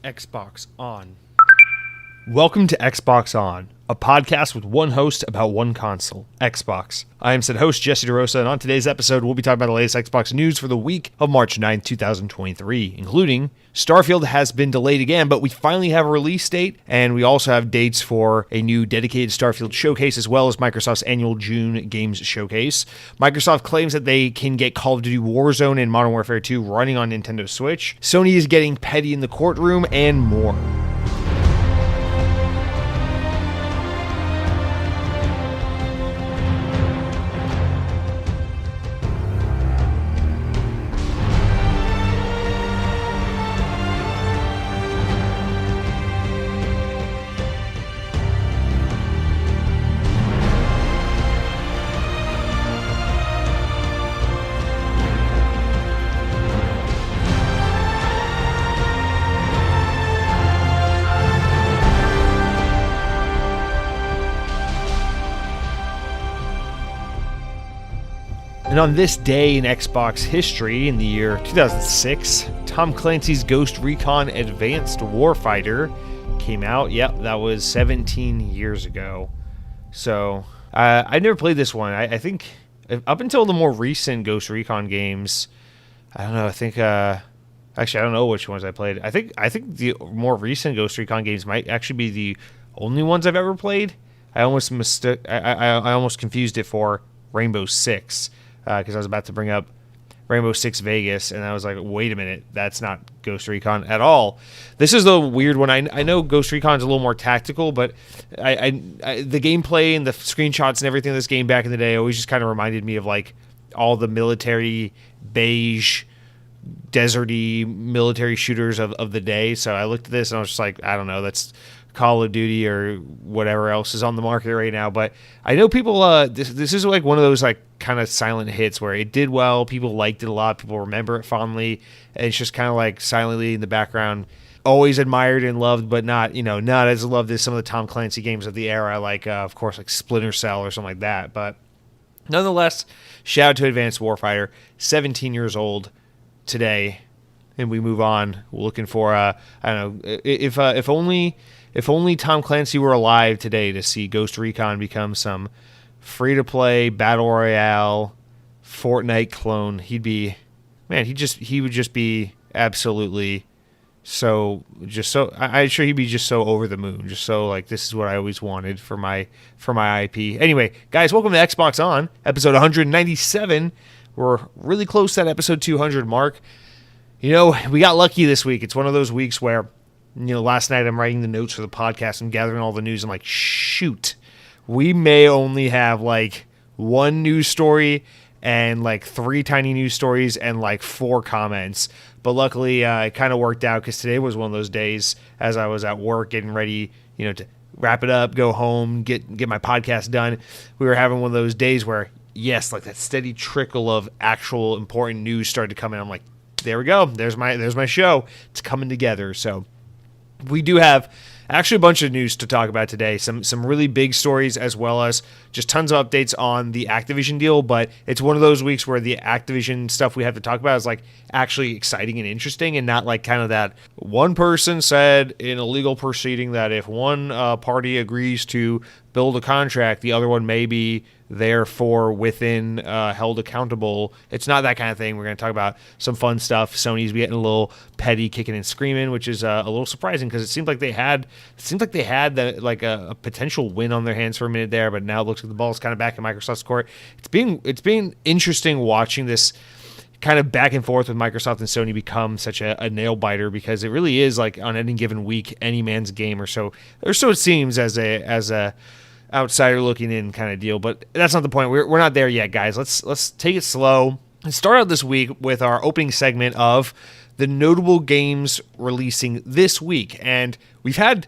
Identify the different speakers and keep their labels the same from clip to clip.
Speaker 1: Xbox On. Welcome to Xbox On, a podcast with one host about one console, Xbox. I am said host, Jesse DeRosa, and on today's episode, we'll be talking about the latest Xbox news for the week of March 9th, 2023, including Starfield has been delayed again, but we finally have a release date, and we also have dates for a new dedicated Starfield showcase, as well as Microsoft's annual June Games Showcase. Microsoft claims that they can get Call of Duty Warzone and Modern Warfare 2 running on Nintendo Switch. Sony is getting petty in the courtroom, and more. And on this day in Xbox history, in the year 2006, Tom Clancy's Ghost Recon Advanced Warfighter came out. Yep, that was 17 years ago. So, I never played this one. I think up until the more recent Ghost Recon games, I don't know, actually, I don't know which ones I played. I think the more recent Ghost Recon games might actually be the only ones I've ever played. I almost confused it for Rainbow Six. Because I was about to bring up Rainbow Six Vegas, and I was like, wait a minute, that's not Ghost Recon at all. This is the weird one. I know Ghost Recon is a little more tactical, but the gameplay and the screenshots and everything in this game back in the day always just kind of reminded me of like all the military, beige, deserty military shooters of the day. So I looked at this and I was just like, I don't know, that's Call of Duty or whatever else is on the market right now. But I know people, this is like one of those like kind of silent hits where it did well, people liked it a lot, people remember it fondly, and it's just kind of like silently in the background, always admired and loved, but not as loved as some of the Tom Clancy games of the era, like of course like Splinter Cell or something like that. But nonetheless, shout out to Advanced Warfighter, 17 years old today, and we move on looking for I don't know, if only Tom Clancy were alive today to see Ghost Recon become some free-to-play battle royale Fortnite clone, he would just be absolutely I'm sure he'd be just so over the moon, just so like, this is what I always wanted for my IP. Anyway, guys, welcome to Xbox On, episode 197. We're really close to that episode 200 mark. We got lucky this week. It's one of those weeks where, last night I'm writing the notes for the podcast and gathering all the news. I'm like, shoot, we may only have like one news story and like 3 tiny news stories and like 4 comments. But luckily, it kind of worked out because today was one of those days as I was at work getting ready, to wrap it up, go home, get my podcast done. We were having one of those days where, yes, like that steady trickle of actual important news started to come in. I'm like, there we go. There's my show. It's coming together. So we do have actually a bunch of news to talk about today. Some really big stories, as well as just tons of updates on the Activision deal. But it's one of those weeks where the Activision stuff we have to talk about is like actually exciting and interesting, and not like kind of that one person said in a legal proceeding that if one party agrees to build a contract, the other one may be therefore within held accountable. It's not that kind of thing. We're going to talk about some fun stuff. Sony's getting a little petty, kicking and screaming, which is a little surprising because it seemed like they had a potential win on their hands for a minute there, but now it looks like the ball's kind of back in Microsoft's court. It's been interesting watching this kind of back and forth with Microsoft and Sony become such a nail biter, because it really is like on any given week any man's game, or so it seems as a outsider looking in kind of deal. But that's not the point. We're not there yet, guys. Let's take it slow and start out this week with our opening segment of the notable games releasing this week. And we've had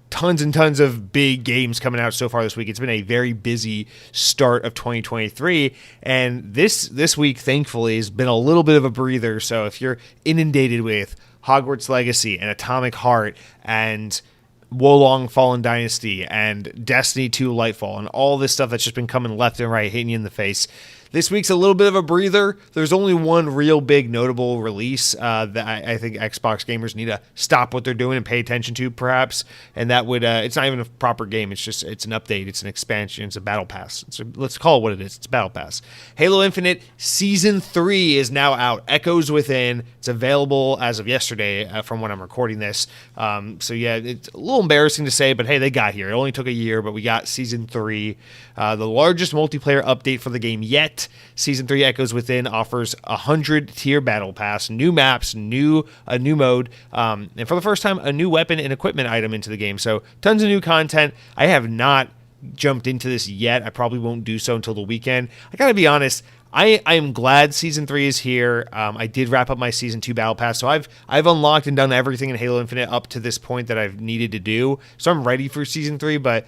Speaker 1: tons and tons of big games coming out so far this week. It's been a very busy start of 2023, and this week thankfully has been a little bit of a breather. So if you're inundated with Hogwarts Legacy and Atomic Heart and Woah Fallen Dynasty and Destiny 2 Lightfall and all this stuff that's just been coming left and right, hitting you in the face, This week's a little bit of a breather. There's only one real big notable release that I think Xbox gamers need to stop what they're doing and pay attention to, perhaps. And that would, it's not even a proper game. It's an update. It's an expansion. It's a battle pass. Let's call it what it is. It's a battle pass. Halo Infinite Season 3 is now out. Echoes Within. It's available as of yesterday from when I'm recording this. So yeah, it's a little embarrassing to say, but hey, they got here. It only took a year, but we got Season 3. The largest multiplayer update for the game yet. Season 3 Echoes Within offers a 100-tier battle pass, new maps, a new mode, and for the first time, a new weapon and equipment item into the game. So tons of new content. I have not jumped into this yet. I probably won't do so until the weekend. I gotta be honest, I am glad Season 3 is here. I did wrap up my Season 2 Battle Pass, so I've unlocked and done everything in Halo Infinite up to this point that I've needed to do. So I'm ready for Season 3, but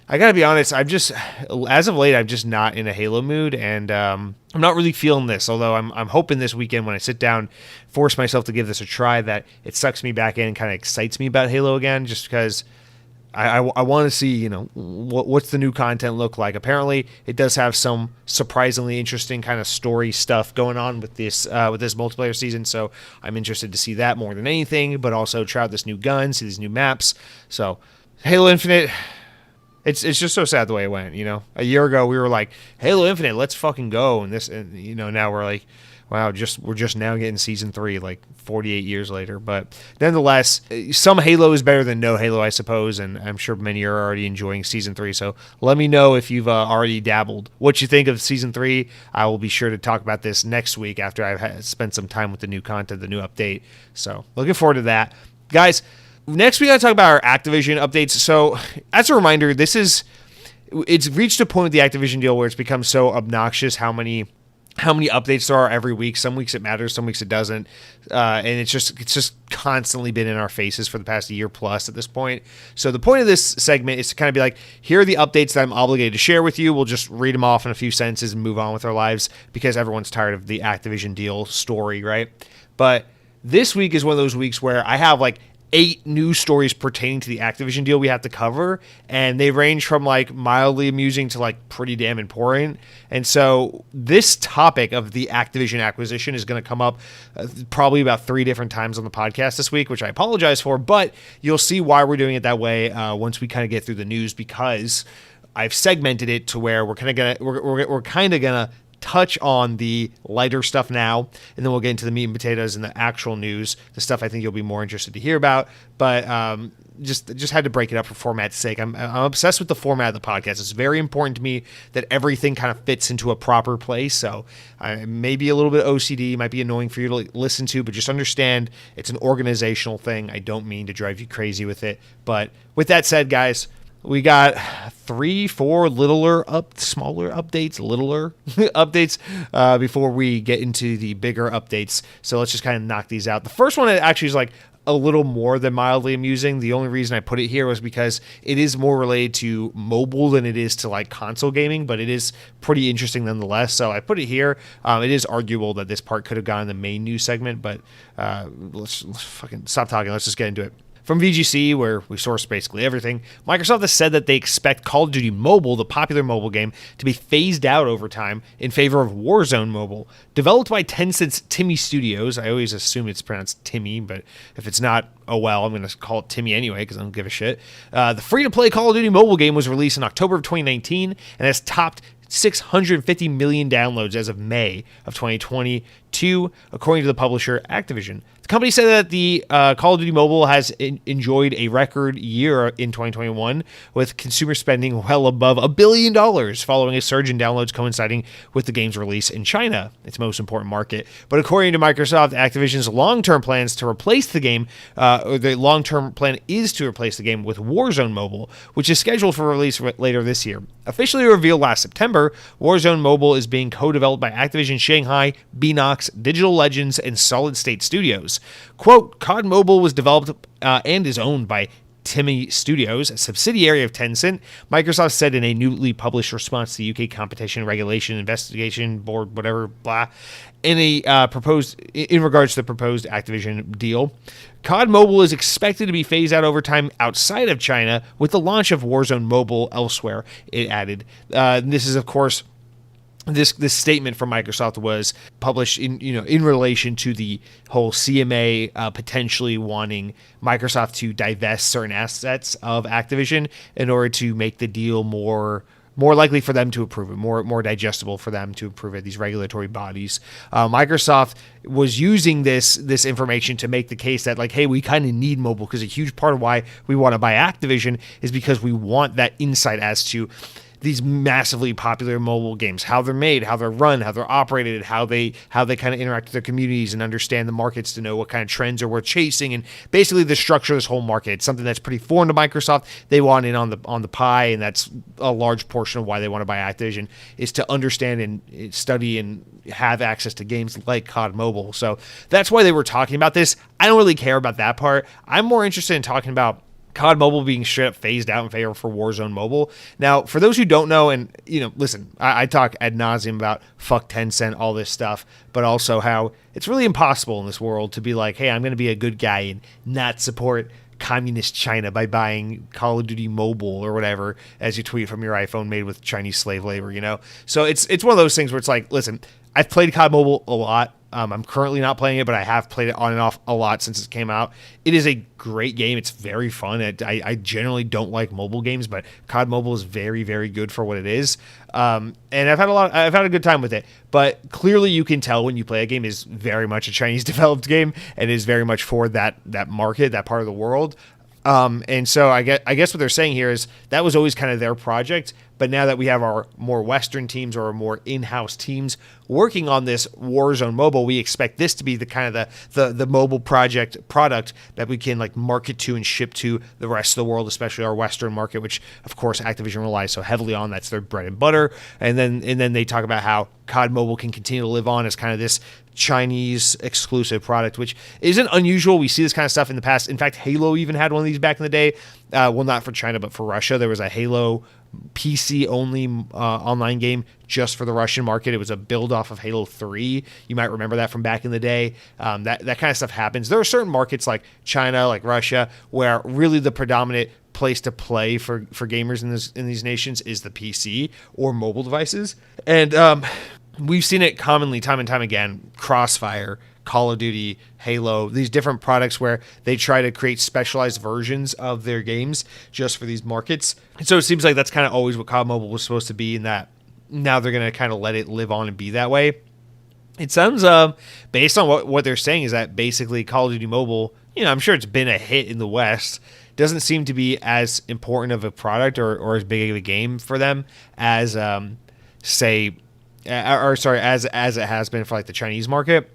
Speaker 1: I gotta be honest, as of late, I'm just not in a Halo mood, and I'm not really feeling this, although I'm hoping this weekend when I sit down, force myself to give this a try, that it sucks me back in and kind of excites me about Halo again, just because I want to see, what's the new content look like. Apparently, it does have some surprisingly interesting kind of story stuff going on with this multiplayer season, so I'm interested to see that more than anything, but also try out this new gun, see these new maps. So, Halo Infinite, it's just so sad the way it went, A year ago, we were like, Halo Infinite, let's fucking go, and now we're like, wow, we're just now getting Season 3, like 48 years later. But nonetheless, some Halo is better than no Halo, I suppose, and I'm sure many are already enjoying Season 3. So let me know if you've already dabbled. What you think of Season 3. I will be sure to talk about this next week after I've spent some time with the new content, the new update. So looking forward to that. Guys, next we got to talk about our Activision updates. So as a reminder, it's reached a point with the Activision deal where it's become so obnoxious how many updates there are every week. Some weeks it matters, some weeks it doesn't, and it's just constantly been in our faces for the past year plus at this point. So the point of this segment is to kind of be like, here are the updates that I'm obligated to share with you. We'll just read them off in a few sentences and move on with our lives because everyone's tired of the Activision deal story, right? But this week is one of those weeks where I have like 8 news stories pertaining to the Activision deal we have to cover, and they range from like mildly amusing to like pretty damn important. And so this topic of the Activision acquisition is going to come up probably about 3 different times on the podcast this week, which I apologize for, but you'll see why we're doing it that way once we kind of get through the news, because I've segmented it to where we're kind of gonna touch on the lighter stuff now, and then we'll get into the meat and potatoes and the actual news, the stuff I think you'll be more interested to hear about. But just had to break it up for format's sake. I'm obsessed with the format of the podcast. It's very important to me that everything kind of fits into a proper place. So I may be a little bit OCD, might be annoying for you to listen to, but just understand it's an organizational thing. I don't mean to drive you crazy with it. But with that said, guys, we got 3-4 smaller updates before we get into the bigger updates. So let's just kind of knock these out. The first one actually is like a little more than mildly amusing. The only reason I put it here was because it is more related to mobile than it is to like console gaming, but it is pretty interesting nonetheless. So I put it here. It is arguable that this part could have gone in the main news segment, but let's fucking stop talking. Let's just get into it. From VGC, where we source basically everything, Microsoft has said that they expect Call of Duty Mobile, the popular mobile game, to be phased out over time in favor of Warzone Mobile. Developed by Tencent's Timmy Studios, I always assume it's pronounced Timmy, but if it's not, oh well, I'm going to call it Timmy anyway because I don't give a shit. The free-to-play Call of Duty Mobile game was released in October of 2019 and has topped 650 million downloads as of May of 2022, according to the publisher Activision. The company said that the Call of Duty Mobile has enjoyed a record year in 2021, with consumer spending well above $1 billion following a surge in downloads coinciding with the game's release in China, its most important market. But according to Microsoft, Activision's long-term plans to replace the game, or the long-term plan is to replace the game with Warzone Mobile, which is scheduled for release later this year. Officially revealed last September, Warzone Mobile is being co-developed by Activision Shanghai, Beenox, Digital Legends, and Solid State Studios. Quote, COD Mobile was developed and is owned by Timmy Studios, a subsidiary of Tencent, Microsoft said in a newly published response to the UK Competition Regulation Investigation Board, whatever, blah, in regards to the proposed Activision deal. COD Mobile is expected to be phased out over time outside of China with the launch of Warzone Mobile elsewhere, it added. This is, of course, this statement from Microsoft was published in relation to the whole CMA potentially wanting Microsoft to divest certain assets of Activision in order to make the deal more likely for them to approve it, more digestible for them to approve it, these regulatory bodies. Microsoft was using this information to make the case that, like, hey, we kind of need mobile, because a huge part of why we want to buy Activision is because we want that insight as to these massively popular mobile games, how they're made, how they're run, how they're operated, how they kind of interact with their communities and understand the markets to know what kind of trends are worth chasing, and basically the structure of this whole market. It's something that's pretty foreign to Microsoft. They want in on the pie, and that's a large portion of why they want to buy Activision, is to understand and study and have access to games like COD Mobile. So that's why they were talking about this. I don't really care about that part. I'm more interested in talking about COD Mobile being straight up phased out in favor for Warzone Mobile. Now, for those who don't know, and listen, I talk ad nauseum about fuck Tencent, all this stuff, but also how it's really impossible in this world to be like, hey, I'm going to be a good guy and not support communist China by buying Call of Duty Mobile or whatever as you tweet from your iPhone made with Chinese slave labor, So it's one of those things where it's like, listen, I've played COD Mobile a lot. I'm currently not playing it, but I have played it on and off a lot since it came out. It is a great game. It's very fun. I generally don't like mobile games, but COD Mobile is very, very good for what it is. And I've had a good time with it. But clearly, you can tell when you play a game is very much a Chinese developed game and is very much for that market, that part of the world. And so I guess what they're saying here is that was always kind of their project, but now that we have our more Western teams or our more in-house teams working on this Warzone Mobile, we expect this to be the kind of the mobile product that we can like market to and ship to the rest of the world, especially our Western market, which of course Activision relies so heavily on. That's their bread and butter. And then they talk about how COD Mobile can continue to live on as kind of this Chinese exclusive product, which isn't unusual. We see this kind of stuff in the past. In fact, Halo even had one of these back in the day. Well, not for China, but for Russia. There was a Halo PC only online game just for the Russian market. It was a build off of Halo 3. You might remember that from back in the day. That kind of stuff happens. There are certain markets like China, like Russia, where really the predominant place to play for gamers in these nations is the PC or mobile devices. And we've seen it commonly, time and time again, Crossfire, Call of Duty, Halo, these different products where they try to create specialized versions of their games just for these markets. And so it seems like that's kind of always what COD Mobile was supposed to be, in that now they're going to kind of let it live on and be that way. It sounds, based on what they're saying, is that basically Call of Duty Mobile, I'm sure it's been a hit in the West, doesn't seem to be as important of a product or as big of a game for them as, as it has been for like the Chinese market.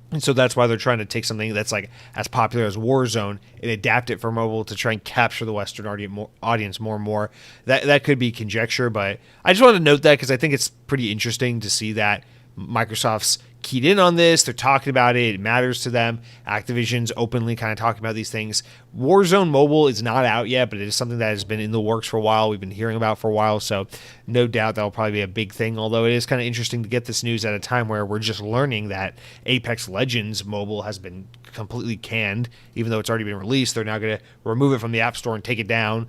Speaker 1: And so that's why they're trying to take something that's like as popular as Warzone and adapt it for mobile to try and capture the Western audience more and more. That could be conjecture, but I just wanted to note that because I think it's pretty interesting to see that Microsoft's keyed in on this. They're talking about it. It matters to them. Activision's openly kind of talking about these things. Warzone Mobile is not out yet, but it is something that has been in the works for a while. We've been hearing about for a while, so no doubt that'll probably be a big thing, although it is kind of interesting to get this news at a time where we're just learning that Apex Legends Mobile has been completely canned. Even though it's already been released, they're now going to remove it from the App Store and take it down.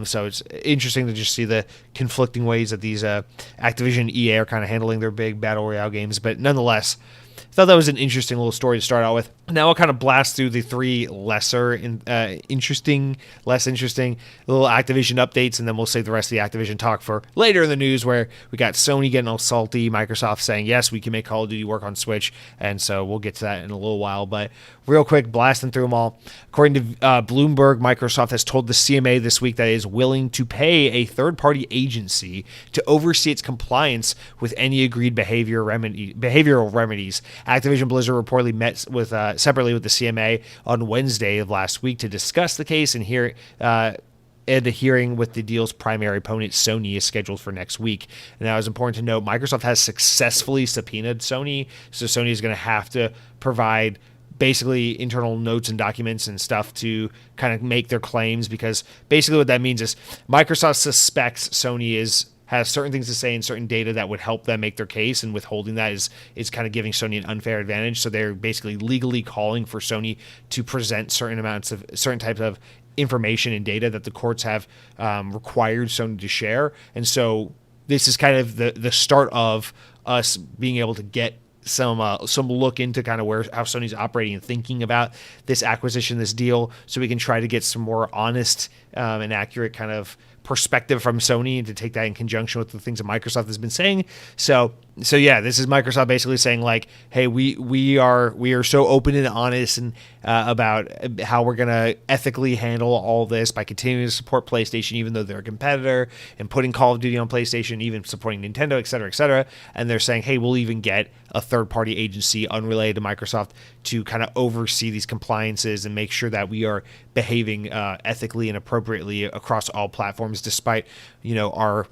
Speaker 1: So it's interesting to just see the conflicting ways that these Activision EA are kind of handling their big Battle Royale games, but nonetheless, I thought that was an interesting little story to start out with. Now I'll kind of blast through the three less interesting little Activision updates, and then we'll save the rest of the Activision talk for later in the news, where we got Sony getting all salty, Microsoft saying, yes, we can make Call of Duty work on Switch, and so we'll get to that in a little while. But real quick, blasting through them all. According to Bloomberg, Microsoft has told the CMA this week that it is willing to pay a third-party agency to oversee its compliance with any agreed behavioral remedies. Activision Blizzard reportedly met with separately with the CMA on Wednesday of last week to discuss the case, and the hearing with the deal's primary opponent, Sony, is scheduled for next week. And now it's important to note, Microsoft has successfully subpoenaed Sony, so Sony is going to have to provide basically internal notes and documents and stuff to kind of make their claims, because basically what that means is Microsoft suspects Sony has certain things to say and certain data that would help them make their case, and withholding that is kind of giving Sony an unfair advantage. So they're basically legally calling for Sony to present certain types of information and data that the courts have required Sony to share. And so this is kind of the start of us being able to get some look into kind of how Sony's operating and thinking about this acquisition, this deal, so we can try to get some more honest and accurate kind of perspective from Sony, and to take that in conjunction with the things that Microsoft has been saying. So yeah, this is Microsoft basically saying like, hey, we are so open and honest and about how we're gonna ethically handle all this by continuing to support PlayStation, even though they're a competitor, and putting Call of Duty on PlayStation, even supporting Nintendo, et cetera, et cetera. And they're saying, hey, we'll even get a third-party agency unrelated to Microsoft to kind of oversee these compliances and make sure that we are behaving ethically and appropriately across all platforms, despite our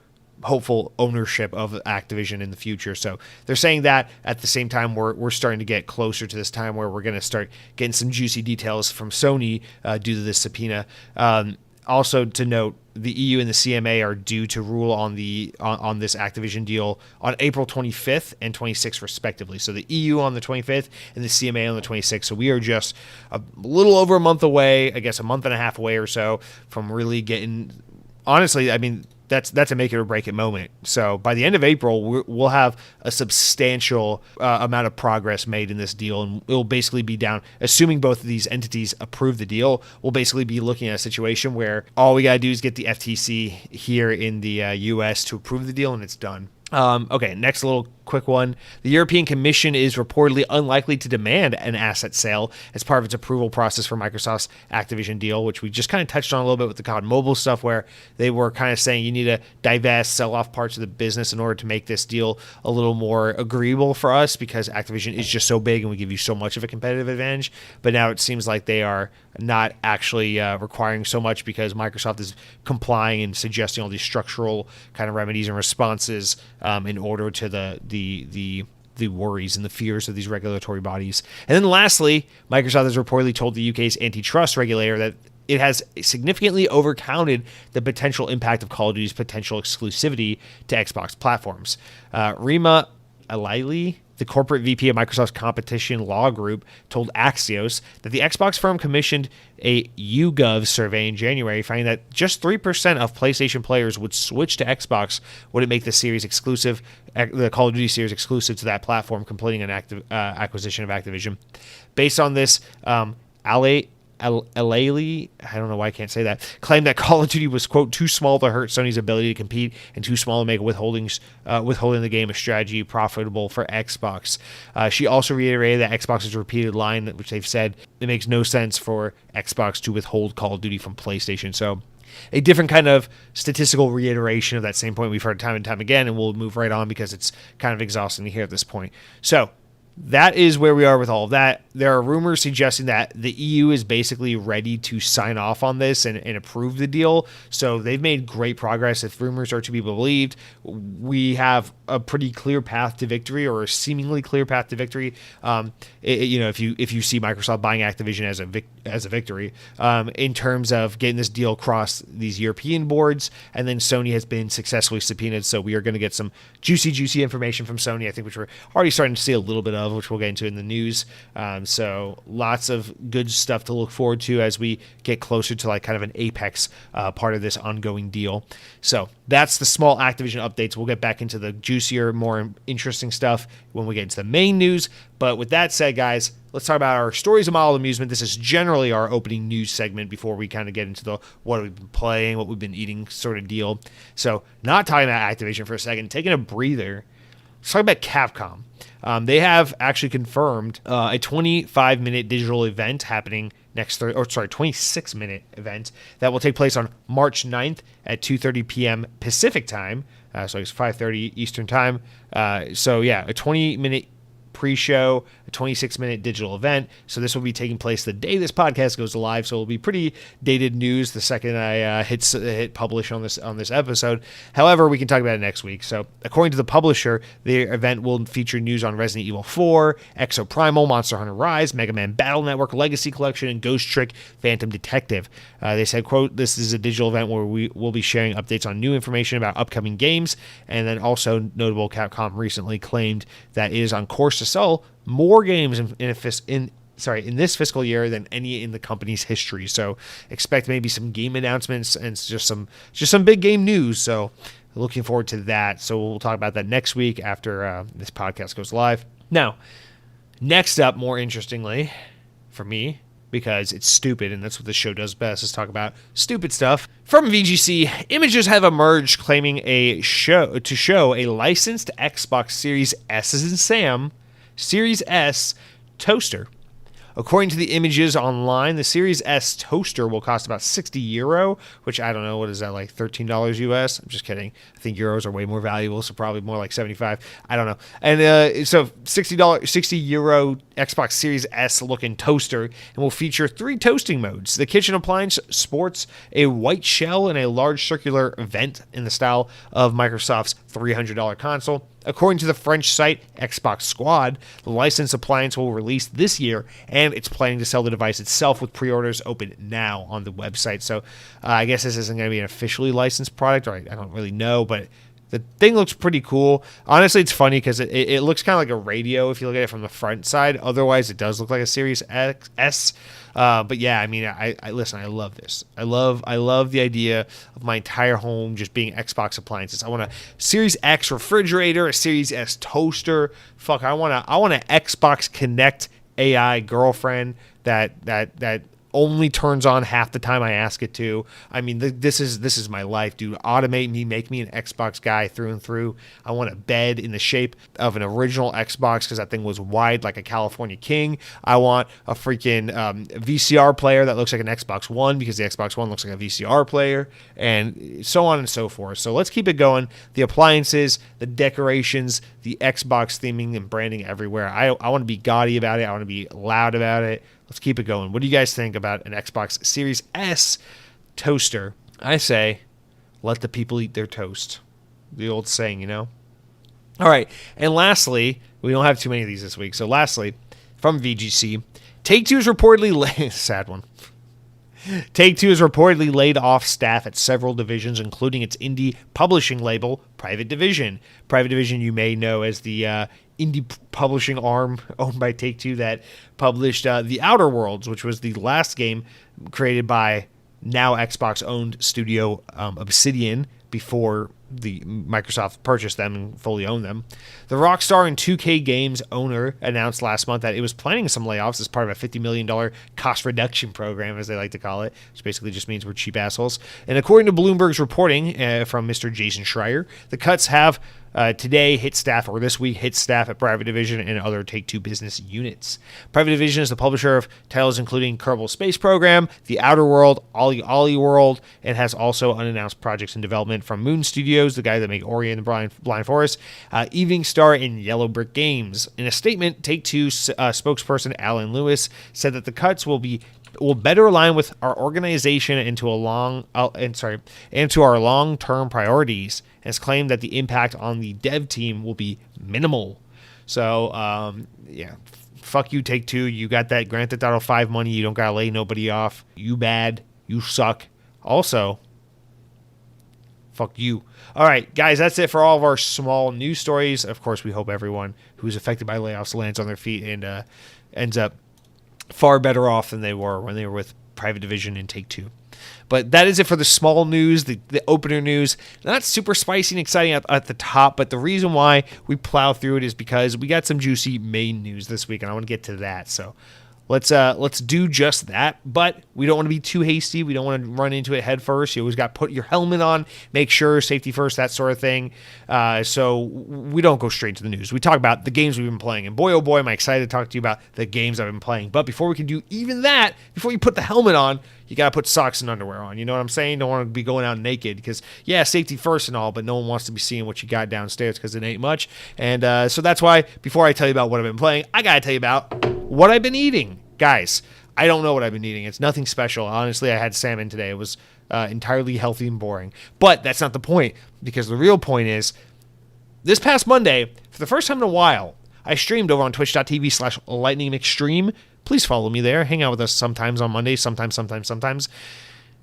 Speaker 1: hopeful ownership of Activision in the future. So they're saying that. At the same time, we're starting to get closer to this time where we're going to start getting some juicy details from Sony due to this subpoena. Also to note, the EU and the CMA are due to rule on this Activision deal on April 25th and 26th, respectively. So the EU on the 25th and the CMA on the 26th. So we are just a little over a month away, I guess a month and a half away or so, from really getting. Honestly, I mean, that's a make it or break it moment. So by the end of April, we'll have a substantial amount of progress made in this deal, and it'll basically be down, assuming both of these entities approve the deal, we'll basically be looking at a situation where all we got to do is get the FTC here in the US to approve the deal, and it's done. Okay, next little quick one. The European Commission is reportedly unlikely to demand an asset sale as part of its approval process for Microsoft's Activision deal, which we just kind of touched on a little bit with the COD Mobile stuff, where they were kind of saying you need to divest, sell off parts of the business in order to make this deal a little more agreeable for us, because Activision is just so big and we give you so much of a competitive advantage. But now it seems like they are not actually requiring so much, because Microsoft is complying and suggesting all these structural kind of remedies and responses in order to the worries and the fears of these regulatory bodies. And then lastly, Microsoft has reportedly told the UK's antitrust regulator that it has significantly overcounted the potential impact of Call of Duty's potential exclusivity to Xbox platforms. Rima Alaili, the corporate VP of Microsoft's competition law group, told Axios that the Xbox firm commissioned a YouGov survey in January, finding that just 3% of PlayStation players would switch to Xbox would it make the Call of Duty series exclusive to that platform, completing an acquisition of Activision. Based on this, Alaili, I don't know why I can't say that, claimed that Call of Duty was, quote, too small to hurt Sony's ability to compete and too small to make withholding the game a strategy profitable for Xbox. She also reiterated that Xbox's repeated line, which they've said it makes no sense for Xbox to withhold Call of Duty from PlayStation. So a different kind of statistical reiteration of that same point we've heard time and time again, and we'll move right on because it's kind of exhausting to hear at this point. So that is where we are with all of that. There are rumors suggesting that the EU is basically ready to sign off on this and approve the deal. So they've made great progress. If rumors are to be believed, we have a pretty clear path to victory, or a seemingly clear path to victory. If you see Microsoft buying Activision as a victory, in terms of getting this deal across these European boards, and then Sony has been successfully subpoenaed. So we are going to get some juicy information from Sony, I think, which we're already starting to see a little bit of, which we'll get into in the news. So lots of good stuff to look forward to as we get closer to like kind of an apex part of this ongoing deal. So that's the small Activision updates. We'll get back into the juicier, more interesting stuff when we get into the main news. But with that said, guys, let's talk about our stories of mild amusement. This is generally our opening news segment before we kind of get into the what we've been playing, what we've been eating sort of deal. So not talking about Activision for a second, taking a breather. Let's talk about Capcom. They have actually confirmed a 25-minute digital event happening next 26-minute event that will take place on March 9th at 2:30 p.m. Pacific time. So it's 5:30 Eastern time. So yeah, a 20-minute pre-show, a 26-minute digital event. So this will be taking place the day this podcast goes live. So it'll be pretty dated news the second I hit publish on this episode. However, we can talk about it next week. So according to the publisher, the event will feature news on Resident Evil 4, Exo Primal, Monster Hunter Rise, Mega Man Battle Network, Legacy Collection, and Ghost Trick Phantom Detective. They said, quote, "This is a digital event where we will be sharing updates on new information about upcoming games." And then also notable, Capcom recently claimed that it is on course to sell more games in this fiscal year than any in the company's history. So expect maybe some game announcements and just some big game news. So looking forward to that. So we'll talk about that next week after this podcast goes live. Now, next up, more interestingly for me, because it's stupid and that's what the show does best, is talk about stupid stuff. From VGC, images have emerged claiming to show a licensed Xbox Series S as in Sam, Series S toaster. According to the images online, the Series S toaster will cost about €60, which I don't know, what is that, like $13 US? I'm just kidding. I think euros are way more valuable, so probably more like 75. I don't know. And so €60 Xbox Series S looking toaster, and will feature 3 toasting modes. The kitchen appliance sports a white shell and a large circular vent in the style of Microsoft's $300 console. According to the French site Xbox Squad, the licensed appliance will release this year, and it's planning to sell the device itself with pre-orders open now on the website. So I guess this isn't going to be an officially licensed product, or I don't really know, but the thing looks pretty cool. Honestly, it's funny because it looks kind of like a radio if you look at it from the front side. Otherwise, it does look like a Series S. But yeah, I mean, I listen, I love this. I love the idea of my entire home just being Xbox appliances. I want a Series X refrigerator, a Series S toaster. Fuck, I want an Xbox Connect AI girlfriend that only turns on half the time I ask it to. I mean, this is my life, dude. Automate me, make me an Xbox guy through and through. I want a bed in the shape of an original Xbox because that thing was wide like a California king. I want a freaking VCR player that looks like an Xbox One because the Xbox One looks like a VCR player, and so on and so forth. So let's keep it going. The appliances, the decorations, the Xbox theming and branding everywhere. I want to be gaudy about it. I want to be loud about it. Let's keep it going. What do you guys think about an Xbox Series S toaster? I say, let the people eat their toast. The old saying, you know? All right. And lastly, we don't have too many of these this week. So lastly, from VGC, Take-Two is reportedly... sad one. Take-Two has reportedly laid off staff at several divisions, including its indie publishing label, Private Division. Private Division, you may know as the indie publishing arm owned by Take-Two that published The Outer Worlds, which was the last game created by now Xbox-owned studio Obsidian before the Microsoft purchased them and fully owned them. The Rockstar and 2K Games owner announced last month that it was planning some layoffs as part of a $50 million cost reduction program, as they like to call it, which basically just means we're cheap assholes. And according to Bloomberg's reporting from Mr. Jason Schreier, the cuts have today hit staff, or this week hit staff at Private Division and other Take-Two business units. Private Division is the publisher of titles including Kerbal Space Program, The Outer World, Ollie Ollie World, and has also unannounced projects in development from Moon Studios, the guy that make Ori and the Blind Forest, Evening Star, and Yellow Brick Games. In a statement, Take-Two spokesperson Alan Lewis said that the cuts will better align with our organization and to our long-term priorities, and has claimed that the impact on the dev team will be minimal. So, yeah, fuck you, Take-Two. You got that Grand Theft Auto 5 money. You don't gotta lay nobody off. You bad. You suck. Also, fuck you. All right, guys, that's it for all of our small news stories. Of course, we hope everyone who's affected by layoffs lands on their feet and ends up far better off than they were when they were with Private Division and Take-Two. But that is it for the small news, the opener news. Not super spicy and exciting at the top, but the reason why we plow through it is because we got some juicy main news this week, and I want to get to that. So let's do just that. But we don't want to be too hasty. We don't want to run into it head first. You always got to put your helmet on, make sure safety first, that sort of thing. So we don't go straight to the news. We talk about the games we've been playing, and boy, oh boy, am I excited to talk to you about the games I've been playing. But before we can do even that, before you put the helmet on, you got to put socks and underwear on. You know what I'm saying? Don't want to be going out naked because, yeah, safety first and all, but no one wants to be seeing what you got downstairs because it ain't much. And so that's why before I tell you about what I've been playing, I got to tell you about what I've been eating. Guys, I don't know what I've been eating. It's nothing special. Honestly, I had salmon today. It was entirely healthy and boring. But that's not the point, because the real point is this past Monday, for the first time in a while, I streamed over on twitch.tv/lightningmcstream. Please follow me there. Hang out with us sometimes on Mondays, sometimes.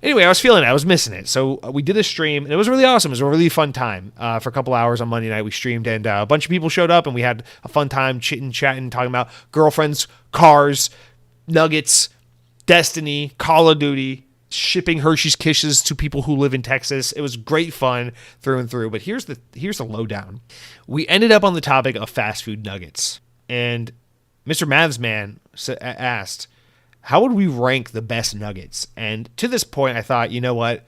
Speaker 1: Anyway, I was feeling it. I was missing it. So we did a stream, and it was really awesome. It was a really fun time. For a couple hours on Monday night, we streamed, and a bunch of people showed up, and we had a fun time chitting, talking about girlfriends, cars, nuggets, Destiny, Call of Duty, shipping Hershey's Kisses to people who live in Texas. It was great fun through and through. But here's the lowdown. We ended up on the topic of fast food nuggets, and Mr. Mavsman asked, how would we rank the best nuggets? And to this point, I thought, you know what?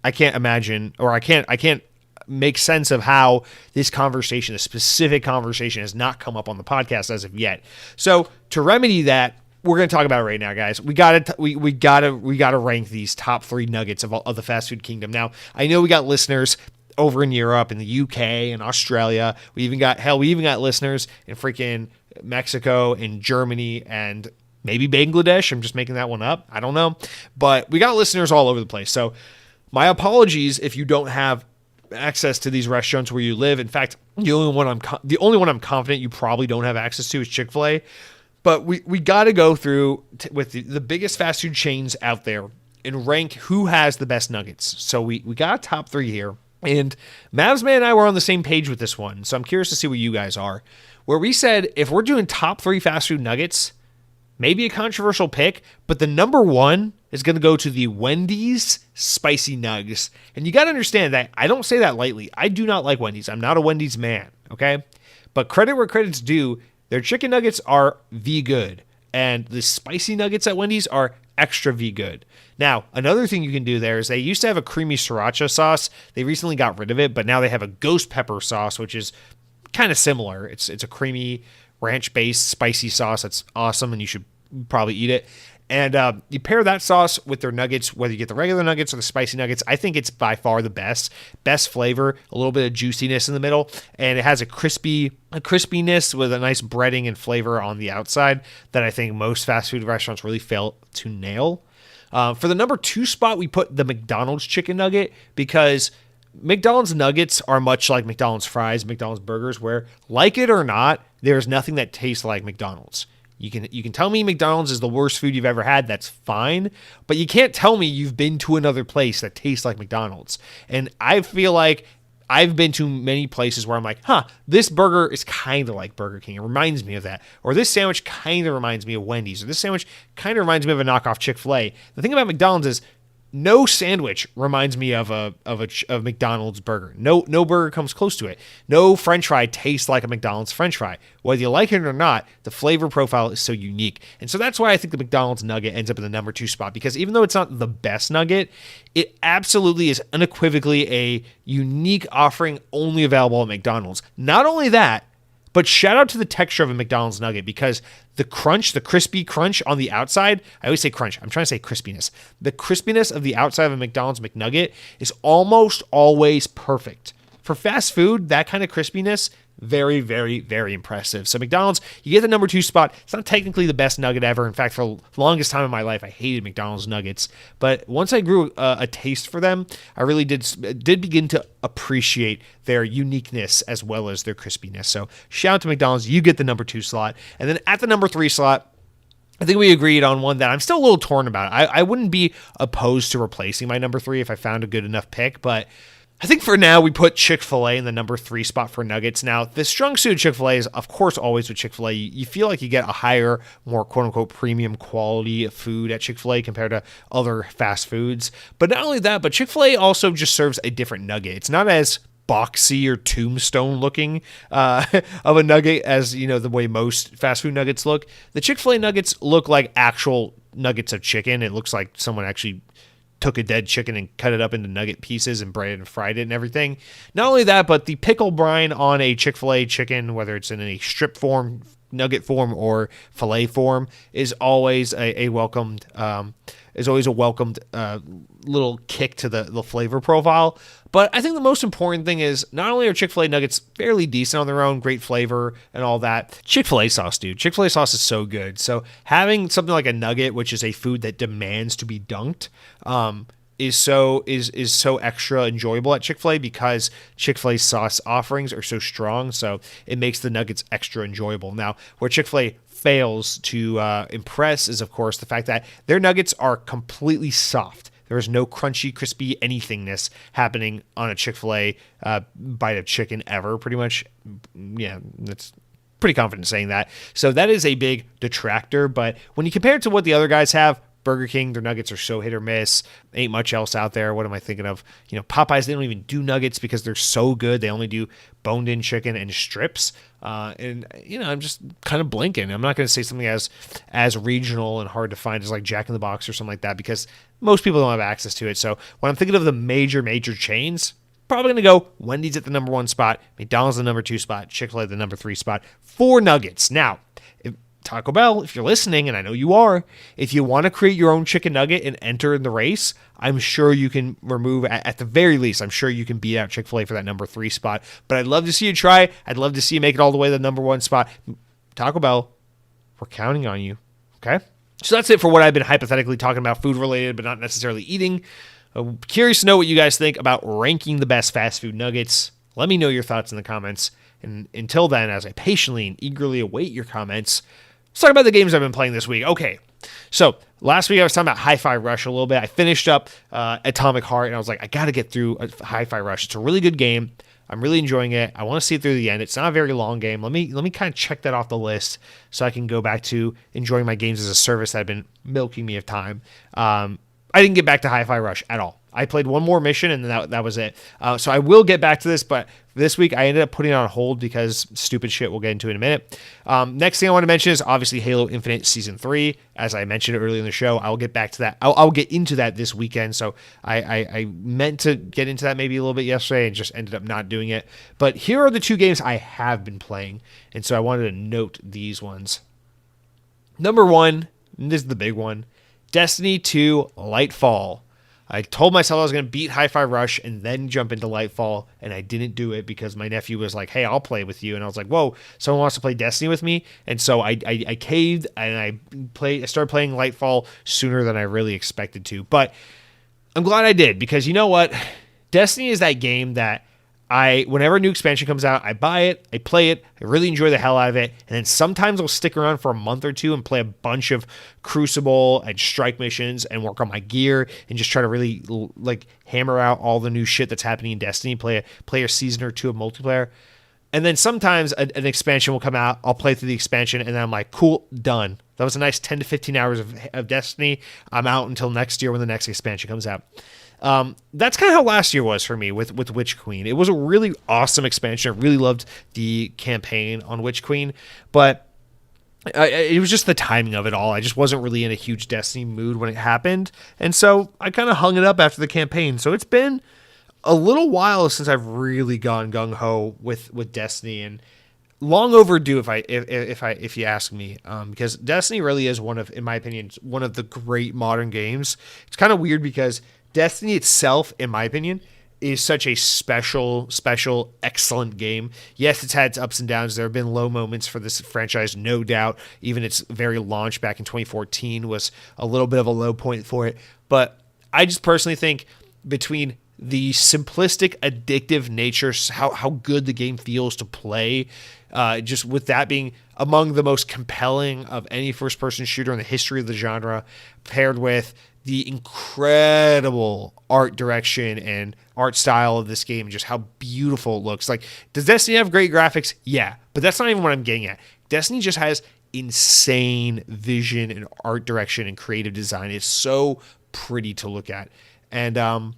Speaker 1: I can't imagine, or I can't make sense of how this conversation, a specific conversation, has not come up on the podcast as of yet. So to remedy that, we're going to talk about it right now, guys. We got to rank these top 3 nuggets of the fast food kingdom. Now, I know we got listeners over in Europe, in the UK, and Australia. We even got listeners in freaking Mexico and Germany and maybe Bangladesh. I'm just making that one up. I don't know. But we got listeners all over the place. So my apologies if you don't have access to these restaurants where you live. In fact, the only one I'm confident you probably don't have access to is Chick-fil-A. But we got to go through with the biggest fast food chains out there and rank who has the best nuggets. So we got a top 3 here. And Mavsman and I were on the same page with this one. So I'm curious to see where you guys are. Where we said if we're doing top 3 fast food nuggets, maybe a controversial pick, but the number 1 is going to go to the Wendy's Spicy Nugs. And you got to understand that I don't say that lightly. I do not like Wendy's. I'm not a Wendy's man, okay? But credit where credit's due. Their chicken nuggets are V good, and the spicy nuggets at Wendy's are extra V good. Now, another thing you can do there is they used to have a creamy sriracha sauce. They recently got rid of it, but now they have a ghost pepper sauce, which is kind of similar. It's a creamy ranch-based spicy sauce that's awesome, and you should probably eat it. And you pair that sauce with their nuggets, whether you get the regular nuggets or the spicy nuggets. I think it's by far the best flavor, a little bit of juiciness in the middle, and it has a crispiness with a nice breading and flavor on the outside that I think most fast food restaurants really fail to nail. For the number 2 spot, we put the McDonald's chicken nugget because McDonald's nuggets are much like McDonald's fries, McDonald's burgers, where, like it or not, there's nothing that tastes like McDonald's. You can tell me McDonald's is the worst food you've ever had. That's fine. But you can't tell me you've been to another place that tastes like McDonald's. And I feel like I've been to many places where I'm like, this burger is kind of like Burger King. It reminds me of that. Or this sandwich kind of reminds me of Wendy's. Or this sandwich kind of reminds me of a knockoff Chick-fil-A. The thing about McDonald's is no sandwich reminds me of a McDonald's burger. No burger comes close to it. No French fry tastes like a McDonald's French fry. Whether you like it or not, the flavor profile is so unique. And so that's why I think the McDonald's nugget ends up in the number 2 spot, because even though it's not the best nugget, it absolutely is unequivocally a unique offering only available at McDonald's. Not only that, but shout out to the texture of a McDonald's nugget, because the crunch, the crispy crunch on the outside, I always say crunch, I'm trying to say crispiness. The crispiness of the outside of a McDonald's McNugget is almost always perfect. For fast food, that kind of crispiness, very, very, very impressive. So McDonald's, you get the number 2 spot. It's not technically the best nugget ever. In fact, for the longest time in my life, I hated McDonald's nuggets. But once I grew a taste for them, I really did begin to appreciate their uniqueness as well as their crispiness. So shout out to McDonald's. You get the number 2 slot. And then at the number 3 slot, I think we agreed on one that I'm still a little torn about. I wouldn't be opposed to replacing my number 3 if I found a good enough pick, but I think for now we put Chick-fil-A in the number 3 spot for nuggets. Now, the strong suit of Chick-fil-A is, of course, always with Chick-fil-A. You feel like you get a higher, more quote-unquote premium quality of food at Chick-fil-A compared to other fast foods. But not only that, but Chick-fil-A also just serves a different nugget. It's not as boxy or tombstone looking of a nugget as, the way most fast food nuggets look. The Chick-fil-A nuggets look like actual nuggets of chicken. It looks like someone actually took a dead chicken and cut it up into nugget pieces and breaded and fried it and everything. Not only that, but the pickle brine on a Chick-fil-A chicken, whether it's in a strip form, nugget form, or filet form, is always a welcomed little kick to the flavor profile. But I think the most important thing is not only are Chick-fil-A nuggets fairly decent on their own, great flavor and all that, Chick-fil-A sauce, dude. Chick-fil-A sauce is so good. So having something like a nugget, which is a food that demands to be dunked, is so extra enjoyable at Chick-fil-A because Chick-fil-A sauce offerings are so strong. So it makes the nuggets extra enjoyable. Now, where Chick-fil-A fails to impress is, of course, the fact that their nuggets are completely soft. There is no crunchy, crispy anythingness happening on a Chick-fil-A bite of chicken ever, pretty much. Yeah, that's pretty confident saying that. So that is a big detractor. But when you compare it to what the other guys have, Burger King, their nuggets are so hit or miss. Ain't much else out there. What am I thinking of? Popeyes, they don't even do nuggets because they're so good. They only do boned in chicken and strips. I'm just kind of blinking. I'm not going to say something as regional and hard to find as like Jack in the Box or something like that because most people don't have access to it. So when I'm thinking of the major chains, probably going to go Wendy's at the number 1 spot, McDonald's the number 2 spot, Chick-fil-A the number 3 spot for nuggets. Now, Taco Bell, if you're listening, and I know you are, if you want to create your own chicken nugget and enter in the race, I'm sure you can remove, at the very least, I'm sure you can beat out Chick-fil-A for that number 3 spot. But I'd love to see you try. I'd love to see you make it all the way to the number 1 spot. Taco Bell, we're counting on you. Okay? So that's it for what I've been hypothetically talking about, food related, but not necessarily eating. I'm curious to know what you guys think about ranking the best fast food nuggets. Let me know your thoughts in the comments. And until then, as I patiently and eagerly await your comments, let's talk about the games I've been playing this week. Okay, so last week I was talking about Hi-Fi Rush a little bit. I finished up Atomic Heart, and I was like, I got to get through Hi-Fi Rush. It's a really good game. I'm really enjoying it. I want to see it through the end. It's not a very long game. Let me kind of check that off the list so I can go back to enjoying my games as a service that have been milking me of time. I didn't get back to Hi-Fi Rush at all. I played one more mission, and then that was it. So I will get back to this, but this week I ended up putting it on hold because stupid shit we'll get into in a minute. Next thing I want to mention is obviously Halo Infinite Season 3. As I mentioned earlier in the show, I'll get back to that. I'll get into that this weekend. So I meant to get into that maybe a little bit yesterday and just ended up not doing it. But here are the 2 games I have been playing, and so I wanted to note these ones. Number 1, and this is the big one, Destiny 2 Lightfall. I told myself I was going to beat Hi-Fi Rush and then jump into Lightfall, and I didn't do it because my nephew was like, hey, I'll play with you. And I was like, whoa, someone wants to play Destiny with me? And so I caved, and I started playing Lightfall sooner than I really expected to. But I'm glad I did because you know what? Destiny is that game that whenever a new expansion comes out, I buy it, I play it, I really enjoy the hell out of it, and then sometimes I'll stick around for a month or two and play a bunch of Crucible and Strike missions and work on my gear and just try to really like hammer out all the new shit that's happening in Destiny, play a season or 2 of multiplayer. And then sometimes an expansion will come out, I'll play through the expansion, and then I'm like, cool, done. That was a nice 10 to 15 hours of Destiny. I'm out until next year when the next expansion comes out. That's kind of how last year was for me with Witch Queen. It was a really awesome expansion. I really loved the campaign on Witch Queen, but it was just the timing of it all. I just wasn't really in a huge Destiny mood when it happened, and so I kind of hung it up after the campaign. So it's been a little while since I've really gone gung-ho with Destiny, and long overdue if you ask me, because Destiny really is in my opinion, one of the great modern games. It's kind of weird because Destiny itself, in my opinion, is such a special, excellent game. Yes, it's had its ups and downs. There have been low moments for this franchise, no doubt. Even its very launch back in 2014 was a little bit of a low point for it. But I just personally think between the simplistic, addictive nature, how good the game feels to play, just with that being among the most compelling of any first-person shooter in the history of the genre, paired with the incredible art direction and art style of this game, and just how beautiful it looks. Like, does Destiny have great graphics? Yeah, but that's not even what I'm getting at. Destiny just has insane vision and art direction and creative design. It's so pretty to look at. And I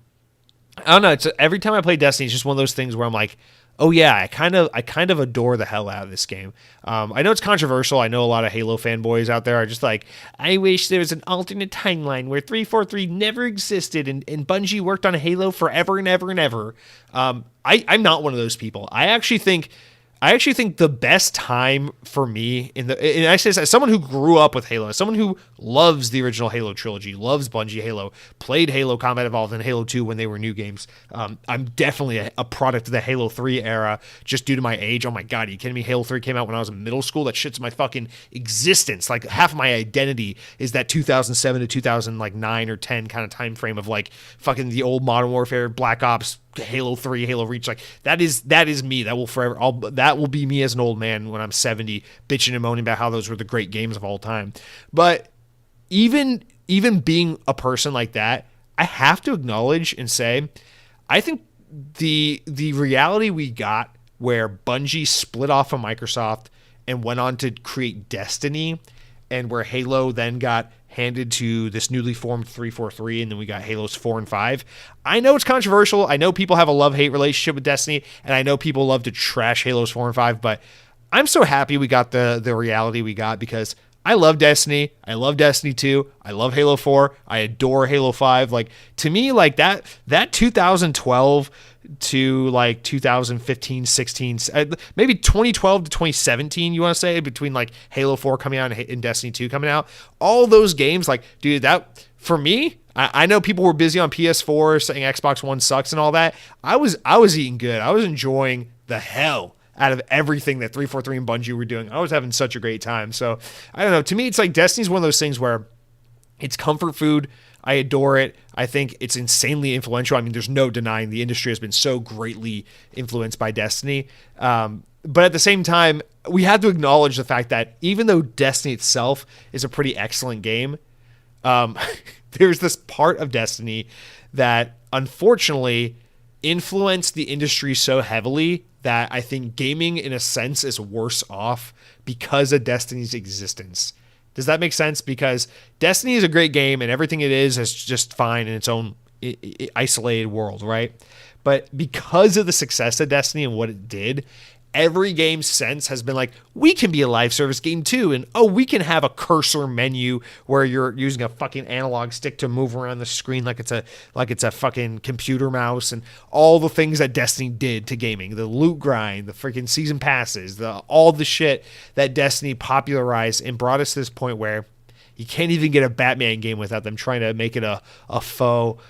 Speaker 1: don't know, every time I play Destiny, it's just one of those things where I'm like, oh yeah, I kind of adore the hell out of this game. I know it's controversial. I know a lot of Halo fanboys out there are just like, I wish there was an alternate timeline where 343 never existed and Bungie worked on Halo forever and ever and ever. I'm not one of those people. I actually think the best time for me and I say this as someone who grew up with Halo, as someone who loves the original Halo trilogy, loves Bungie Halo, played Halo Combat Evolved and Halo 2 when they were new games. I'm definitely a product of the Halo 3 era just due to my age. Oh my God, are you kidding me? Halo 3 came out when I was in middle school. That shit's my fucking existence. Like half of my identity is that 2007 to 2009 or 10 kind of time frame of like fucking the old Modern Warfare, Black Ops, Halo 3, Halo Reach. Like that is me. That will forever, that will be me as an old man when I'm 70 bitching and moaning about how those were the great games of all time. But even being a person like that, I have to acknowledge and say, I think the reality we got where Bungie split off from Microsoft and went on to create Destiny, and where Halo then got handed to this newly formed 343, and then we got Halos 4 and 5. I know it's controversial. I know people have a love-hate relationship with Destiny, and I know people love to trash Halos 4 and 5, but I'm so happy we got the reality we got, because I love Destiny. I love Destiny 2. I love Halo 4. I adore Halo 5. Like, to me, like that 2012 to like 2015, 16, maybe 2012 to 2017, you want to say, between like Halo 4 coming out and Destiny 2 coming out, all those games, like, dude, that, for me, I know people were busy on PS4 saying Xbox One sucks and all that. I was eating good. I was enjoying the hell out of everything that 343 and Bungie were doing. I was having such a great time. So, I don't know. To me, it's like Destiny's one of those things where it's comfort food. I adore it. I think it's insanely influential. I mean, there's no denying the industry has been so greatly influenced by Destiny. But at the same time, we have to acknowledge the fact that even though Destiny itself is a pretty excellent game, there's this part of Destiny that unfortunately influenced the industry so heavily that I think gaming, in a sense, is worse off because of Destiny's existence. Does that make sense? Because Destiny is a great game, and everything it is just fine in its own isolated world, right? But because of the success of Destiny and what it did, every game since has been like, we can be a live service game too, and oh, we can have a cursor menu where you're using a fucking analog stick to move around the screen like it's a fucking computer mouse, and all the things that Destiny did to gaming, the loot grind, the freaking season passes, all the shit that Destiny popularized and brought us to this point where you can't even get a Batman game without them trying to make it a faux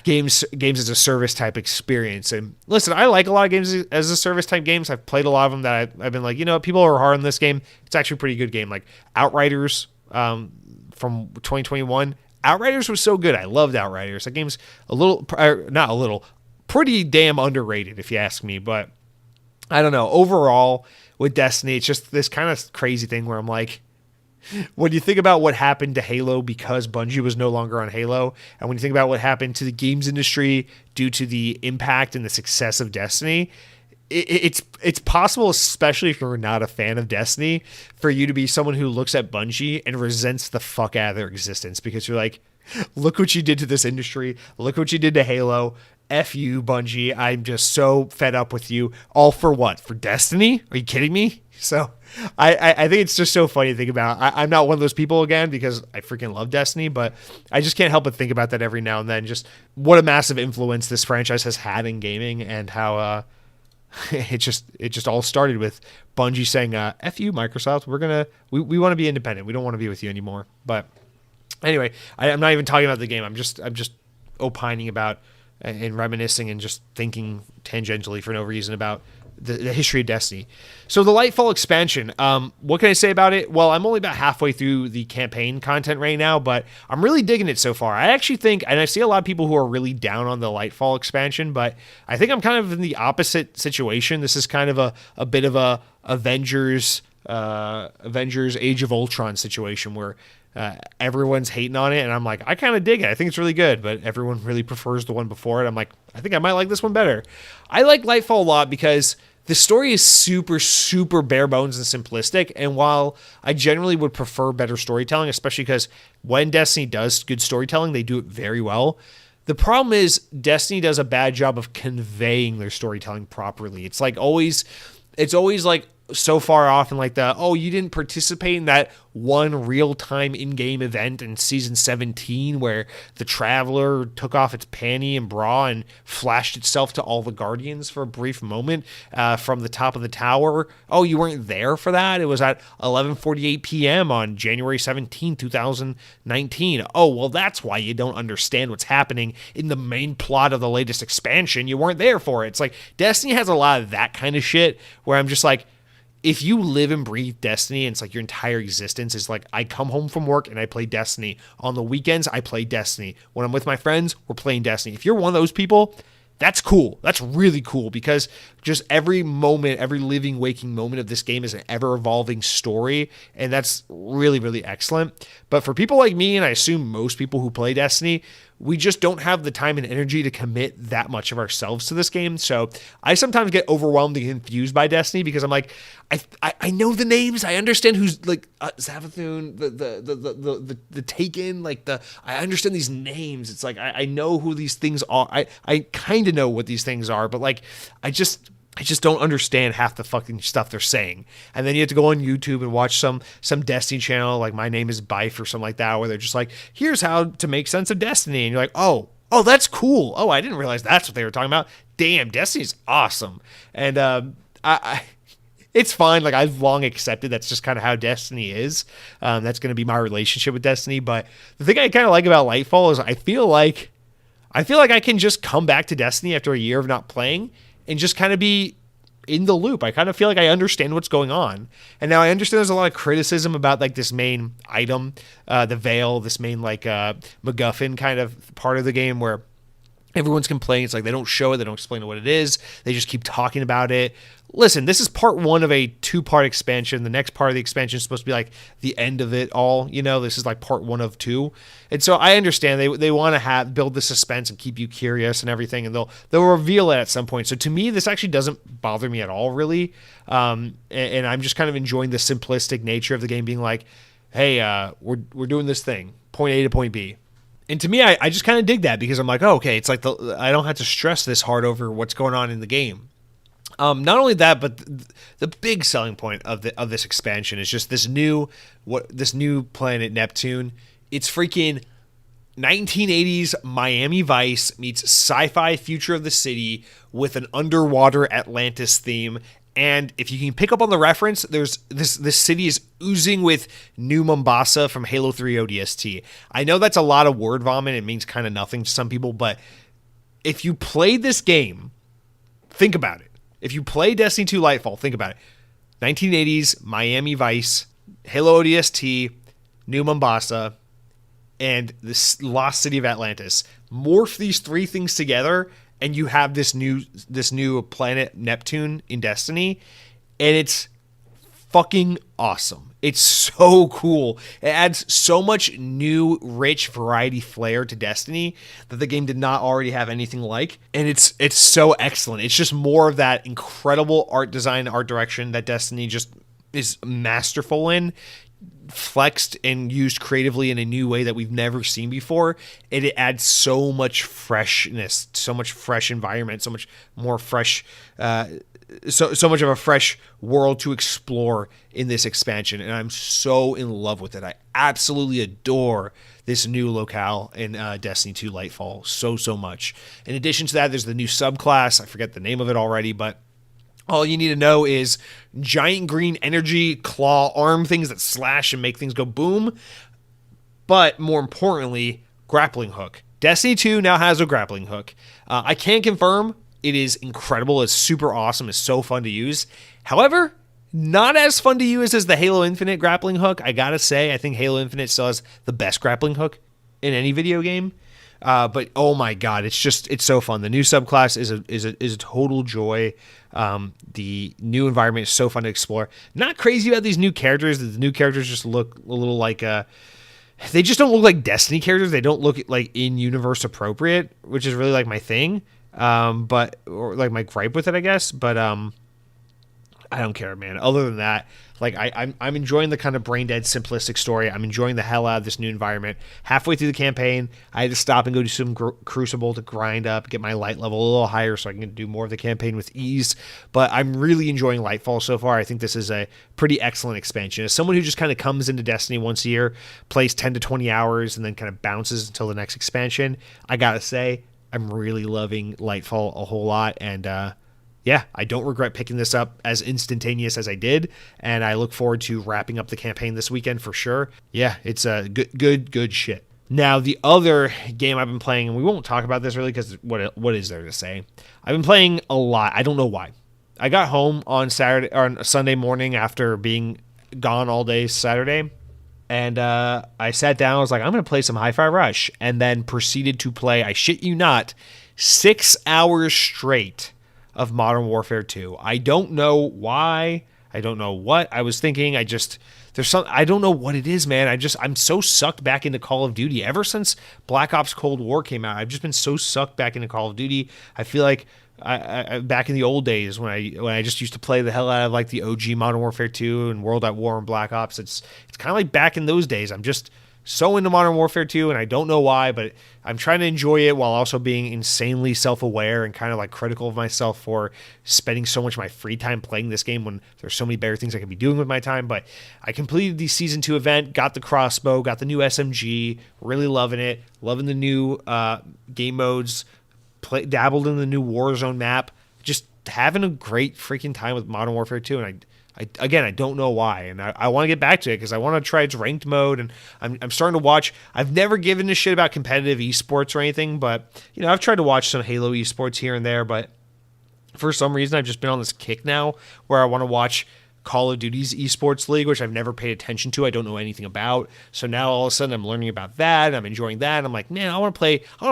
Speaker 1: games as a service type experience. And listen, I like a lot of games as a service type games. I've played a lot of them that I've been like, you know, people are hard on this game. It's actually a pretty good game. Like Outriders from 2021. Outriders was so good. I loved Outriders. That game's pretty damn underrated if you ask me. But I don't know. Overall, with Destiny, it's just this kind of crazy thing where I'm like, when you think about what happened to Halo because Bungie was no longer on Halo, and when you think about what happened to the games industry due to the impact and the success of Destiny, it's possible, especially if you're not a fan of Destiny, for you to be someone who looks at Bungie and resents the fuck out of their existence, because you're like, look what you did to this industry. Look what you did to Halo. F you, Bungie. I'm just so fed up with you. All for what? For Destiny? Are you kidding me? So I think it's just so funny to think about. I'm not one of those people, again, because I freaking love Destiny, but I just can't help but think about that every now and then. Just what a massive influence this franchise has had in gaming, and how it just all started with Bungie saying, F you, Microsoft. We want to be independent. We don't want to be with you anymore. But anyway, I'm not even talking about the game. I'm just opining about and reminiscing and just thinking tangentially for no reason about the history of Destiny. So the Lightfall expansion, what can I say about it? Well, I'm only about halfway through the campaign content right now, but I'm really digging it so far. I actually think, and I see a lot of people who are really down on the Lightfall expansion, but I think I'm kind of in the opposite situation. This is kind of a bit of a Avengers Age of Ultron situation where everyone's hating on it, and I'm like, I kind of dig it. I think it's really good, but everyone really prefers the one before it. I'm like, I think I might like this one better. I like Lightfall a lot because the story is super, super bare bones and simplistic, and while I generally would prefer better storytelling, especially because when Destiny does good storytelling, they do it very well. The problem is Destiny does a bad job of conveying their storytelling properly. It's always like so far off, and like you didn't participate in that one real-time in-game event in Season 17 where the Traveler took off its panty and bra and flashed itself to all the Guardians for a brief moment from the top of the tower. Oh, you weren't there for that? It was at 11:48 p.m. on January 17, 2019. Oh, well, that's why you don't understand what's happening in the main plot of the latest expansion. You weren't there for it. It's like Destiny has a lot of that kind of shit where I'm just like, if you live and breathe Destiny, and it's like your entire existence is like, I come home from work and I play Destiny. On the weekends, I play Destiny. When I'm with my friends, we're playing Destiny. If you're one of those people, that's cool. That's really cool, because just every moment, every living, waking moment of this game is an ever-evolving story, and that's really, really excellent. But for people like me, and I assume most people who play Destiny, we just don't have the time and energy to commit that much of ourselves to this game. So I sometimes get overwhelmed and confused by Destiny because I'm like, I know the names, I understand who's like Savathun, the Taken, like I understand these names. It's like I know who these things are. I kind of know what these things are, but like I just don't understand half the fucking stuff they're saying. And then you have to go on YouTube and watch some Destiny channel, like My Name is Bife or something like that, where they're just like, here's how to make sense of Destiny. And you're like, oh, that's cool. Oh, I didn't realize that's what they were talking about. Damn, Destiny's awesome. And I it's fine. Like, I've long accepted that's just kind of how Destiny is. That's going to be my relationship with Destiny. But the thing I kind of like about Lightfall is I feel like I can just come back to Destiny after a year of not playing and just kind of be in the loop. I kind of feel like I understand what's going on. And now I understand there's a lot of criticism about like this main item, the Veil, this main like MacGuffin kind of part of the game where everyone's complaining. It's like they don't show it, they don't explain what it is, they just keep talking about it. Listen, this is part one of a 2-part expansion. The next part of the expansion is supposed to be like the end of it all. You know, this is like part 1 of 2. And so I understand they want to build the suspense and keep you curious and everything, and they'll reveal it at some point. So to me, this actually doesn't bother me at all, really. And I'm just kind of enjoying the simplistic nature of the game being like, hey, we're doing this thing, point A to point B. And to me, I just kind of dig that because I'm like, oh, okay, it's like I don't have to stress this hard over what's going on in the game. Not only that, but the big selling point of this expansion is just this new planet Neptune. It's freaking 1980s Miami Vice meets sci-fi future of the city with an underwater Atlantis theme. And if you can pick up on the reference, there's this city is oozing with New Mombasa from Halo 3 ODST. I know that's a lot of word vomit. It means kind of nothing to some people, but if you played this game, think about it. If you play Destiny 2 Lightfall, think about it. 1980s, Miami Vice, Halo ODST, New Mombasa, and the lost city of Atlantis. Morph these 3 things together, and you have this new planet Neptune in Destiny, and it's fucking awesome. It's so cool. It adds so much new, rich variety flair to Destiny that the game did not already have anything like. And it's so excellent. It's just more of that incredible art design, art direction that Destiny just is masterful in, flexed and used creatively in a new way that we've never seen before. And it adds so much freshness, so much fresh environment, so much more fresh, so much of a fresh world to explore in this expansion, and I'm so in love with it. I absolutely adore this new locale in Destiny 2 Lightfall so much. In addition to that, there's the new subclass. I forget the name of it already, but all you need to know is giant green energy claw arm things that slash and make things go boom. But more importantly, grappling hook. Destiny 2 now has a grappling hook. I can confirm it is incredible. It's super awesome. It's so fun to use. However, not as fun to use as the Halo Infinite grappling hook. I gotta say, I think Halo Infinite still has the best grappling hook in any video game. But oh my god, it's so fun. The new subclass is a total joy. The new environment is so fun to explore. Not crazy about these new characters. The new characters just look a little like they just don't look like Destiny characters. They don't look like in-universe appropriate, which is really like my thing. Or like my gripe with it, I guess. But I don't care, man. Other than that, like I'm enjoying the kind of brain dead simplistic story. I'm enjoying the hell out of this new environment. Halfway through the campaign, I had to stop and go do some Crucible to grind up, get my light level a little higher so I can do more of the campaign with ease. But I'm really enjoying Lightfall so far. I think this is a pretty excellent expansion. As someone who just kind of comes into Destiny once a year, plays 10 to 20 hours, and then kind of bounces until the next expansion, I gotta say, I'm really loving Lightfall a whole lot, and yeah, I don't regret picking this up as instantaneous as I did, and I look forward to wrapping up the campaign this weekend for sure. Yeah, it's a good shit. Now, the other game I've been playing, and we won't talk about this really because what is there to say? I've been playing a lot. I don't know why. I got home on Sunday morning after being gone all day Saturday, and I sat down. I was like, I'm going to play some Hi-Fi Rush, and then proceeded to play, I shit you not, 6 hours straight of Modern Warfare 2. I don't know why. I don't know what I was thinking. There's there's some, I don't know what it is, man. I'm so sucked back into Call of Duty. Ever since Black Ops Cold War came out, I've just been so sucked back into Call of Duty. I feel like I back in the old days when I just used to play the hell out of like the OG Modern Warfare 2 and World at War and Black Ops. It's kind of like back in those days. I'm just so into Modern Warfare 2, and I don't know why, but I'm trying to enjoy it while also being insanely self-aware and kind of like critical of myself for spending so much of my free time playing this game when there's so many better things I could be doing with my time. But I completed the Season 2 event, got the crossbow, got the new SMG, really loving it, loving the new game modes, dabbled in the new Warzone map, just having a great freaking time with Modern Warfare 2, and I don't know why, and I want to get back to it because I want to try its ranked mode, and I'm starting to watch. I've never given a shit about competitive esports or anything, but I've tried to watch some Halo esports here and there, but for some reason I've just been on this kick now where I want to watch Call of Duty's esports league, which I've never paid attention to. I don't know anything about. So now all of a sudden I'm learning about that. I'm enjoying that. I'm like, man, I want to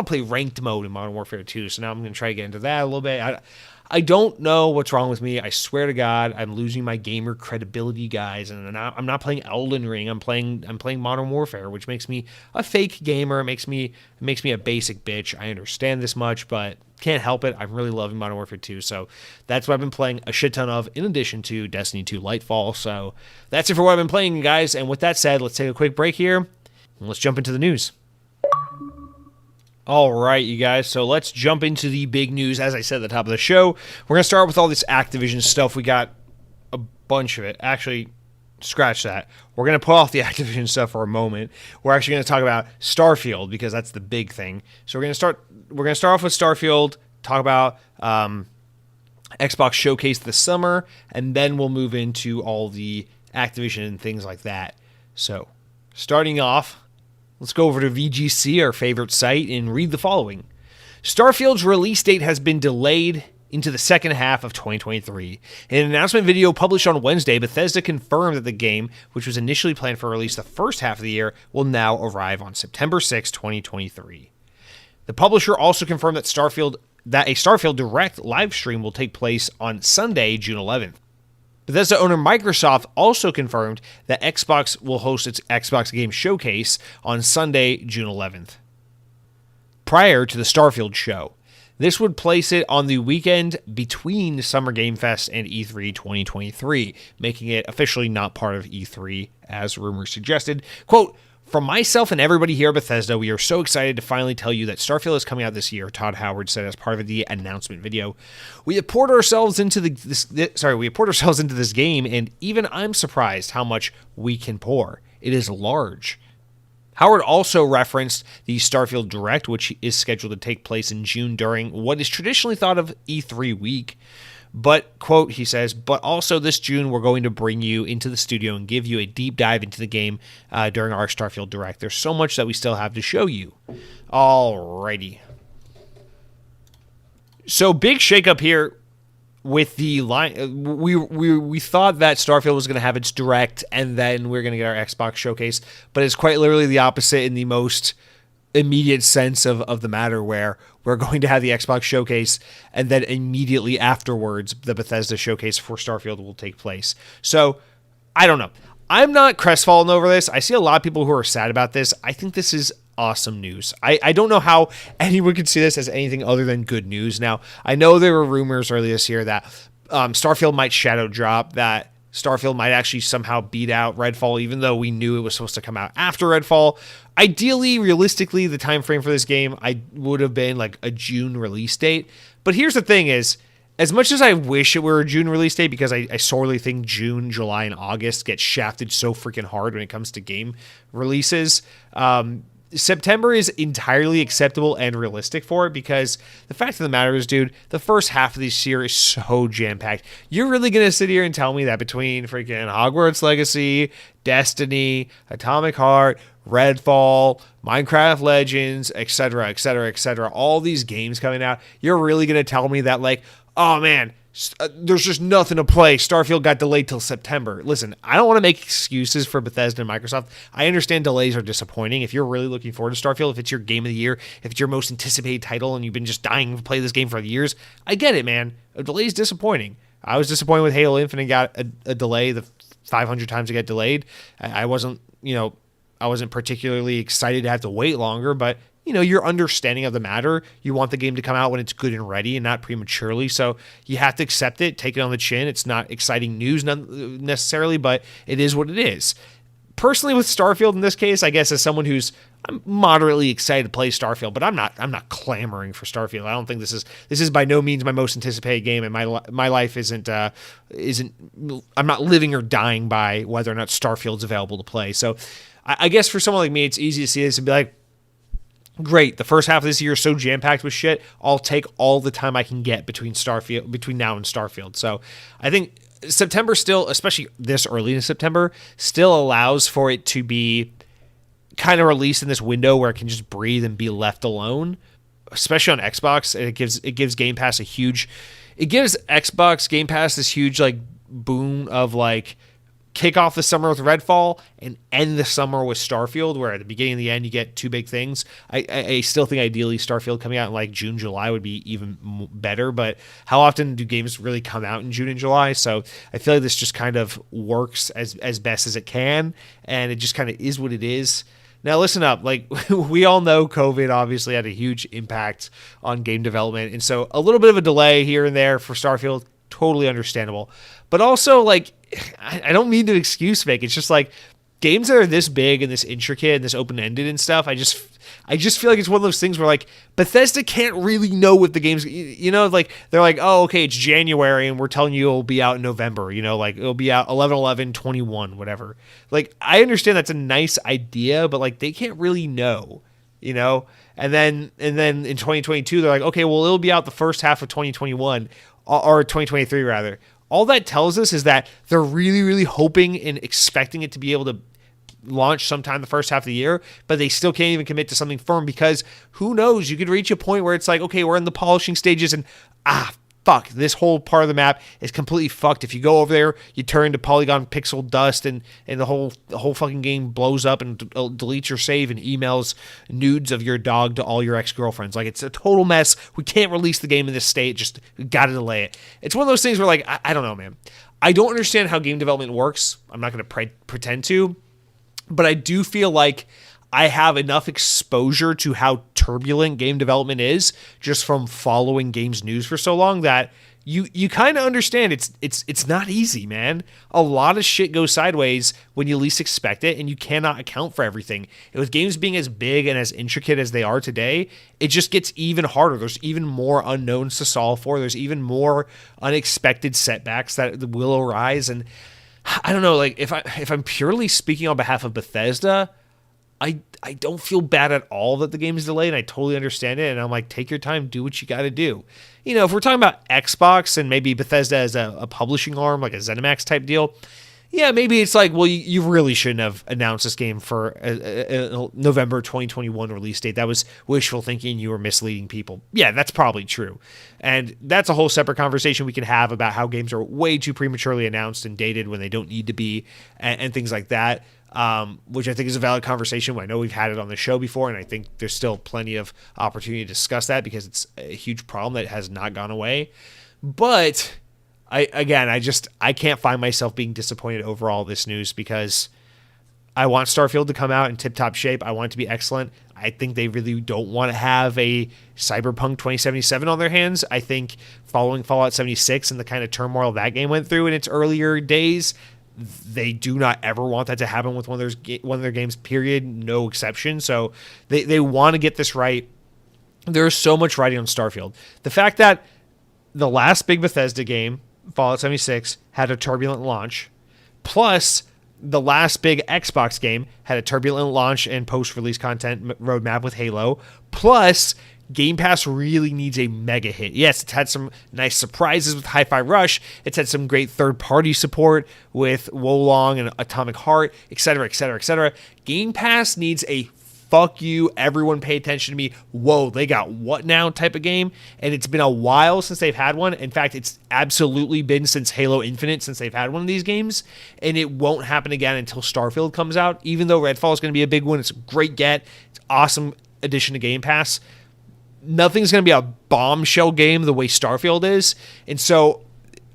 Speaker 1: play ranked mode in Modern Warfare 2. So now I'm going to try to get into that a little bit. I don't know what's wrong with me. I swear to God, I'm losing my gamer credibility, guys. And I'm not playing Elden Ring. I'm playing Modern Warfare, which makes me a fake gamer. It makes me a basic bitch. I understand this much, but can't help it. I'm really loving Modern Warfare 2. So that's what I've been playing a shit ton of, in addition to Destiny 2 Lightfall. So that's it for what I've been playing, guys. And with that said, let's take a quick break here, and let's jump into the news. All right, you guys, so let's jump into the big news. As I said at the top of the show, we're going to start with all this Activision stuff. We got a bunch of it. Actually, scratch that. We're going to put off the Activision stuff for a moment. We're actually going to talk about Starfield because that's the big thing. So we're going to start off with Starfield, talk about Xbox Showcase this summer, and then we'll move into all the Activision and things like that. So, starting off, let's go over to VGC, our favorite site, and read the following. Starfield's release date has been delayed into the second half of 2023. In an announcement video published on Wednesday, Bethesda confirmed that the game, which was initially planned for release the first half of the year, will now arrive on September 6, 2023. The publisher also confirmed that a Starfield Direct live stream will take place on Sunday, June 11th. Bethesda owner Microsoft also confirmed that Xbox will host its Xbox Game Showcase on Sunday, June 11th, prior to the Starfield show. This would place it on the weekend between Summer Game Fest and E3 2023, making it officially not part of E3, as rumors suggested. Quote, "From myself and everybody here at Bethesda, we are so excited to finally tell you that Starfield is coming out this year," Todd Howard said as part of the announcement video. We have poured ourselves into this game, and even I'm surprised how much we can pour. It is large. Howard also referenced the Starfield Direct, which is scheduled to take place in June during what is traditionally thought of E3 week. But, quote, he says, "But also this June, we're going to bring you into the studio and give you a deep dive into the game during our Starfield Direct. There's so much that we still have to show you." Alrighty. So, big shakeup here with the line. We thought that Starfield was going to have its Direct, and then we're going to get our Xbox Showcase. But it's quite literally the opposite in the most immediate sense of the matter, where we're going to have the Xbox Showcase, and then immediately afterwards, the Bethesda Showcase for Starfield will take place. So, I don't know. I'm not crestfallen over this. I see a lot of people who are sad about this. I think this is awesome news. I don't know how anyone could see this as anything other than good news. Now, I know there were rumors earlier this year that Starfield might shadow drop, that Starfield might actually somehow beat out Redfall, even though we knew it was supposed to come out after Redfall. Ideally, realistically, the time frame for this game would have been like a June release date. But here's the thing is, as much as I wish it were a June release date, because I sorely think June, July, and August get shafted so freaking hard when it comes to game releases, September is entirely acceptable and realistic for it, because the fact of the matter is, dude, the first half of this year is so jam-packed. You're really going to sit here and tell me that between freaking Hogwarts Legacy, Destiny, Atomic Heart, Redfall, Minecraft Legends, etc., etc., etc., all these games coming out, you're really going to tell me that, like, oh man, there's just nothing to play. Starfield got delayed till September. Listen, I don't want to make excuses for Bethesda and Microsoft. I understand delays are disappointing. If you're really looking forward to Starfield, if it's your game of the year, if it's your most anticipated title and you've been just dying to play this game for years, I get it, man. A delay is disappointing. I was disappointed with Halo Infinite got a delay. The 500 times to get delayed. I wasn't, I wasn't particularly excited to have to wait longer, but your understanding of the matter, you want the game to come out when it's good and ready and not prematurely. So you have to accept it, take it on the chin. It's not exciting news necessarily, but it is what it is. Personally, with Starfield in this case, I guess as someone I'm moderately excited to play Starfield, but I'm not clamoring for Starfield. I don't think this is by no means my most anticipated game, and my life isn't I'm not living or dying by whether or not Starfield's available to play. So I guess for someone like me, it's easy to see this and be like, great, the first half of this year is so jam-packed with shit, I'll take all the time I can get between now and Starfield. So I think September still, especially this early in September, still allows for it to be kind of released in this window where it can just breathe and be left alone, especially on Xbox. And it gives Game Pass it gives Xbox Game Pass this huge like boon of like kick off the summer with Redfall and end the summer with Starfield, where at the beginning and the end you get two big things. I still think ideally Starfield coming out in like June, July would be even better, but how often do games really come out in June and July? So I feel like this just kind of works as best as it can, and it just kind of is what it is. Now listen up, like we all know COVID obviously had a huge impact on game development, and so a little bit of a delay here and there for Starfield, totally understandable. But also, like, I don't mean to excuse make. It's just like games that are this big and this intricate and this open-ended and stuff, I just feel like it's one of those things where like Bethesda can't really know what the game's, like they're like, oh, okay, it's January and we're telling you it'll be out in November, like it'll be out 11/11/21, whatever. Like I understand that's a nice idea, but like they can't really know, And then in 2022 they're like, okay, well it'll be out the first half of 2021 or 2023 rather. All that tells us is that they're really, really hoping and expecting it to be able to launch sometime the first half of the year, but they still can't even commit to something firm because who knows? You could reach a point where it's like, okay, we're in the polishing stages and fuck, this whole part of the map is completely fucked. If you go over there, you turn to polygon pixel dust and the whole fucking game blows up and deletes your save and emails nudes of your dog to all your ex-girlfriends. Like, it's a total mess. We can't release the game in this state. Just gotta delay it. It's one of those things where, like, I don't know, man. I don't understand how game development works. I'm not going to pretend to, but I do feel like I have enough exposure to how turbulent game development is just from following games news for so long that you kind of understand it's not easy, man. A lot of shit goes sideways when you least expect it, and you cannot account for everything. And with games being as big and as intricate as they are today, it just gets even harder. There's even more unknowns to solve for. There's even more unexpected setbacks that will arise. And I don't know, like if I'm purely speaking on behalf of Bethesda, I don't feel bad at all that the game is delayed, and I totally understand it, and I'm like, take your time, do what you got to do. If we're talking about Xbox and maybe Bethesda as a publishing arm, like a ZeniMax type deal, yeah, maybe it's like, well, you really shouldn't have announced this game for a November 2021 release date. That was wishful thinking. You were misleading people. Yeah, that's probably true. And that's a whole separate conversation we can have about how games are way too prematurely announced and dated when they don't need to be and things like that. Which I think is a valid conversation. I know we've had it on the show before, and I think there's still plenty of opportunity to discuss that because it's a huge problem that has not gone away. But I can't find myself being disappointed overall this news because I want Starfield to come out in tip-top shape. I want it to be excellent. I think they really don't want to have a Cyberpunk 2077 on their hands. I think following Fallout 76 and the kind of turmoil that game went through in its earlier days, they do not ever want that to happen with one of their games, period, no exception. So they want to get this right. There's so much writing on Starfield. The fact that the last big Bethesda game, Fallout 76, had a turbulent launch, plus the last big Xbox game had a turbulent launch and post-release content roadmap with Halo, plus Game Pass really needs a mega hit. Yes, it's had some nice surprises with Hi-Fi Rush. It's had some great third-party support with Woah and Atomic Heart, etc., etc., etc. Game Pass needs a fuck you, everyone pay attention to me, whoa, they got what now type of game. And it's been a while since they've had one. In fact, it's absolutely been since Halo Infinite since they've had one of these games. And it won't happen again until Starfield comes out. Even though Redfall is going to be a big one, it's a great get. It's an awesome addition to Game Pass. Nothing's going to be a bombshell game the way Starfield is. And so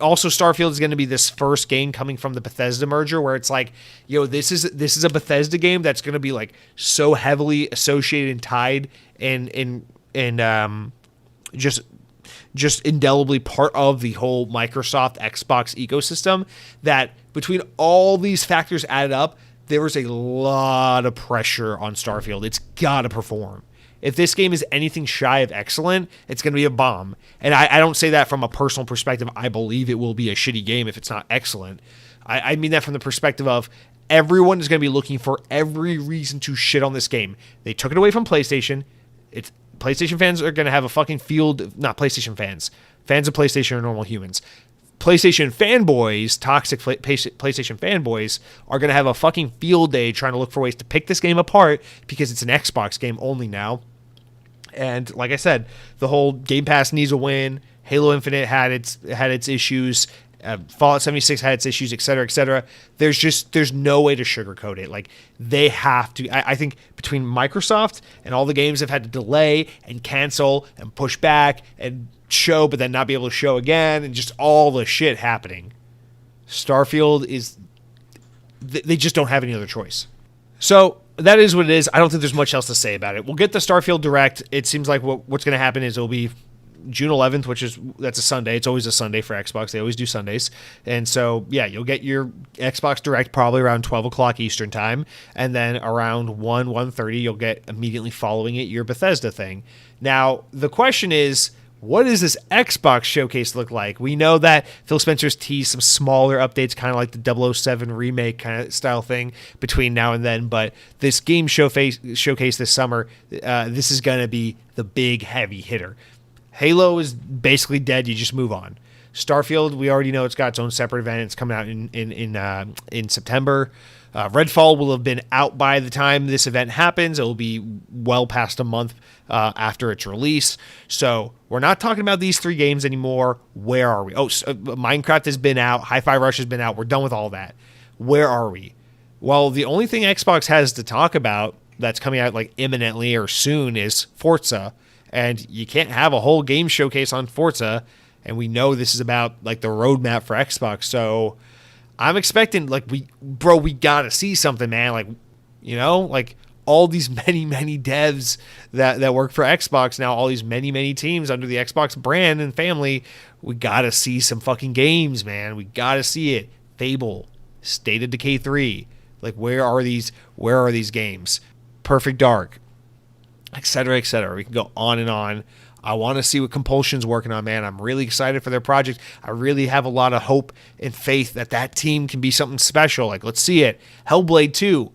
Speaker 1: also Starfield is going to be this first game coming from the Bethesda merger, where it's like, this is a Bethesda game that's going to be like so heavily associated and tied and just indelibly part of the whole Microsoft Xbox ecosystem, that between all these factors added up, there was a lot of pressure on Starfield. It's got to perform. If this game is anything shy of excellent, it's going to be a bomb. And I don't say that from a personal perspective. I believe it will be a shitty game if it's not excellent. I mean that from the perspective of everyone is going to be looking for every reason to shit on this game. They took it away from PlayStation. PlayStation fans are going to have a fucking field. Not PlayStation fans. Fans of PlayStation are normal humans. PlayStation fanboys, toxic PlayStation fanboys, are going to have a fucking field day trying to look for ways to pick this game apart because it's an Xbox game only now. And like I said, the whole Game Pass needs a win. Halo Infinite had its issues. Fallout 76 had its issues, et cetera, et cetera. There's no way to sugarcoat it. Like, they have to. I think between Microsoft and all the games have had to delay and cancel and push back and show, but then not be able to show again, and just all the shit happening, Starfield they just don't have any other choice. So that is what it is. I don't think there's much else to say about it. We'll get the Starfield Direct. It seems like what's going to happen is it'll be June 11th, that's a Sunday. It's always a Sunday for Xbox. They always do Sundays. And so, yeah, you'll get your Xbox Direct probably around 12 o'clock Eastern time. And then around 1:30, you'll get immediately following it your Bethesda thing. Now, the question is, what does this Xbox showcase look like? We know that Phil Spencer's teased some smaller updates, kind of like the 007 remake kind of style thing between now and then. But this game showcase this summer, this is going to be the big heavy hitter. Halo is basically dead. You just move on. Starfield, we already know it's got its own separate event. It's coming out in September. Redfall will have been out by the time this event happens. It will be well past a month after its release. So we're not talking about these three games anymore. Where are we? Minecraft has been out. Hi-Fi Rush has been out. We're done with all that. Where are we? Well, the only thing Xbox has to talk about that's coming out like imminently or soon is Forza. And you can't have a whole game showcase on Forza. And we know this is about like the roadmap for Xbox. So I'm expecting we got to see something, man. Like all these many devs that work for Xbox now, all these many teams under the Xbox brand and family, we got to see some fucking games, man. We got to see it. Fable, State of Decay 3. Like, where are these games? Perfect Dark, et cetera, et cetera. We can go on and on. I want to see what Compulsion's working on, man. I'm really excited for their project. I really have a lot of hope and faith that team can be something special. Like, let's see it. Hellblade 2.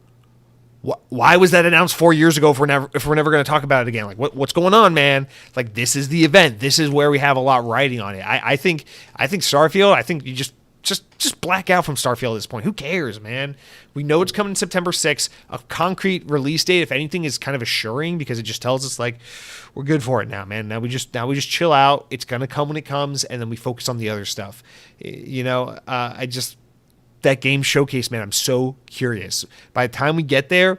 Speaker 1: Why was that announced 4 years ago if we're never going to talk about it again? Like, what's going on, man? Like, this is the event. This is where we have a lot riding on it. I think Starfield, I think you just black out from Starfield at this point. Who cares, man? We know it's coming September 6th. A concrete release date, if anything, is kind of assuring because it just tells us like we're good for it now, man. Now we just chill out. It's gonna come when it comes, and then we focus on the other stuff. That game showcase, man. I'm so curious. By the time we get there,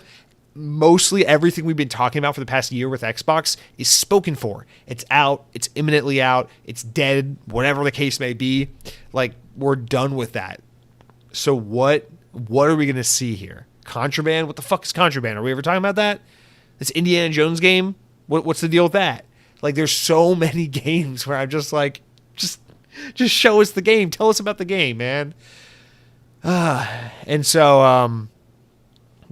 Speaker 1: mostly everything we've been talking about for the past year with Xbox is spoken for. It's out. It's imminently out. It's dead. Whatever the case may be, like, we're done with that. So what are we going to see here? Contraband? What the fuck is Contraband? Are we ever talking about that? This Indiana Jones game? What's the deal with that? Like, there's so many games where I'm just like, just show us the game. Tell us about the game, man. And so,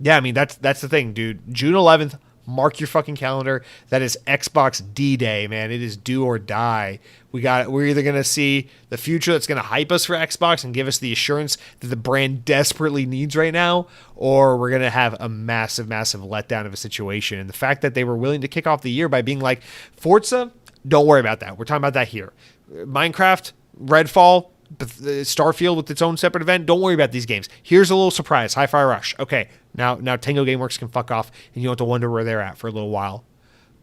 Speaker 1: yeah, I mean, that's the thing, dude. June 11th, mark your fucking calendar. That is Xbox D-Day, man. It is do or die. We're either going to see the future that's going to hype us for Xbox and give us the assurance that the brand desperately needs right now, or we're going to have a massive letdown of a situation. And the fact that they were willing to kick off the year by being like, Forza, don't worry about that. We're talking about that here. Minecraft, Redfall, Starfield with its own separate event. Don't worry about these games. Here's a little surprise. Hi-Fi Rush. Okay, now Tango Gameworks can fuck off, and you don't have to wonder where they're at for a little while.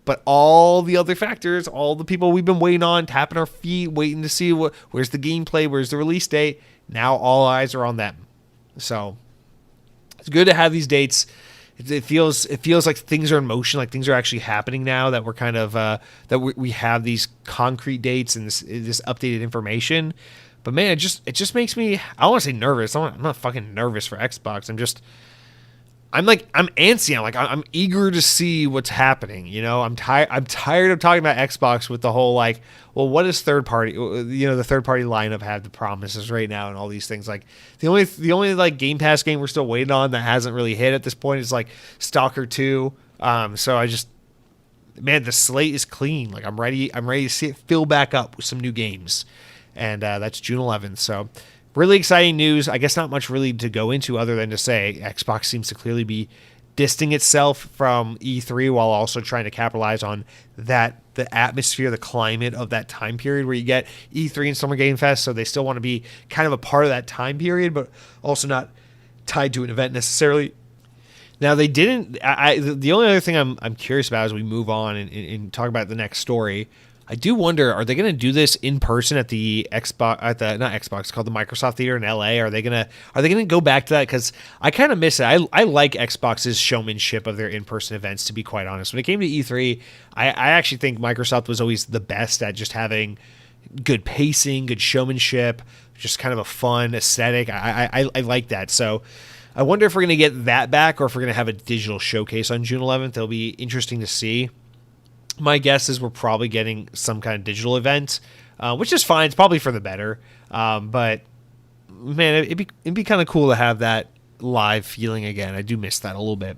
Speaker 1: But all the other factors, all the people we've been waiting on, tapping our feet, waiting to see where's the gameplay, where's the release date. Now all eyes are on them. So it's good to have these dates. It feels like things are in motion, like things are actually happening now. That we're kind of we have these concrete dates and this updated information. But man, it just makes me, I don't want to say nervous. I'm not fucking nervous for Xbox. I'm antsy. I'm eager to see what's happening. I'm tired of talking about Xbox with the whole like, well, what does third party, the third party lineup have the promises right now and all these things. Like the only like Game Pass game we're still waiting on that hasn't really hit at this point is like Stalker 2. So man, the slate is clean. Like I'm ready to see it fill back up with some new games, and that's June 11th. So. Really exciting news. I guess not much really to go into other than to say Xbox seems to clearly be distancing itself from E3 while also trying to capitalize on the atmosphere, the climate of that time period where you get E3 and Summer Game Fest. So they still want to be kind of a part of that time period, but also not tied to an event necessarily. Now they didn't. The only other thing I'm curious about as we move on and talk about the next story. I do wonder, are they going to do this in person at the not Xbox, it's called the Microsoft Theater in LA? Are they going to go back to that? Because I kind of miss it. I like Xbox's showmanship of their in-person events, to be quite honest. When it came to E3, I actually think Microsoft was always the best at just having good pacing, good showmanship, just kind of a fun aesthetic. I like that. So I wonder if we're going to get that back or if we're going to have a digital showcase on June 11th. It'll be interesting to see. My guess is we're probably getting some kind of digital event, which is fine. It's probably for the better. But man, it'd be kind of cool to have that live feeling again. I do miss that a little bit.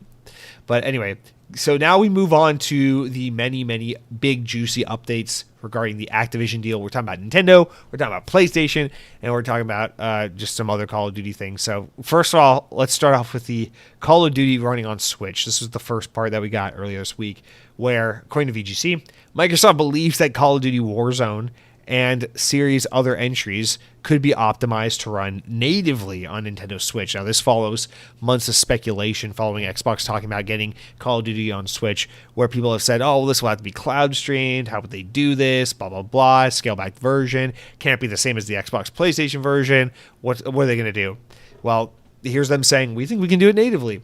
Speaker 1: But anyway, so now we move on to the many, many big juicy updates regarding the Activision deal. We're talking about Nintendo, we're talking about PlayStation, and we're talking about just some other Call of Duty things. So first of all, let's start off with the Call of Duty running on Switch. This was the first part that we got earlier this week, where, according to VGC, Microsoft believes that Call of Duty Warzone and series other entries could be optimized to run natively on Nintendo Switch. Now, this follows months of speculation following Xbox talking about getting Call of Duty on Switch, where people have said, oh, well, this will have to be cloud streamed. How would they do this? Blah, blah, blah. Scale back version. Can't be the same as the Xbox PlayStation version. What are they going to do? Well, here's them saying, we think we can do it natively.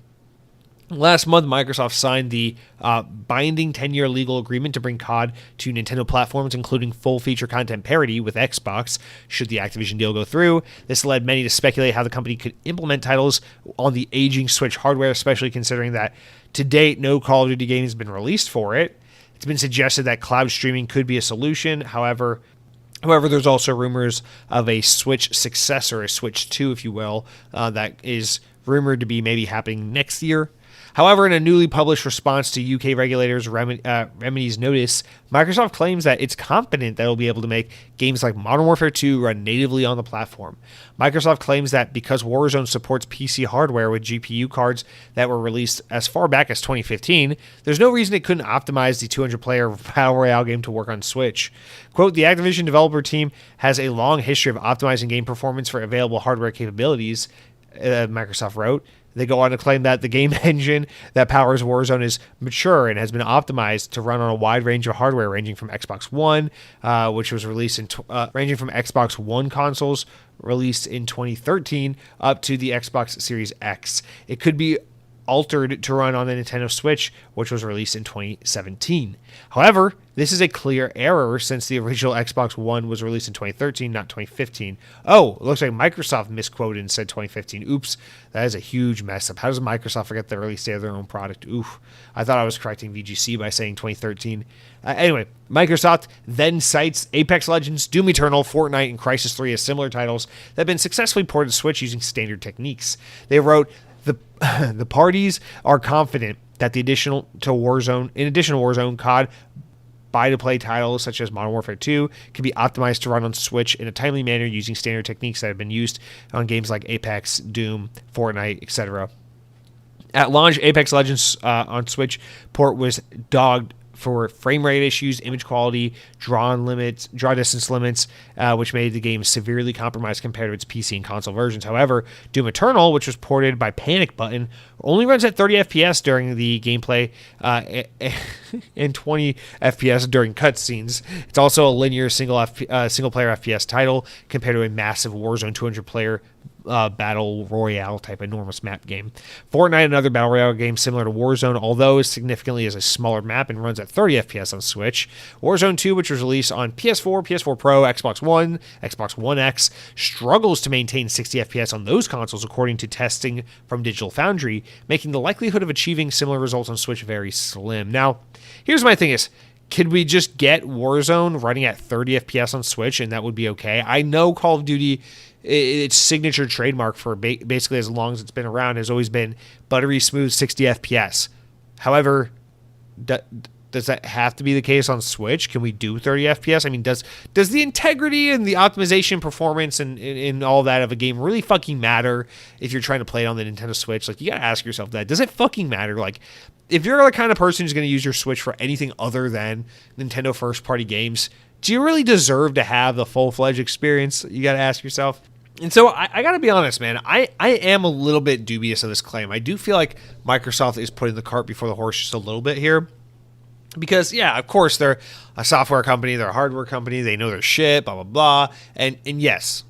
Speaker 1: Last month, Microsoft signed the binding 10-year legal agreement to bring COD to Nintendo platforms, including full-feature content parity with Xbox, should the Activision deal go through. This led many to speculate how the company could implement titles on the aging Switch hardware, especially considering that to date, no Call of Duty game has been released for it. It's been suggested that cloud streaming could be a solution. However, there's also rumors of a Switch successor, a Switch 2, if you will, that is rumored to be maybe happening next year. However, in a newly published response to UK regulators' Remedy's notice, Microsoft claims that it's confident that it'll be able to make games like Modern Warfare 2 run natively on the platform. Microsoft claims that because Warzone supports PC hardware with GPU cards that were released as far back as 2015, there's no reason it couldn't optimize the 200-player Battle Royale game to work on Switch. Quote, the Activision developer team has a long history of optimizing game performance for available hardware capabilities, Microsoft wrote. They go on to claim that the game engine that powers Warzone is mature and has been optimized to run on a wide range of hardware, ranging from Xbox One, which was released ranging from Xbox One consoles released in 2013 up to the Xbox Series X. It could be altered to run on the Nintendo Switch, which was released in 2017. However, this is a clear error since the original Xbox One was released in 2013, not 2015. Oh, it looks like Microsoft misquoted and said 2015. Oops, that is a huge mess up. How does Microsoft forget the release date of their own product? Oof, I thought I was correcting VGC by saying 2013. Anyway, Microsoft then cites Apex Legends, Doom Eternal, Fortnite, and Crysis 3 as similar titles that have been successfully ported to Switch using standard techniques. They wrote, the parties are confident that in addition to Warzone, COD buy-to-play titles such as Modern Warfare 2 can be optimized to run on Switch in a timely manner using standard techniques that have been used on games like Apex, Doom, Fortnite, etc. At launch, Apex Legends on Switch port was dogged for frame rate issues, image quality, draw distance limits, which made the game severely compromised compared to its PC and console versions. However, Doom Eternal, which was ported by Panic Button, only runs at 30 FPS during the gameplay and 20 FPS during cutscenes. It's also a linear single player FPS title compared to a massive Warzone 200-player battle royale type enormous map game. Fortnite, another battle royale game similar to Warzone, although significantly is a smaller map and runs at 30 FPS on Switch. Warzone 2, which was released on PS4, PS4 Pro, Xbox One, Xbox One X, struggles to maintain 60 FPS on those consoles according to testing from Digital Foundry, making the likelihood of achieving similar results on Switch very slim. Now, here's my thing is, could we just get Warzone running at 30 FPS on Switch and that would be okay? I know Call of Duty, its signature trademark for basically as long as it's been around has always been buttery smooth 60 FPS. However, does that have to be the case on Switch? Can we do 30 FPS? I mean, does the integrity and the optimization performance and all that of a game really fucking matter if you're trying to play it on the Nintendo Switch? Like, you gotta ask yourself that. Does it fucking matter? Like, if you're the kind of person who's going to use your Switch for anything other than Nintendo first-party games, do you really deserve to have the full-fledged experience? You got to ask yourself. And so I got to be honest, man. I am a little bit dubious of this claim. I do feel like Microsoft is putting the cart before the horse just a little bit here. Because, yeah, of course, they're a software company. They're a hardware company. They know their shit, blah, blah, blah. And yes,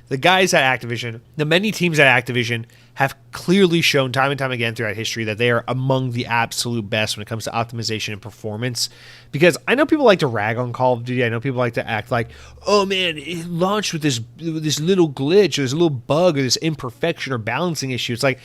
Speaker 1: the guys at Activision, the many teams at Activision have clearly shown time and time again throughout history that they are among the absolute best when it comes to optimization and performance. Because I know people like to rag on Call of Duty. I know people like to act like, oh man, it launched with this little glitch or this little bug or this imperfection or balancing issue. It's like,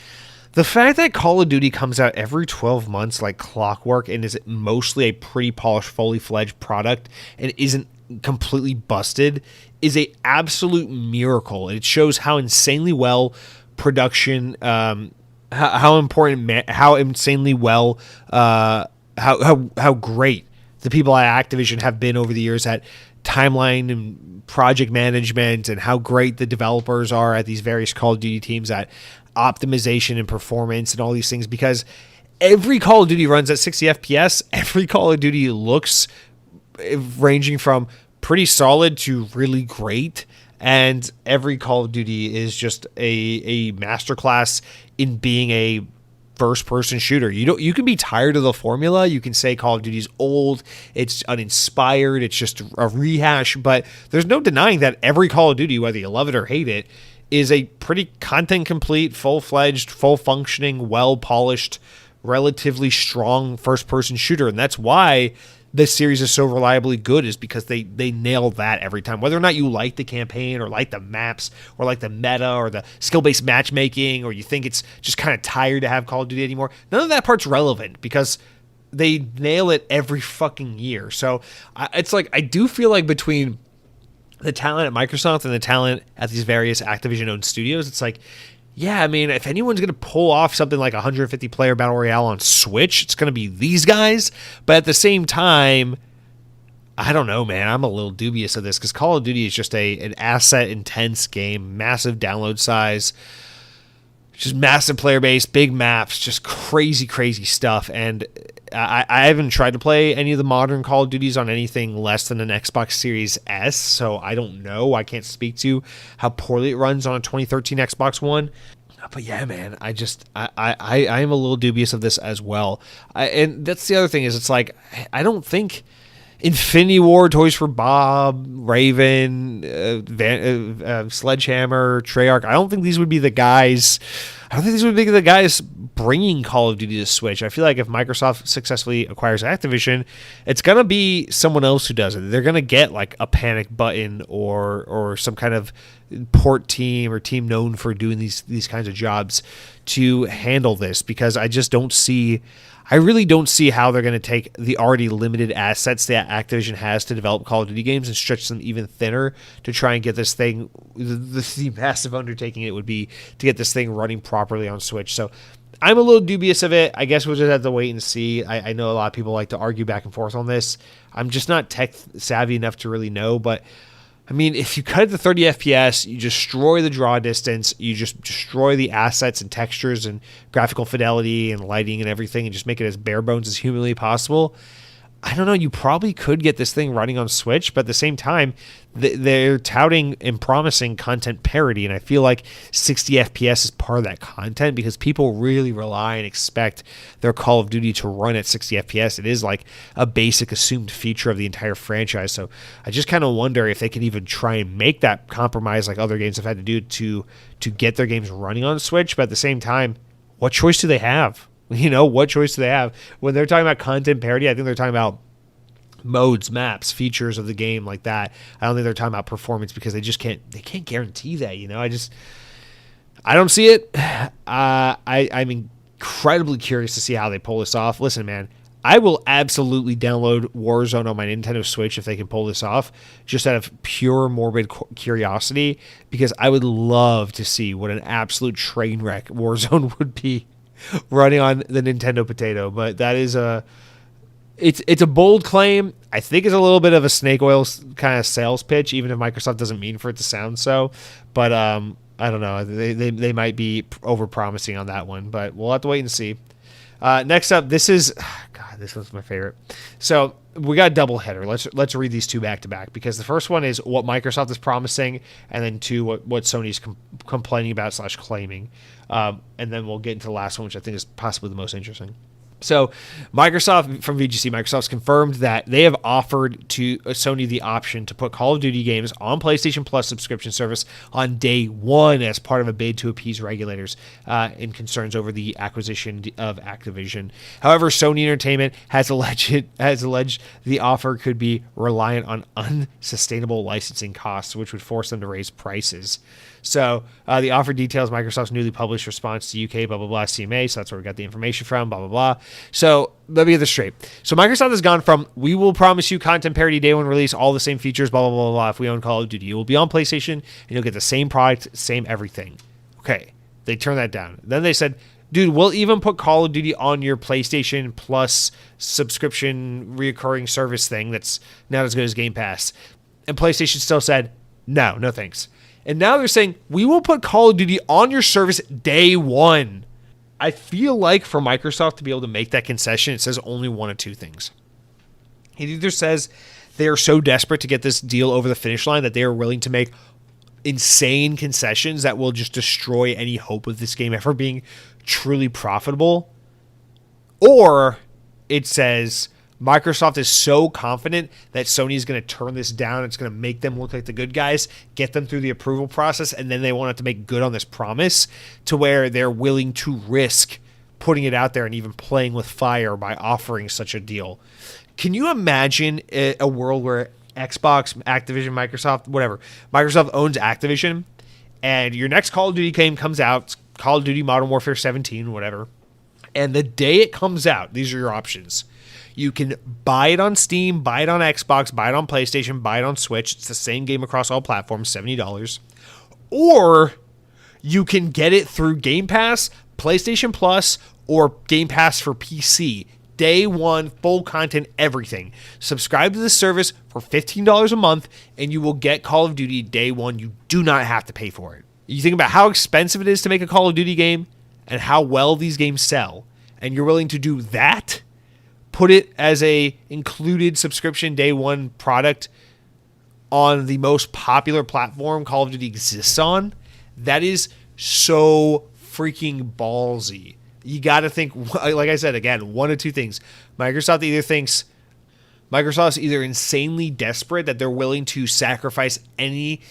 Speaker 1: the fact that Call of Duty comes out every 12 months like clockwork and is mostly a pretty polished, fully fledged product and isn't completely busted is a absolute miracle. It shows how insanely well production, how insanely well, how great the people at Activision have been over the years at timeline and project management, and how great the developers are at these various Call of Duty teams at optimization and performance and all these things. Because every Call of Duty runs at 60 FPS. Every Call of Duty looks ranging from pretty solid to really great, and every Call of Duty is just a masterclass in being a first-person shooter. You can be tired of the formula. You can say Call of Duty's old, it's uninspired, it's just a rehash, but there's no denying that every Call of Duty, whether you love it or hate it, is a pretty content-complete, full-fledged, full-functioning, well-polished, relatively strong first-person shooter, and that's why this series is so reliably good, is because they nail that every time. Whether or not you like the campaign or like the maps or like the meta or the skill-based matchmaking, or you think it's just kind of tired to have Call of Duty anymore, none of that part's relevant because they nail it every fucking year. So it's like, I do feel like between the talent at Microsoft and the talent at these various Activision-owned studios, it's like, yeah, I mean, if anyone's going to pull off something like 150-player Battle Royale on Switch, it's going to be these guys. But at the same time, I don't know, man. I'm a little dubious of this because Call of Duty is just an asset-intense game, massive download size, just massive player base, big maps, just crazy, crazy stuff. And I haven't tried to play any of the modern Call of Duties on anything less than an Xbox Series S, so I don't know. I can't speak to how poorly it runs on a 2013 Xbox One. But yeah, man, I am a little dubious of this as well. And that's the other thing, is it's like, I don't think Infinity War, Toys for Bob, Raven, Sledgehammer, Treyarch, I don't think these would be the guys. I don't think these would be the guys bringing Call of Duty to Switch. I feel like if Microsoft successfully acquires Activision, it's going to be someone else who does it. They're going to get like a Panic Button or some kind of port team or team known for doing these kinds of jobs to handle this, because I really don't see how they're going to take the already limited assets that Activision has to develop Call of Duty games and stretch them even thinner to try and get this thing, the massive undertaking it would be to get this thing running properly on Switch. So I'm a little dubious of it. I guess we'll just have to wait and see. I know a lot of people like to argue back and forth on this. I'm just not tech savvy enough to really know, but I mean, if you cut it to 30 FPS, you destroy the draw distance, you just destroy the assets and textures and graphical fidelity and lighting and everything, and just make it as bare bones as humanly possible. I don't know. You probably could get this thing running on Switch, but at the same time, they're touting and promising content parity, and I feel like 60 FPS is part of that content because people really rely and expect their Call of Duty to run at 60 FPS. It is like a basic assumed feature of the entire franchise, so I just kind of wonder if they could even try and make that compromise like other games have had to do to get their games running on Switch, but at the same time, what choice do they have? What choice do they have? When they're talking about content parity, I think they're talking about modes, maps, features of the game like that. I don't think they're talking about performance because they can't guarantee that, I don't see it. I'm incredibly curious to see how they pull this off. Listen, man, I will absolutely download Warzone on my Nintendo Switch if they can pull this off, just out of pure morbid curiosity, because I would love to see what an absolute train wreck Warzone would be running on the Nintendo Potato. But that is it's a bold claim. I think it's a little bit of a snake oil kind of sales pitch, even if Microsoft doesn't mean for it to sound so. But I don't know. They might be over-promising on that one, but we'll have to wait and see. Next up, this is God. This was my favorite. So we got a double header. Let's read these two back to back, because the first one is what Microsoft is promising, and then two what Sony's complaining about / claiming, and then we'll get into the last one, which I think is possibly the most interesting. So Microsoft, from VGC, Microsoft's confirmed that they have offered to Sony the option to put Call of Duty games on PlayStation Plus subscription service on day one as part of a bid to appease regulators in concerns over the acquisition of Activision. However, Sony Entertainment has alleged the offer could be reliant on unsustainable licensing costs, which would force them to raise prices. So the offer details Microsoft's newly published response to UK, blah, blah, blah, CMA. So that's where we got the information from, blah, blah, blah. So let me get this straight. So Microsoft has gone from, we will promise you content parity day one release, all the same features, blah, blah, blah, blah. If we own Call of Duty, you will be on PlayStation and you'll get the same product, same everything. Okay. They turned that down. Then they said, dude, we'll even put Call of Duty on your PlayStation Plus subscription reoccurring service thing that's not as good as Game Pass. And PlayStation still said, no thanks. And now they're saying, we will put Call of Duty on your service day one. I feel like for Microsoft to be able to make that concession, it says only one of two things. It either says they are so desperate to get this deal over the finish line that they are willing to make insane concessions that will just destroy any hope of this game ever being truly profitable. Or it says Microsoft is so confident that Sony is going to turn this down. It's going to make them look like the good guys, get them through the approval process, and then they want to make good on this promise to where they're willing to risk putting it out there and even playing with fire by offering such a deal. Can you imagine a world where Xbox, Activision, Microsoft, whatever, Microsoft owns Activision, and your next Call of Duty game comes out, Call of Duty Modern Warfare 17, whatever, and the day it comes out, these are your options. You can buy it on Steam, buy it on Xbox, buy it on PlayStation, buy it on Switch. It's the same game across all platforms, $70. Or you can get it through Game Pass, PlayStation Plus, or Game Pass for PC. Day one, full content, everything. Subscribe to the service for $15 a month, and you will get Call of Duty day one. You do not have to pay for it. You think about how expensive it is to make a Call of Duty game and how well these games sell, and you're willing to do that? Put it as a included subscription day one product on the most popular platform Call of Duty exists on. That is so freaking ballsy. You got to think, like I said, again, one of two things. Microsoft's either insanely desperate that they're willing to sacrifice any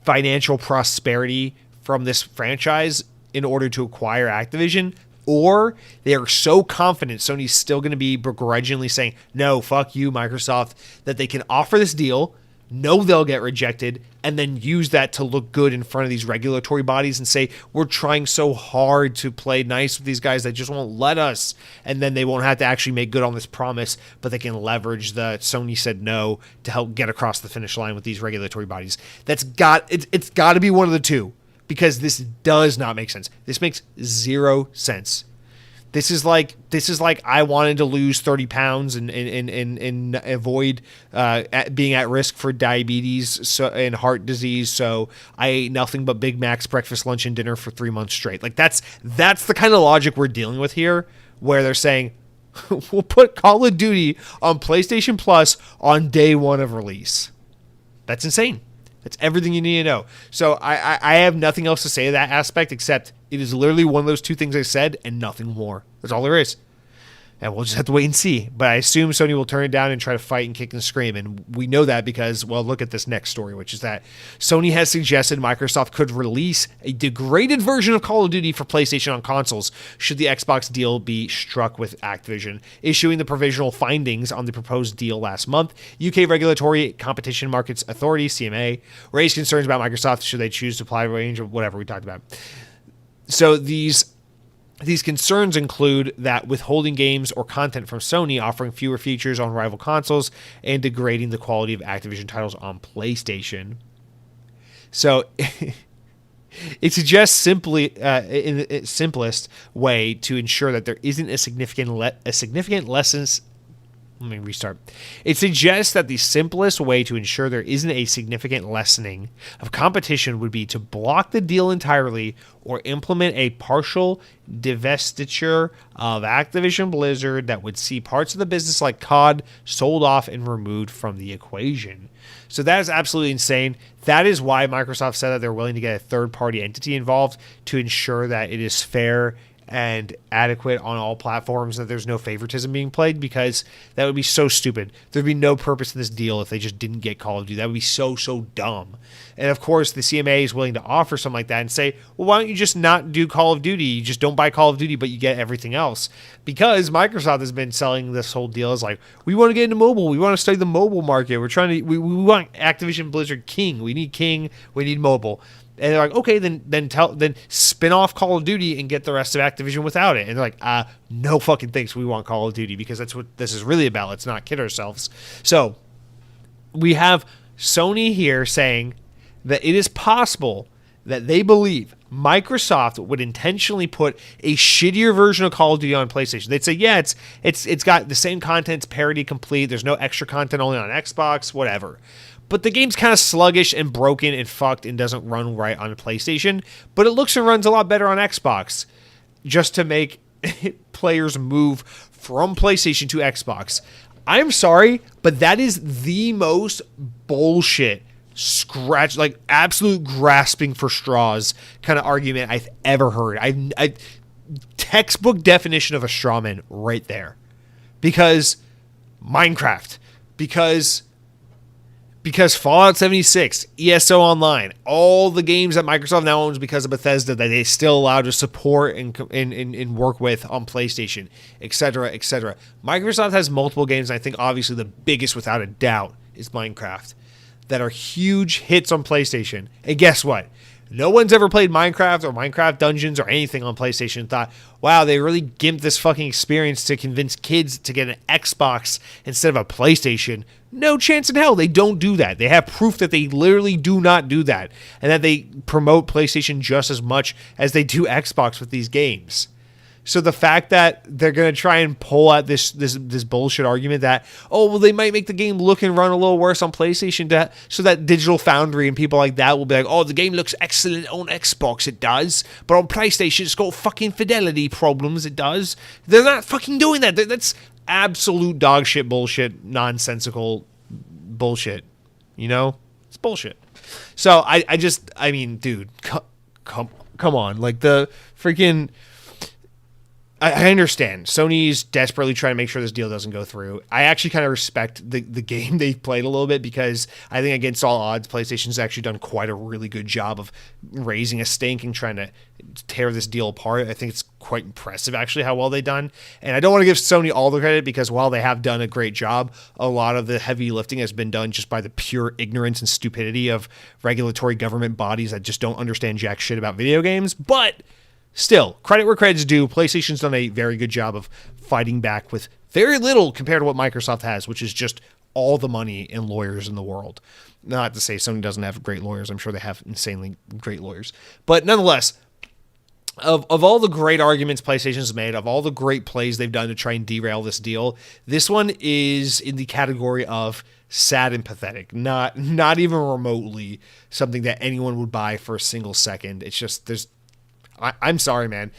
Speaker 1: financial prosperity from this franchise in order to acquire Activision, or they are so confident Sony's still going to be begrudgingly saying, no, fuck you, Microsoft, that they can offer this deal, know they'll get rejected, and then use that to look good in front of these regulatory bodies and say, we're trying so hard to play nice with these guys that just won't let us. And then they won't have to actually make good on this promise, but they can leverage the Sony said no to help get across the finish line with these regulatory bodies. It's got to be one of the two. Because this does not make sense. This makes zero sense. This is like I wanted to lose 30 pounds and avoid being at risk for diabetes and heart disease. So I ate nothing but Big Macs, breakfast, lunch, and dinner for 3 months straight. Like that's the kind of logic we're dealing with here, where they're saying, will put Call of Duty on PlayStation Plus on day one of release. That's insane. That's everything you need to know. So I have nothing else to say to that aspect except it is literally one of those two things I said and nothing more. That's all there is. And we'll just have to wait and see. But I assume Sony will turn it down and try to fight and kick and scream. And we know that because, well, look at this next story, which is that Sony has suggested Microsoft could release a degraded version of Call of Duty for PlayStation on consoles should the Xbox deal be struck with Activision. Issuing the provisional findings on the proposed deal last month, UK Regulatory Competition Markets Authority, CMA, raised concerns about Microsoft should they choose to apply a range of whatever we talked about. So these concerns include that withholding games or content from Sony, offering fewer features on rival consoles, and degrading the quality of Activision titles on PlayStation. So it suggests simply, in its simplest way, to ensure that there isn't a significant lessons. Let me restart. It suggests that the simplest way to ensure there isn't a significant lessening of competition would be to block the deal entirely or implement a partial divestiture of Activision Blizzard that would see parts of the business like COD sold off and removed from the equation. So that is absolutely insane. That is why Microsoft said that they're willing to get a third-party entity involved to ensure that it is fair and adequate on all platforms, that there's no favoritism being played, because that would be so stupid. There'd be no purpose in this deal if they just didn't get Call of Duty. That would be so dumb. And of course, the CMA is willing to offer something like that and say, well, why don't you just not do Call of Duty? You just don't buy Call of Duty, but you get everything else. Because Microsoft has been selling this whole deal as like, we want to get into mobile. We want to study the mobile market. We're trying to, we want Activision Blizzard King. We need mobile. And they're like, okay, then spin off Call of Duty and get the rest of Activision without it. And they're like, no fucking thanks. We want Call of Duty because that's what this is really about. Let's not kid ourselves. So we have Sony here saying that it is possible that they believe Microsoft would intentionally put a shittier version of Call of Duty on PlayStation. They'd say, yeah, it's got the same content, it's parity complete. There's no extra content only on Xbox, whatever. But the game's kind of sluggish and broken and fucked and doesn't run right on PlayStation. But it looks and runs a lot better on Xbox, just to make players move from PlayStation to Xbox. I'm sorry, but that is the most bullshit, absolute grasping for straws kind of argument I've ever heard. I textbook definition of a straw man right there. Because Minecraft, because Fallout 76, ESO Online, all the games that Microsoft now owns because of Bethesda that they still allow to support and work with on PlayStation, etc., etc. Microsoft has multiple games, and I think obviously the biggest without a doubt is Minecraft, that are huge hits on PlayStation. And guess what? No one's ever played Minecraft or Minecraft Dungeons or anything on PlayStation and thought, wow, they really gimped this fucking experience to convince kids to get an Xbox instead of a PlayStation. No chance in hell. They don't do that. They have proof that they literally do not do that, and that they promote PlayStation just as much as they do Xbox with these games. So the fact that they're going to try and pull out this bullshit argument that, oh, well, they might make the game look and run a little worse on PlayStation so that Digital Foundry and people like that will be like, oh, the game looks excellent on Xbox, it does, but on PlayStation it's got fucking fidelity problems, it does. They're not fucking doing that. That's absolute dog shit bullshit, nonsensical bullshit. You know? It's bullshit. So I mean, dude, come on. Like the freaking... I understand. Sony's desperately trying to make sure this deal doesn't go through. I actually kind of respect the game they've played a little bit, because I think against all odds, PlayStation's actually done quite a really good job of raising a stink and trying to tear this deal apart. I think it's quite impressive, actually, how well they've done. And I don't want to give Sony all the credit, because while they have done a great job, a lot of the heavy lifting has been done just by the pure ignorance and stupidity of regulatory government bodies that just don't understand jack shit about video games. But still, credit where credit's due. PlayStation's done a very good job of fighting back with very little compared to what Microsoft has, which is just all the money and lawyers in the world. Not to say Sony doesn't have great lawyers. I'm sure they have insanely great lawyers. But nonetheless, of all the great arguments PlayStation's made, of all the great plays they've done to try and derail this deal, this one is in the category of sad and pathetic. Not even remotely something that anyone would buy for a single second. It's just, I'm sorry, man.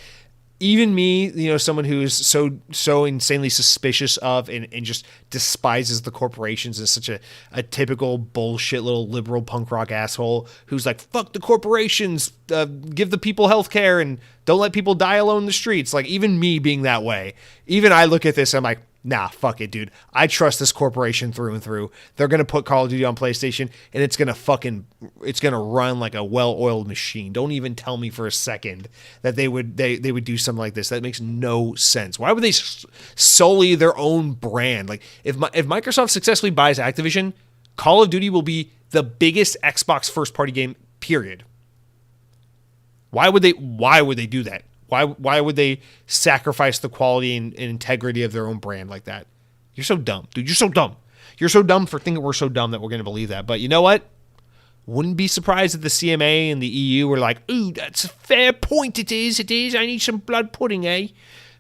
Speaker 1: even me, someone who's so insanely suspicious of and just despises the corporations as such a typical bullshit little liberal punk rock asshole who's like, fuck the corporations, give the people health care and don't let people die alone in the streets. Like, even me being that way, even I look at this, I'm like, nah, fuck it, dude. I trust this corporation through and through. They're going to put Call of Duty on PlayStation, and it's going to run like a well-oiled machine. Don't even tell me for a second that they would do something like this. That makes no sense. Why would they solely their own brand? Like, if Microsoft successfully buys Activision, Call of Duty will be the biggest Xbox first-party game, period. Why would they do that? Why would they sacrifice the quality and integrity of their own brand like that? You're so dumb, dude. You're so dumb. You're so dumb for thinking we're so dumb that we're going to believe that. But you know what? Wouldn't be surprised if the CMA and the EU were like, ooh, that's a fair point. It is. I need some blood pudding, eh?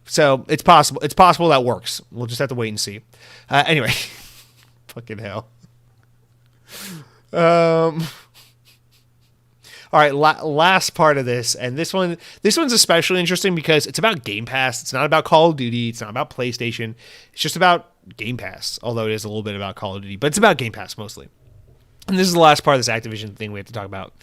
Speaker 1: So it's possible. It's possible that works. We'll just have to wait and see. Anyway, fucking hell. All right, last part of this, and this one's especially interesting because it's about Game Pass. It's not about Call of Duty. It's not about PlayStation. It's just about Game Pass, although it is a little bit about Call of Duty, but it's about Game Pass mostly. And this is the last part of this Activision thing we have to talk about.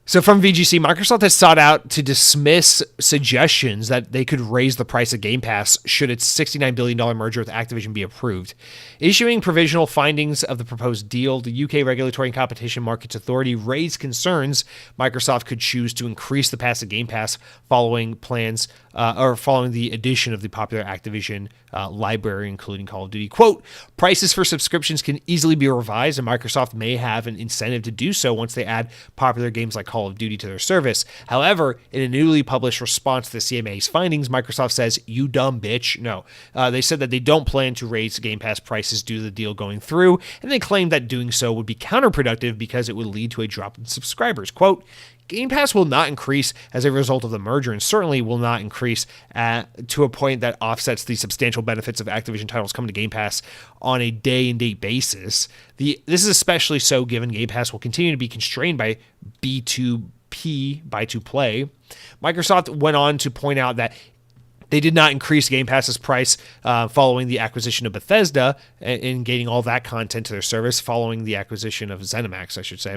Speaker 1: So from VGC, Microsoft has sought out to dismiss suggestions that they could raise the price of Game Pass should its $69 billion merger with Activision be approved. Issuing provisional findings of the proposed deal, the UK Regulatory and Competition Markets Authority raised concerns Microsoft could choose to increase the price of Game Pass following the addition of the popular Activision library, including Call of Duty. Quote, prices for subscriptions can easily be revised, and Microsoft may have an incentive to do so once they add popular games like Call of Duty to their service. However, in a newly published response to the CMA's findings, Microsoft says, you dumb bitch. No. They said that they don't plan to raise Game Pass prices due to the deal going through, and they claimed that doing so would be counterproductive because it would lead to a drop in subscribers. Quote, Game Pass will not increase as a result of the merger and certainly will not increase to a point that offsets the substantial benefits of Activision titles coming to Game Pass on a day-and-date basis. This is especially so given Game Pass will continue to be constrained by B2P, buy to play. Microsoft went on to point out that they did not increase Game Pass's price following the acquisition of Bethesda and gaining all that content to their service following the acquisition of ZeniMax, I should say,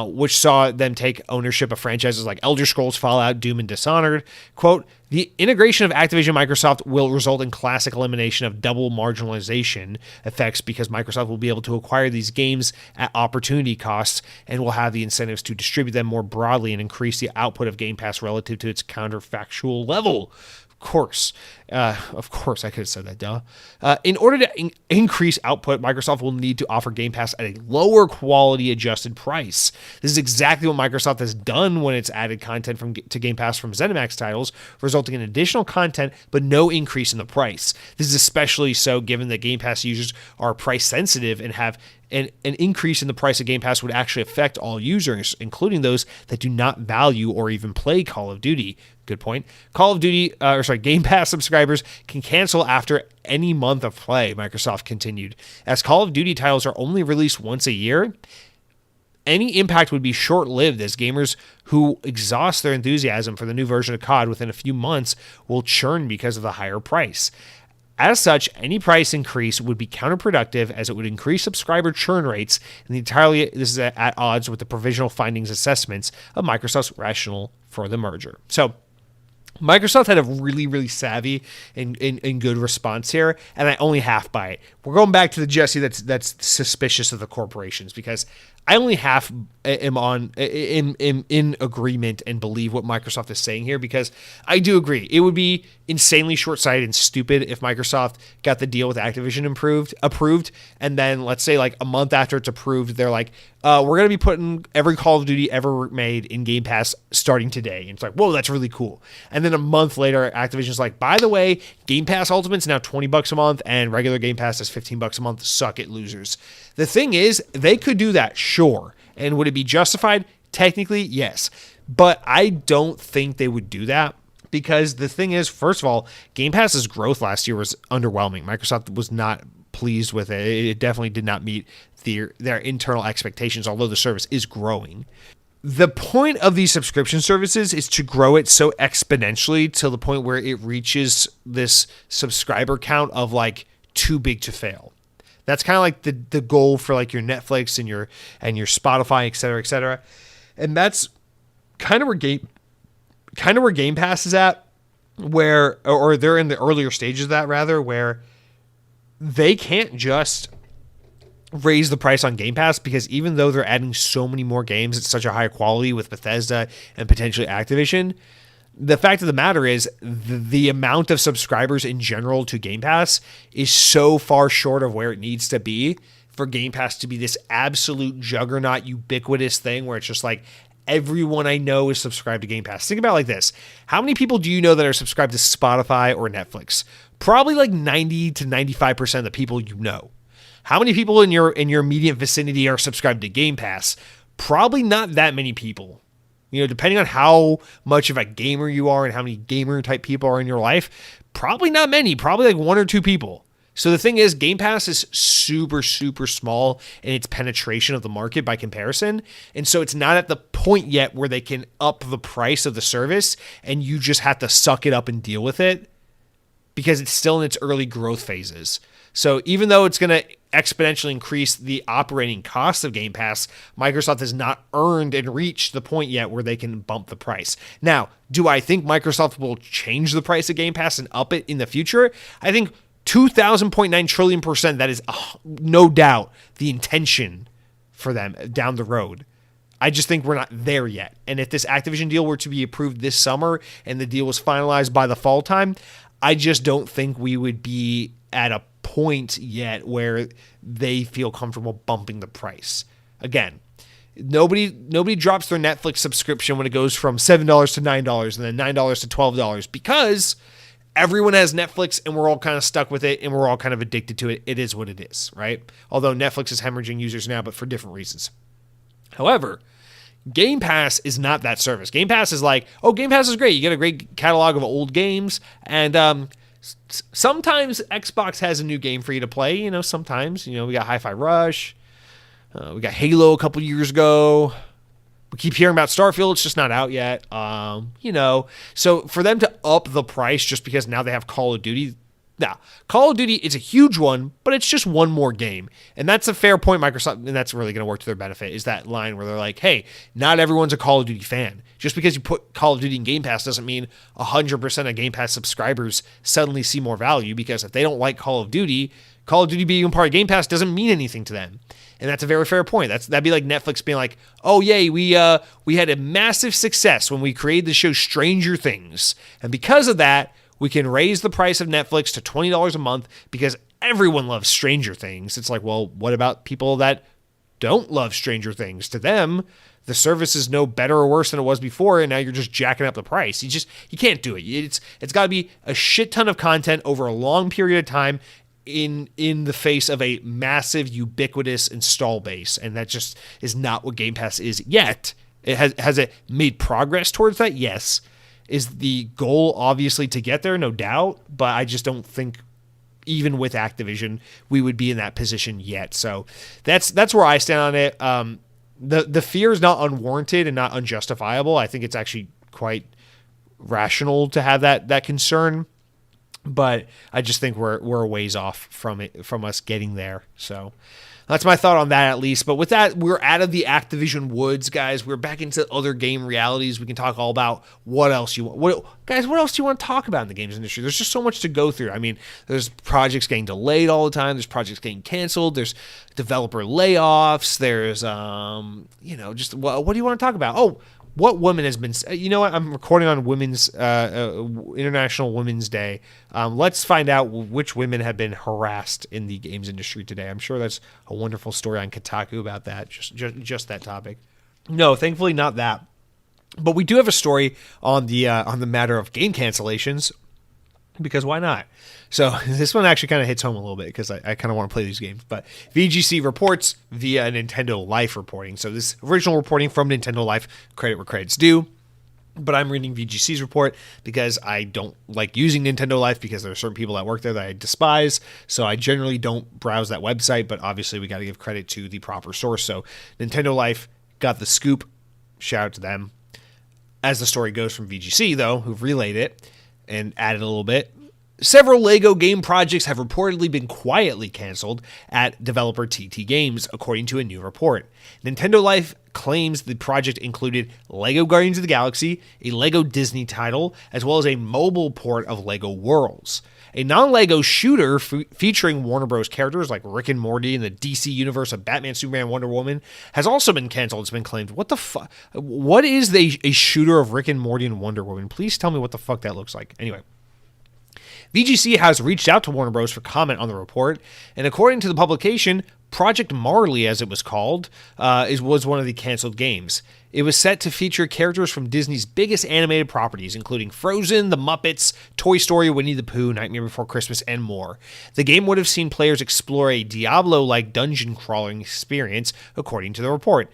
Speaker 1: which saw them take ownership of franchises like Elder Scrolls, Fallout, Doom, and Dishonored. Quote, the integration of Activision Microsoft will result in classic elimination of double marginalization effects because Microsoft will be able to acquire these games at opportunity costs and will have the incentives to distribute them more broadly and increase the output of Game Pass relative to its counterfactual level. Of course, I could have said that, duh. In order to increase output, Microsoft will need to offer Game Pass at a lower quality adjusted price. This is exactly what Microsoft has done when it's added content to Game Pass from ZeniMax titles, resulting in additional content but no increase in the price. This is especially so given that Game Pass users are price sensitive and have an increase in the price of Game Pass would actually affect all users, including those that do not value or even play Call of Duty. Good point. Game Pass subscribers can cancel after any month of play, Microsoft continued. As Call of Duty titles are only released once a year, any impact would be short-lived as gamers who exhaust their enthusiasm for the new version of COD within a few months will churn because of the higher price. As such, any price increase would be counterproductive as it would increase subscriber churn rates, and this is at odds with the provisional findings assessments of Microsoft's rationale for the merger. So, Microsoft had a really, really savvy and good response here, and I only half buy it. We're going back to the Jesse that's suspicious of the corporations because I only half am in agreement and believe what Microsoft is saying here because I do agree. It would be insanely short-sighted and stupid if Microsoft got the deal with Activision approved, and then let's say like a month after it's approved, they're like, we're going to be putting every Call of Duty ever made in Game Pass starting today. And it's like, whoa, that's really cool. And then a month later, Activision's like, by the way, Game Pass Ultimate's now $20 a month and regular Game Pass is $15 a month. Suck it, losers. The thing is, they could do that, sure. And would it be justified? Technically, yes. But I don't think they would do that because the thing is, first of all, Game Pass's growth last year was underwhelming. Microsoft was not pleased with it. It definitely did not meet their internal expectations, although the service is growing. The point of these subscription services is to grow it so exponentially to the point where it reaches this subscriber count of like too big to fail. That's kind of like the goal for like your Netflix and your Spotify, et cetera, et cetera. And that's kind of where Game Pass is at, where, or they're in the earlier stages of that rather, where they can't just raise the price on Game Pass, because even though they're adding so many more games at such a high quality with Bethesda and potentially Activision, the fact of the matter is the amount of subscribers in general to Game Pass is so far short of where it needs to be for Game Pass to be this absolute juggernaut, ubiquitous thing where it's just like everyone I know is subscribed to Game Pass. Think about it like this. How many people do you know that are subscribed to Spotify or Netflix? Probably like 90 to 95% of the people you know. How many people in your immediate vicinity are subscribed to Game Pass? Probably not that many people. You know, depending on how much of a gamer you are and how many gamer type people are in your life, probably not many, probably like one or two people. So the thing is, Game Pass is super, super small in its penetration of the market by comparison. And so it's not at the point yet where they can up the price of the service and you just have to suck it up and deal with it, because it's still in its early growth phases. So even though it's going to exponentially increase the operating cost of Game Pass, Microsoft has not earned and reached the point yet where they can bump the price. Now, do I think Microsoft will change the price of Game Pass and up it in the future? I think 2,000.9 trillion% that is no doubt the intention for them down the road. I just think we're not there yet. And if this Activision deal were to be approved this summer and the deal was finalized by the fall time, I just don't think we would be at a point yet where they feel comfortable bumping the price. Again, nobody drops their Netflix subscription when it goes from $7 to $9 and then $9 to $12, because everyone has Netflix and we're all kind of stuck with it and we're all kind of addicted to it. It is what it is, right? Although Netflix is hemorrhaging users now, but for different reasons. However, Game Pass is not that service. Game Pass is like, oh, Game Pass is great. You get a great catalog of old games, and sometimes Xbox has a new game for you to play. You know, sometimes, we got Hi-Fi Rush. We got Halo a couple years ago. We keep hearing about Starfield. It's just not out yet. So for them to up the price just because now they have Call of Duty, Call of Duty is a huge one, but it's just one more game. And that's a fair point, Microsoft, and that's really going to work to their benefit, is that line where they're like, hey, not everyone's a Call of Duty fan. Just because you put Call of Duty in Game Pass doesn't mean 100% of Game Pass subscribers suddenly see more value, because if they don't like Call of Duty being part of Game Pass doesn't mean anything to them. And that's a very fair point. That'd be like Netflix being like, oh, yay, we had a massive success when we created the show Stranger Things. And because of that, we can raise the price of Netflix to $20 a month because everyone loves Stranger Things. It's like, well, what about people that don't love Stranger Things? To them, the service is no better or worse than it was before, and now you're just jacking up the price. You can't do it. It's got to be a shit ton of content over a long period of time in the face of a massive, ubiquitous install base, and that just is not what Game Pass is yet. It has it made progress towards that? Yes. Is the goal obviously to get there? No doubt, but I just don't think even with Activision we would be in that position yet. So that's where I stand on it. The fear is not unwarranted and not unjustifiable. I think it's actually quite rational to have that concern, but I just think we're a ways off from us getting there. So that's my thought on that, at least. But with that, we're out of the Activision woods, guys. We're back into other game realities. We can talk all about what else you want. What else do you want to talk about in the games industry? There's just so much to go through. I mean, there's projects getting delayed all the time. There's projects getting canceled. There's developer layoffs. There's, just what do you want to talk about? Oh, what woman has been, I'm recording on International Women's Day. Let's find out which women have been harassed in the games industry today. I'm sure that's a wonderful story on Kotaku about that, just that topic. No, thankfully not that. But we do have a story on the matter of game cancellations, because why not? So this one actually kind of hits home a little bit because I kind of want to play these games. But VGC reports via Nintendo Life reporting. So this original reporting from Nintendo Life, credit where credit's due. But I'm reading VGC's report because I don't like using Nintendo Life because there are certain people that work there that I despise. So I generally don't browse that website. But obviously we got to give credit to the proper source. So Nintendo Life got the scoop shout out to them. As the story goes from VGC, though, who've relayed it and added a little bit, several LEGO game projects have reportedly been quietly canceled at developer TT Games, according to a new report. Nintendo Life claims the project included LEGO Guardians of the Galaxy, a LEGO Disney title, as well as a mobile port of LEGO Worlds. A non-LEGO shooter featuring Warner Bros. Characters like Rick and Morty in the DC universe of Batman, Superman, Wonder Woman has also been canceled. It's been claimed. What the fuck? What is a shooter of Rick and Morty and Wonder Woman? Please tell me what the fuck that looks like. Anyway. VGC has reached out to Warner Bros. For comment on the report, and according to the publication, Project Marley, as it was called, was one of the canceled games. It was set to feature characters from Disney's biggest animated properties, including Frozen, The Muppets, Toy Story, Winnie the Pooh, Nightmare Before Christmas, and more. The game would have seen players explore a Diablo-like dungeon crawling experience, according to the report.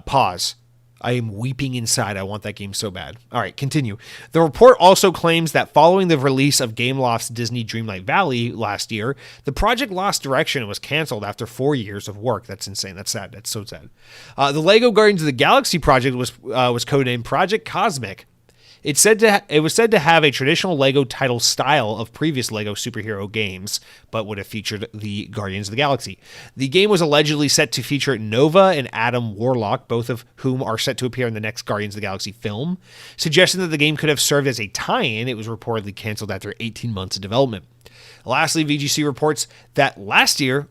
Speaker 1: Pause. I am weeping inside. I want that game so bad. All right, continue. The report also claims that following the release of Gameloft's Disney Dreamlight Valley last year, the project lost direction and was canceled after 4 years of work. That's insane. That's sad. That's so sad. The LEGO Guardians of the Galaxy project was codenamed Project Cosmic. It was said to have a traditional LEGO title style of previous LEGO superhero games, but would have featured the Guardians of the Galaxy. The game was allegedly set to feature Nova and Adam Warlock, both of whom are set to appear in the next Guardians of the Galaxy film. Suggesting that the game could have served as a tie-in, it was reportedly canceled after 18 months of development. Lastly, VGC reports that last year,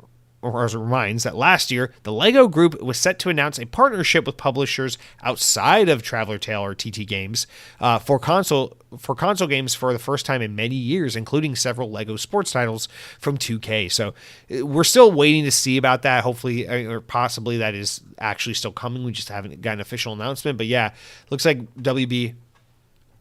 Speaker 1: the LEGO Group was set to announce a partnership with publishers outside of Traveler Tale or TT Games for console games for the first time in many years, including several LEGO sports titles from 2K. So we're still waiting to see about that. Hopefully, or possibly that is actually still coming. We just haven't got an official announcement. But yeah, looks like WB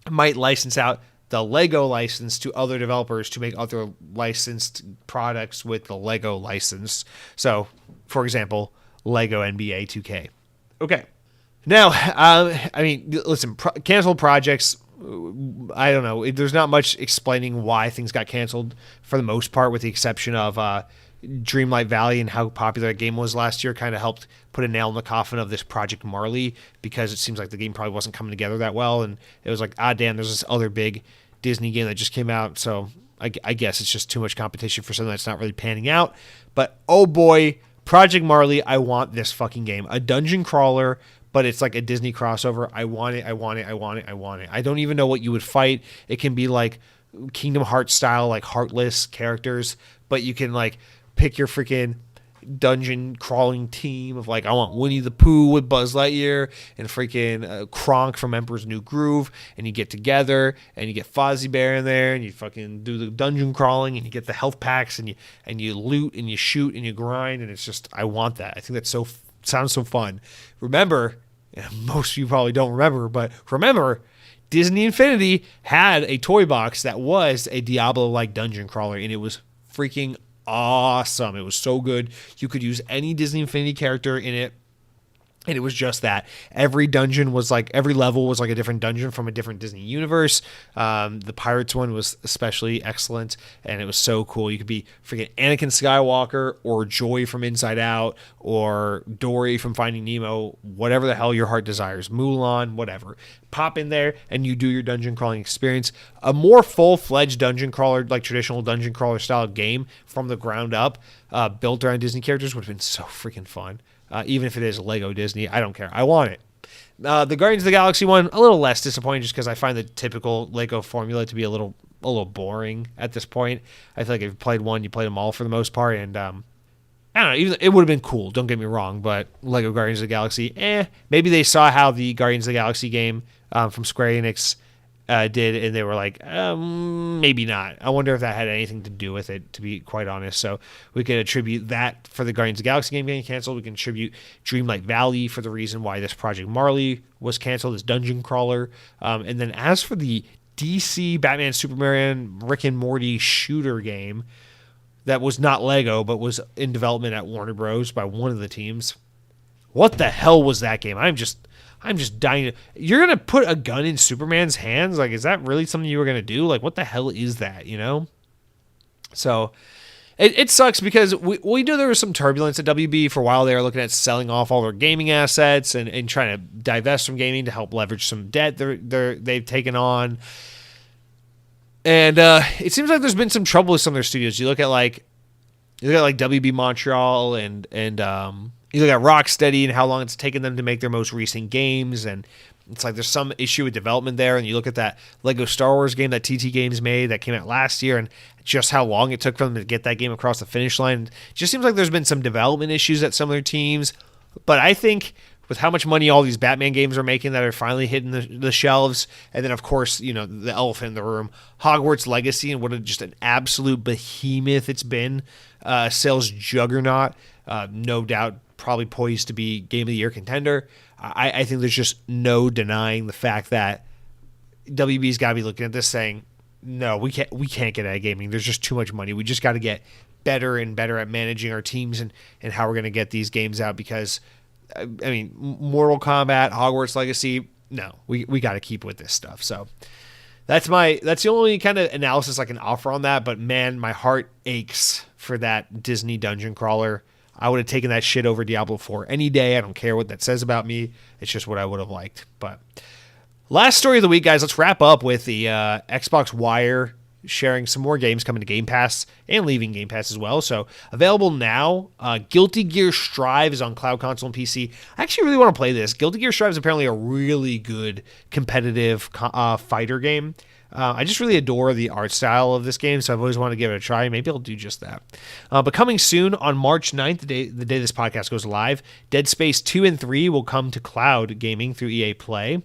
Speaker 1: might license out the LEGO license to other developers to make other licensed products with the LEGO license. So, for example, LEGO NBA 2K. Okay. Now, listen, canceled projects, I don't know. There's not much explaining why things got canceled for the most part, with the exception of Dreamlight Valley and how popular that game was last year kind of helped put a nail in the coffin of this Project Marley, because it seems like the game probably wasn't coming together that well. And it was like, damn, there's this other big Disney game that just came out, so I guess it's just too much competition for something that's not really panning out. But oh boy, Project Marley, I want this fucking game. A dungeon crawler, but it's like a Disney crossover. I want it. I don't even know what you would fight. It can be like Kingdom Hearts style, like Heartless characters, but you can like pick your freaking dungeon crawling team of like, I want Winnie the Pooh with Buzz Lightyear and freaking Kronk from Emperor's New Groove, and you get together and you get Fozzie Bear in there and you fucking do the dungeon crawling and you get the health packs and you loot and you shoot and you grind, and it's just, I want that. I think that sounds so fun. Remember, most of you probably don't remember, but remember, Disney Infinity had a toy box that was a Diablo-like dungeon crawler, and it was freaking awesome. It was so good. You could use any Disney Infinity character in it, and it was just that. Every level was like a different dungeon from a different Disney universe. The Pirates one was especially excellent, and it was so cool. You could be freaking Anakin Skywalker, or Joy from Inside Out, or Dory from Finding Nemo, whatever the hell your heart desires. Mulan, whatever. Pop in there and you do your dungeon crawling experience. A more full-fledged dungeon crawler, like traditional dungeon crawler style game from the ground up, built around Disney characters, would have been so freaking fun. Even if it is Lego Disney, I don't care. I want it. The Guardians of the Galaxy one, a little less disappointing, just because I find the typical Lego formula to be a little boring at this point. I feel like if you played one, you played them all for the most part, and I don't know. Even it would have been cool. Don't get me wrong, but Lego Guardians of the Galaxy, maybe they saw how the Guardians of the Galaxy game from Square Enix did, and they were like, maybe not. I wonder if that had anything to do with it, to be quite honest. So we could attribute that for the Guardians of the Galaxy game getting canceled. We can attribute Dreamlight Valley for the reason why this Project Marley was canceled, this dungeon crawler. And then as for the DC Batman, Superman, Rick and Morty shooter game that was not Lego, but was in development at Warner Bros. By one of the teams, what the hell was that game? I'm just dying. You're going to put a gun in Superman's hands? Like, is that really something you were going to do? Like, what the hell is that, you know? So, It sucks because we knew there was some turbulence at WB. For a while. They were looking at selling off all their gaming assets and trying to divest from gaming to help leverage some debt they've taken on. And it seems like there's been some trouble with some of their studios. You look at like WB Montreal and you look at Rocksteady and how long it's taken them to make their most recent games, and it's like there's some issue with development there. And you look at that Lego Star Wars game that TT Games made that came out last year, and just how long it took for them to get that game across the finish line. It just seems like there's been some development issues at some of their teams. But I think with how much money all these Batman games are making that are finally hitting the shelves, and then of course, you know, the elephant in the room, Hogwarts Legacy, and what just an absolute behemoth it's been, sales juggernaut, no doubt probably poised to be Game of the Year contender. I think there's just no denying the fact that WB's got to be looking at this saying, no, we can't get out of gaming. There's just too much money. We just got to get better and better at managing our teams and how we're going to get these games out, because I mean, Mortal Kombat, Hogwarts Legacy, no, we got to keep with this stuff. So that's the only kind of analysis I can offer on that. But man, my heart aches for that Disney dungeon crawler. I would have taken that shit over Diablo 4 any day. I don't care what that says about me. It's just what I would have liked. But last story of the week, guys, let's wrap up with the Xbox Wire sharing some more games coming to Game Pass and leaving Game Pass as well. So available now, Guilty Gear Strive is on cloud, console, and PC. I actually really want to play this. Guilty Gear Strive is apparently a really good competitive fighter game. I just really adore the art style of this game, so I've always wanted to give it a try. Maybe I'll do just that. But coming soon on March 9th, the day this podcast goes live, Dead Space 2 and 3 will come to cloud gaming through EA Play.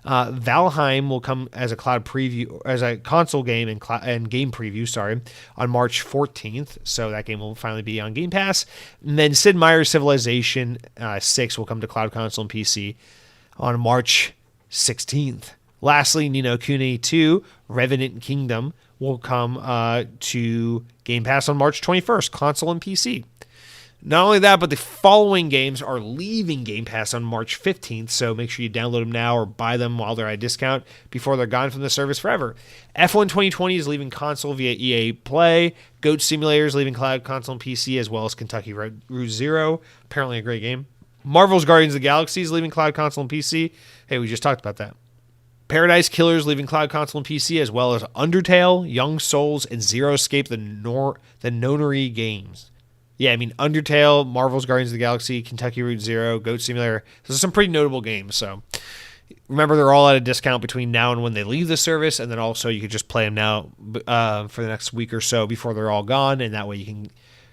Speaker 1: Valheim will come as a cloud preview, as a console game and game preview, on March 14th. So that game will finally be on Game Pass. And then Sid Meier's Civilization 6 will come to cloud, console, and PC on March 16th. Lastly, Ni no Kuni 2, Revenant Kingdom, will come to Game Pass on March 21st, console and PC. Not only that, but the following games are leaving Game Pass on March 15th, so make sure you download them now or buy them while they're at discount before they're gone from the service forever. F1 2020 is leaving console via EA Play. Goat Simulator is leaving cloud, console, and PC, as well as Kentucky Route Zero. Apparently a great game. Marvel's Guardians of the Galaxy is leaving cloud, console, and PC. Hey, we just talked about that. Paradise Killers leaving cloud, console, and PC, as well as Undertale, Young Souls, and Zero Escape, the Nonary games. Yeah, I mean, Undertale, Marvel's Guardians of the Galaxy, Kentucky Route Zero, Goat Simulator. Those are some pretty notable games. So remember, they're all at a discount between now and when they leave the service, and then also you could just play them now for the next week or so before they're all gone, and that way you can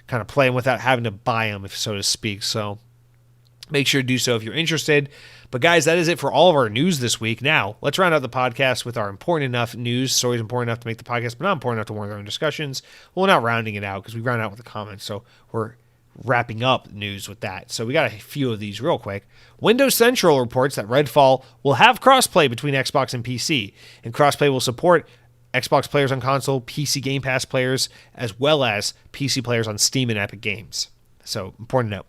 Speaker 1: kind of play them without having to buy them, if so to speak. So make sure to do so if you're interested. But guys, that is it for all of our news this week. Now, let's round out the podcast with our important enough news. Stories important enough to make the podcast, but not important enough to warrant our own discussions. Well, we're not rounding it out because we round out with the comments. So we're wrapping up news with that. So we got a few of these real quick. Windows Central reports that Redfall will have crossplay between Xbox and PC. And crossplay will support Xbox players on console, PC Game Pass players, as well as PC players on Steam and Epic Games. So, important to note.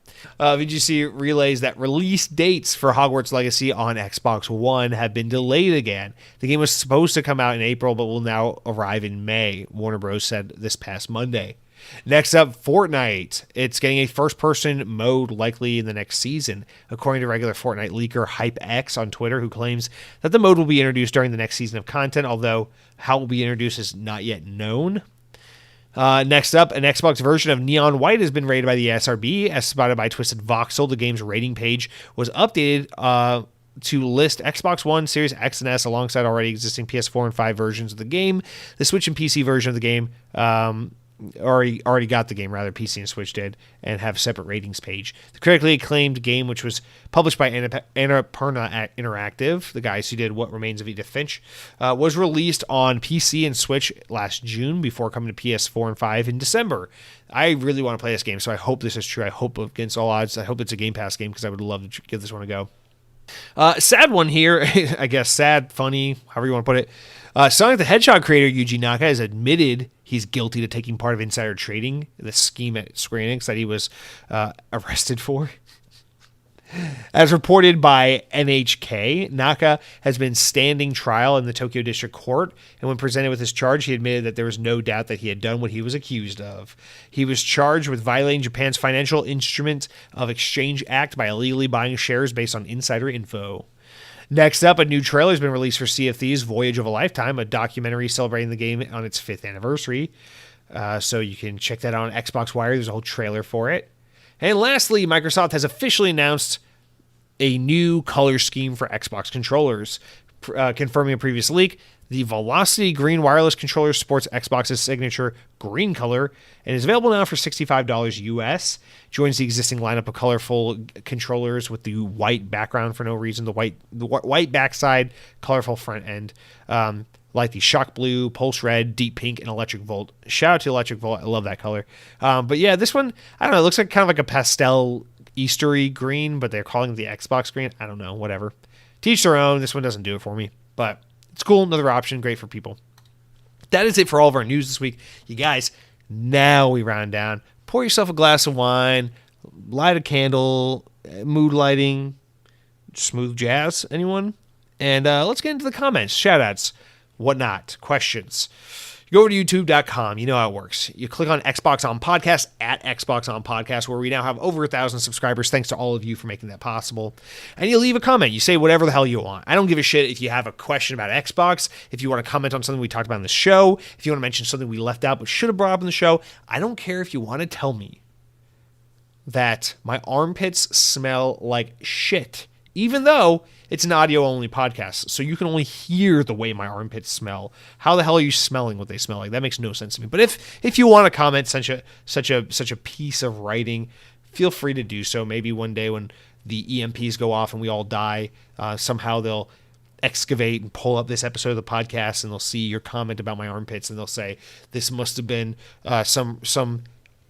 Speaker 1: VGC relays that release dates for Hogwarts Legacy on Xbox One have been delayed again. The game was supposed to come out in April, but will now arrive in May, Warner Bros. Said this past Monday. Next up, Fortnite. It's getting a first-person mode likely in the next season, according to regular Fortnite leaker HypeX on Twitter, who claims that the mode will be introduced during the next season of content, although how it will be introduced is not yet known. Next up, an Xbox version of Neon White has been rated by the SRB. As spotted by Twisted Voxel, the game's rating page was updated to list Xbox One, Series X and S alongside already existing PS4 and 5 versions of the game. The Switch and PC version of the game already got the game, rather, PC and Switch did, and have separate ratings page. The critically acclaimed game, which was published by Annapurna Interactive, the guys who did What Remains of Edith Finch, was released on PC and Switch last June before coming to PS4 and 5 in December. I really want to play this game, so I hope this is true. I hope against all odds. I hope it's a Game Pass game because I would love to give this one a go. Sad one here, I guess sad, funny, however you want to put it. Sonic the Hedgehog creator Yuji Naka has admitted he's guilty to taking part of insider trading, the scheme at Square Enix that he was arrested for. As reported by NHK, Naka has been standing trial in the Tokyo District Court, and when presented with his charge, he admitted that there was no doubt that he had done what he was accused of. He was charged with violating Japan's Financial Instrument of Exchange Act by illegally buying shares based on insider info. Next up, a new trailer has been released for Sea of Thieves Voyage of a Lifetime, a documentary celebrating the game on its 5th anniversary. So you can check that out on Xbox Wire. There's a whole trailer for it. And lastly, Microsoft has officially announced a new color scheme for Xbox controllers, confirming a previous leak. The Velocity Green Wireless Controller sports Xbox's signature green color and is available now for $65 US. Joins the existing lineup of colorful controllers with the white background for no reason, the white backside, colorful front end. Like the Shock Blue, Pulse Red, Deep Pink, and Electric Volt. Shout out to Electric Volt. I love that color. But yeah, this one, I don't know, it looks like kind of like a pastel Eastery green, but they're calling it the Xbox green. I don't know, whatever. Teach their own. This one doesn't do it for me, but it's cool. Another option. Great for people. That is it for all of our news this week. You guys, now we round down. Pour yourself a glass of wine, light a candle, mood lighting, smooth jazz, anyone? And let's get into the comments, shout-outs, whatnot, questions. You go over to youtube.com. You know how it works. You click on Xbox On Podcast at Xbox On Podcast, where we now have over 1,000 subscribers. Thanks to all of you for making that possible. And you leave a comment. You say whatever the hell you want. I don't give a shit if you have a question about Xbox, if you want to comment on something we talked about in the show, if you want to mention something we left out but should have brought up in the show. I don't care if you want to tell me that my armpits smell like shit, even though it's an audio-only podcast, so you can only hear the way my armpits smell. How the hell are you smelling what they smell like? That makes no sense to me. But if you want to comment such a piece of writing, feel free to do so. Maybe one day when the EMPs go off and we all die, somehow they'll excavate and pull up this episode of the podcast and they'll see your comment about my armpits and they'll say, this must have been some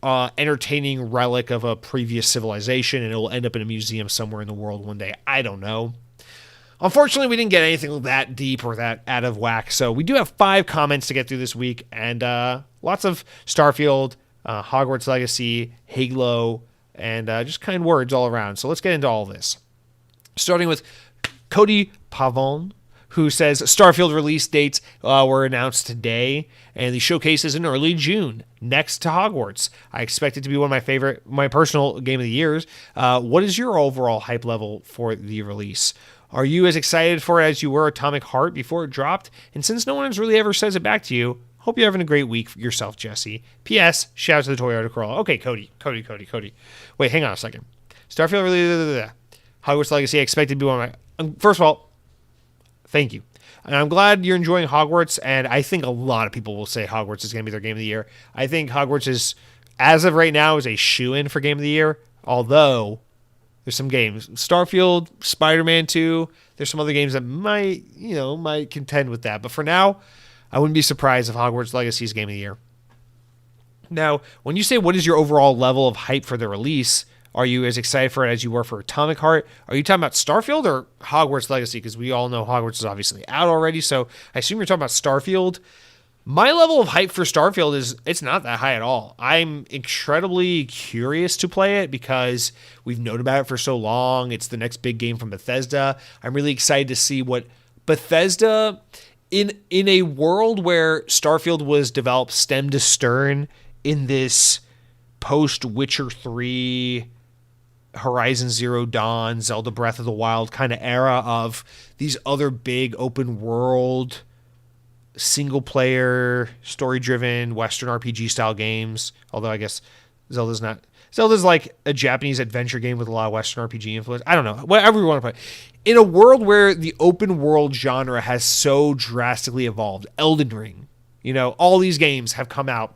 Speaker 1: entertaining relic of a previous civilization, and it will end up in a museum somewhere in the world one day. I don't know. Unfortunately, we didn't get anything that deep or that out of whack, so we do have 5 comments to get through this week, and lots of Starfield, Hogwarts Legacy, Halo, and just kind words all around. So let's get into all this. Starting with Cody Pavon, who says Starfield release dates were announced today, and the showcase is in early June, next to Hogwarts. I expect it to be one of my personal game of the years. What is your overall hype level for the release? Are you as excited for it as you were Atomic Heart before it dropped? And since no one has really ever says it back to you, hope you're having a great week yourself, Jesse. P.S. Shout out to the Toyota Corolla. Okay, Cody. Wait, hang on a second. Starfield really... Hogwarts Legacy, I expect it to be one of my... First of all, thank you. And I'm glad you're enjoying Hogwarts, and I think a lot of people will say Hogwarts is going to be their game of the year. I think Hogwarts is, as of right now, is a shoo-in for game of the year, although there's some games. Starfield, Spider-Man 2, there's some other games that might contend with that. But for now, I wouldn't be surprised if Hogwarts Legacy is game of the year. Now, when you say what is your overall level of hype for the release, are you as excited for it as you were for Atomic Heart? Are you talking about Starfield or Hogwarts Legacy? Because we all know Hogwarts is obviously out already, so I assume you're talking about Starfield. My level of hype for Starfield it's not that high at all. I'm incredibly curious to play it because we've known about it for so long. It's the next big game from Bethesda. I'm really excited to see what Bethesda, in a world where Starfield was developed stem to stern in this post-Witcher 3... Horizon Zero Dawn, Zelda Breath of the Wild kind of era of these other big open world, single player, story driven, Western RPG style games. Although I guess Zelda's like a Japanese adventure game with a lot of Western RPG influence. I don't know. Whatever you want to play. In a world where the open world genre has so drastically evolved, Elden Ring, all these games have come out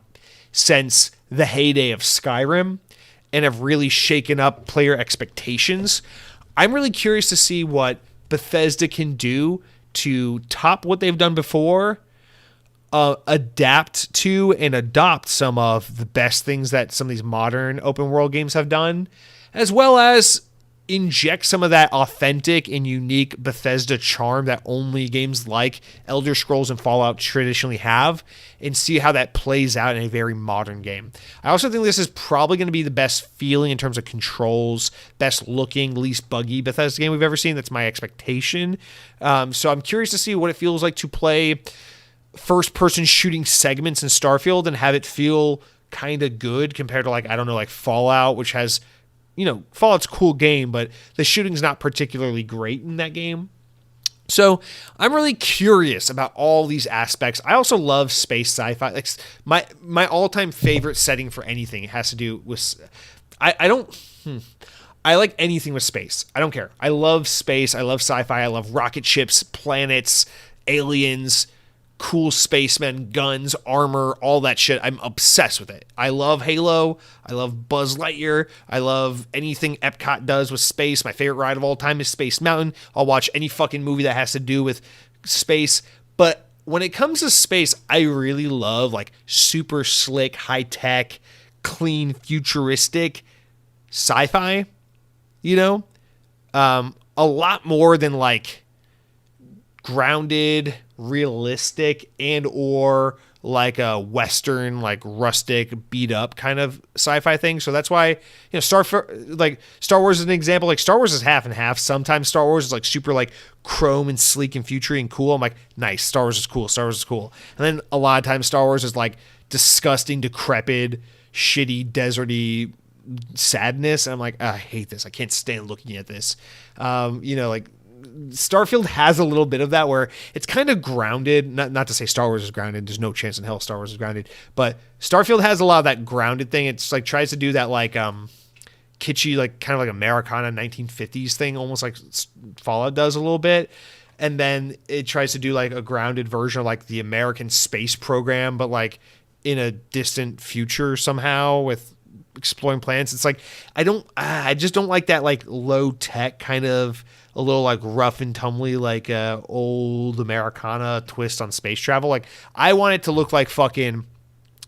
Speaker 1: since the heyday of Skyrim and have really shaken up player expectations. I'm really curious to see what Bethesda can do to top what they've done before, adapt to and adopt some of the best things that some of these modern open world games have done, as well as inject some of that authentic and unique Bethesda charm that only games like Elder Scrolls and Fallout traditionally have, and see how that plays out in a very modern game. I also think this is probably going to be the best feeling in terms of controls, best looking, least buggy Bethesda game we've ever seen. That's my expectation. So I'm curious to see what it feels like to play first-person shooting segments in Starfield and have it feel kind of good compared to, like, I don't know, like Fallout, which has, Fallout's a cool game, but the shooting's not particularly great in that game. So I'm really curious about all these aspects. I also love space sci-fi. Like my all-time favorite setting for anything has to do with, I like anything with space. I don't care. I love space. I love sci-fi. I love rocket ships, planets, aliens, cool spacemen, guns, armor, all that shit. I'm obsessed with it. I love Halo. I love Buzz Lightyear. I love anything Epcot does with space. My favorite ride of all time is Space Mountain. I'll watch any fucking movie that has to do with space. But when it comes to space, I really love like super slick, high-tech, clean, futuristic sci-fi, a lot more than like grounded, realistic, and or like a Western, like rustic, beat up kind of sci-fi thing. So that's why, Star Wars is an example. Like Star Wars is half and half. Sometimes Star Wars is like super like chrome and sleek and futury and cool. I'm like, nice, Star Wars is cool. Star Wars is cool. And then a lot of times Star Wars is like disgusting, decrepit, shitty, deserty sadness. And I'm like, I hate this. I can't stand looking at this. Like Starfield has a little bit of that where it's kind of grounded. Not to say Star Wars is grounded. There's no chance in hell Star Wars is grounded. But Starfield has a lot of that grounded thing. It's like tries to do that like kitschy, like kind of like Americana 1950s thing, almost like Fallout does a little bit. And then it tries to do like a grounded version of like the American space program, but like in a distant future somehow with exploring planets. It's like I just don't like that like low tech kind of a little like rough and tumbly like old Americana twist on space travel. Like I want it to look like fucking,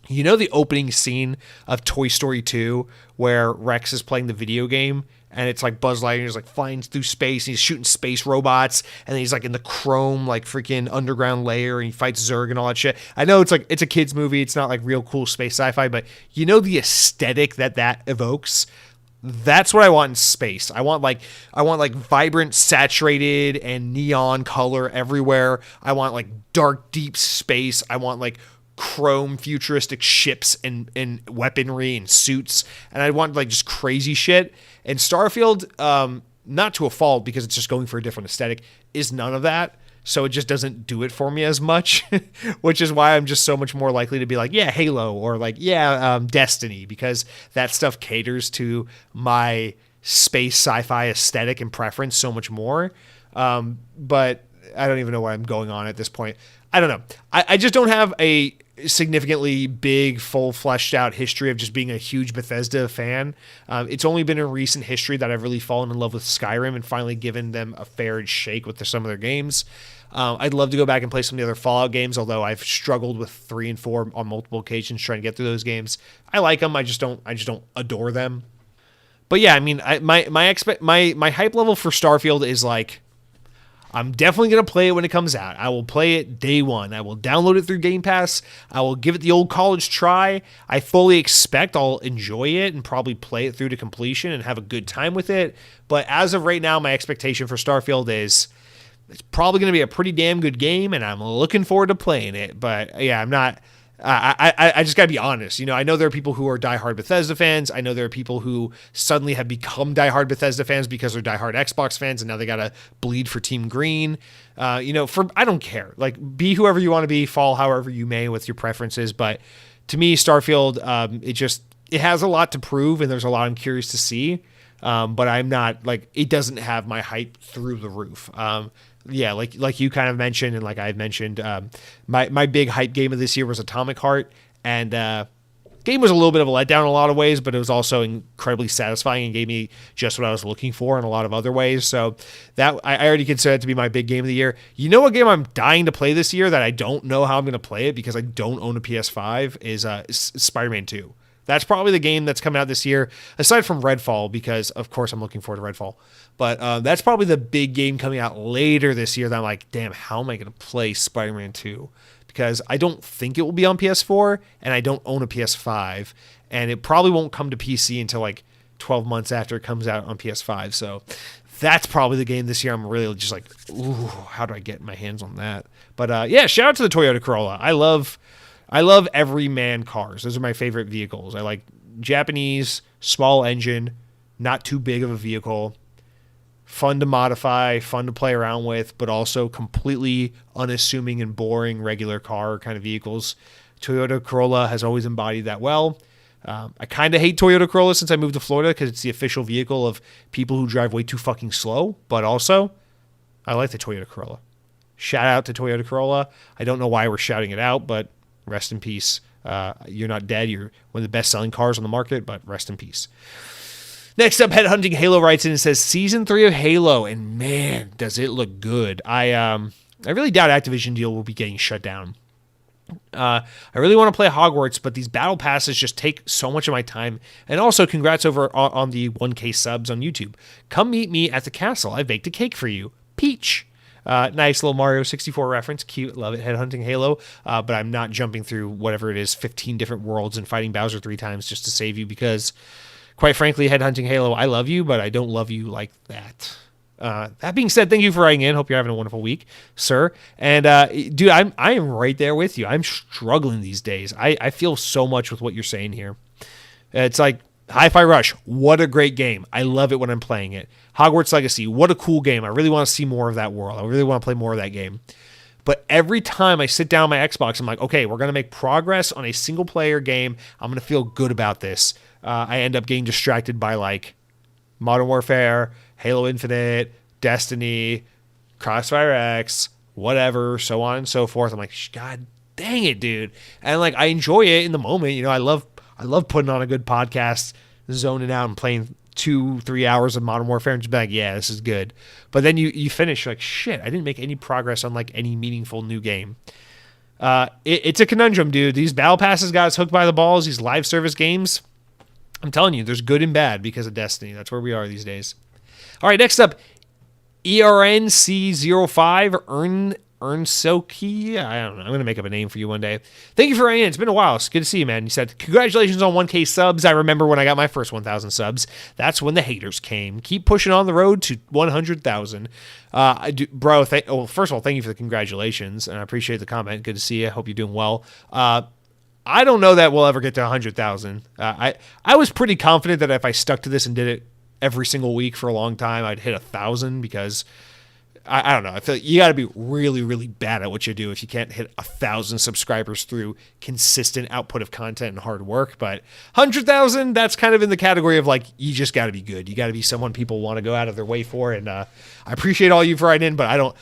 Speaker 1: the opening scene of Toy Story 2 where Rex is playing the video game and it's like Buzz Lightyear is like flying through space and he's shooting space robots and then he's like in the chrome like freaking underground layer and he fights Zurg and all that shit. I know it's a kid's movie. It's not like real cool space sci-fi, but the aesthetic that evokes. That's what I want in space. I want vibrant, saturated, and neon color everywhere. I want like dark, deep space. I want like chrome futuristic ships and weaponry and suits. And I want like just crazy shit. And Starfield, not to a fault because it's just going for a different aesthetic, is none of that. So it just doesn't do it for me as much, which is why I'm just so much more likely to be like, yeah, Halo or like, yeah, Destiny, because that stuff caters to my space sci-fi aesthetic and preference so much more. But I don't even know where I'm going on at this point. I don't know. I just don't have a significantly big, full, fleshed out history of just being a huge Bethesda fan. It's only been in recent history that I've really fallen in love with Skyrim and finally given them a fair shake with some of their games. I'd love to go back and play some of the other Fallout games, although I've struggled with 3 and 4 on multiple occasions trying to get through those games. I like them. I just don't adore them. But yeah, I mean, my hype level for Starfield is like, I'm definitely going to play it when it comes out. I will play it day one. I will download it through Game Pass. I will give it the old college try. I fully expect I'll enjoy it and probably play it through to completion and have a good time with it. But as of right now, my expectation for Starfield is it's probably going to be a pretty damn good game, and I'm looking forward to playing it. But yeah, I'm not... I just got to be honest. I know there are people who are diehard Bethesda fans. I know there are people who suddenly have become diehard Bethesda fans because they're diehard Xbox fans, and now they got to bleed for Team Green. I don't care. Like, be whoever you want to be, fall however you may with your preferences. But to me, Starfield, it has a lot to prove, and there's a lot I'm curious to see. But I'm not like, it doesn't have my hype through the roof. Yeah, like you kind of mentioned, and like I've mentioned, my big hype game of this year was Atomic Heart, and game was a little bit of a letdown in a lot of ways, but it was also incredibly satisfying and gave me just what I was looking for in a lot of other ways. So that I already consider it to be my big game of the year. You know what game I'm dying to play this year that I don't know how I'm going to play it because I don't own a PS5 is Spider-Man 2. That's probably the game that's coming out this year, aside from Redfall, because of course I'm looking forward to Redfall. But that's probably the big game coming out later this year that I'm like, damn, how am I going to play Spider-Man 2? Because I don't think it will be on PS4, and I don't own a PS5, and it probably won't come to PC until like 12 months after it comes out on PS5. So that's probably the game this year I'm really just like, ooh, how do I get my hands on that? But yeah, shout out to the Toyota Corolla. I love everyman cars. Those are my favorite vehicles. I like Japanese, small engine, not too big of a vehicle, fun to modify, fun to play around with, but also completely unassuming and boring regular car kind of vehicles. Toyota Corolla has always embodied that well. I kind of hate Toyota Corolla since I moved to Florida because it's the official vehicle of people who drive way too fucking slow, but also I like the Toyota Corolla. Shout out to Toyota Corolla. I don't know why we're shouting it out, but rest in peace. You're not dead. You're one of the best-selling cars on the market, but rest in peace. Next up, Headhunting Halo writes in and says, Season 3 of Halo, and man, does it look good. I really doubt Activision deal will be getting shut down. I really want to play Hogwarts, but these battle passes just take so much of my time. And also, congrats over on the 1K subs on YouTube. Come meet me at the castle. I baked a cake for you. Peach. Nice little Mario 64 reference. Cute. Love it. Headhunting Halo. But I'm not jumping through whatever it is, 15 different worlds and fighting Bowser 3 times just to save you because, quite frankly, Headhunting Halo, I love you, but I don't love you like that. That being said, thank you for writing in. Hope you're having a wonderful week, sir. And dude, I am right there with you. I'm struggling these days. I feel so much with what you're saying here. It's like Hi-Fi Rush. What a great game. I love it when I'm playing it. Hogwarts Legacy. What a cool game. I really want to see more of that world. I really want to play more of that game. But every time I sit down on my Xbox, I'm like, okay, we're going to make progress on a single player game. I'm going to feel good about this. I end up getting distracted by like Modern Warfare, Halo Infinite, Destiny, Crossfire X, whatever, so on and so forth. I'm like, God dang it, dude. And like, I enjoy it in the moment. You know, I love putting on a good podcast, zoning out and playing 2-3 hours of Modern Warfare and just be like, yeah, this is good. But then you finish like, shit, I didn't make any progress on like any meaningful new game. It's a conundrum, dude. These battle passes got us hooked by the balls. These live service games, I'm telling you, there's good and bad because of Destiny. That's where we are these days. All right, next up, ERNC05, Ernsoki. I don't know. I'm going to make up a name for you one day. Thank you for writing in. It's been a while. It's good to see you, man. You said, congratulations on 1K subs. I remember when I got my first 1,000 subs. That's when the haters came. Keep pushing on the road to 100,000. Bro, first of all, thank you for the congratulations, and I appreciate the comment. Good to see you. I hope you're doing well. I don't know that we'll ever get to 100,000. I was pretty confident that if I stuck to this and did it every single week for a long time, I'd hit 1,000 because I don't know. I feel like you got to be really, really bad at what you do if you can't hit 1,000 subscribers through consistent output of content and hard work. But 100,000, that's kind of in the category of like, you just got to be good. You got to be someone people want to go out of their way for. And I appreciate all you for writing in, but I don't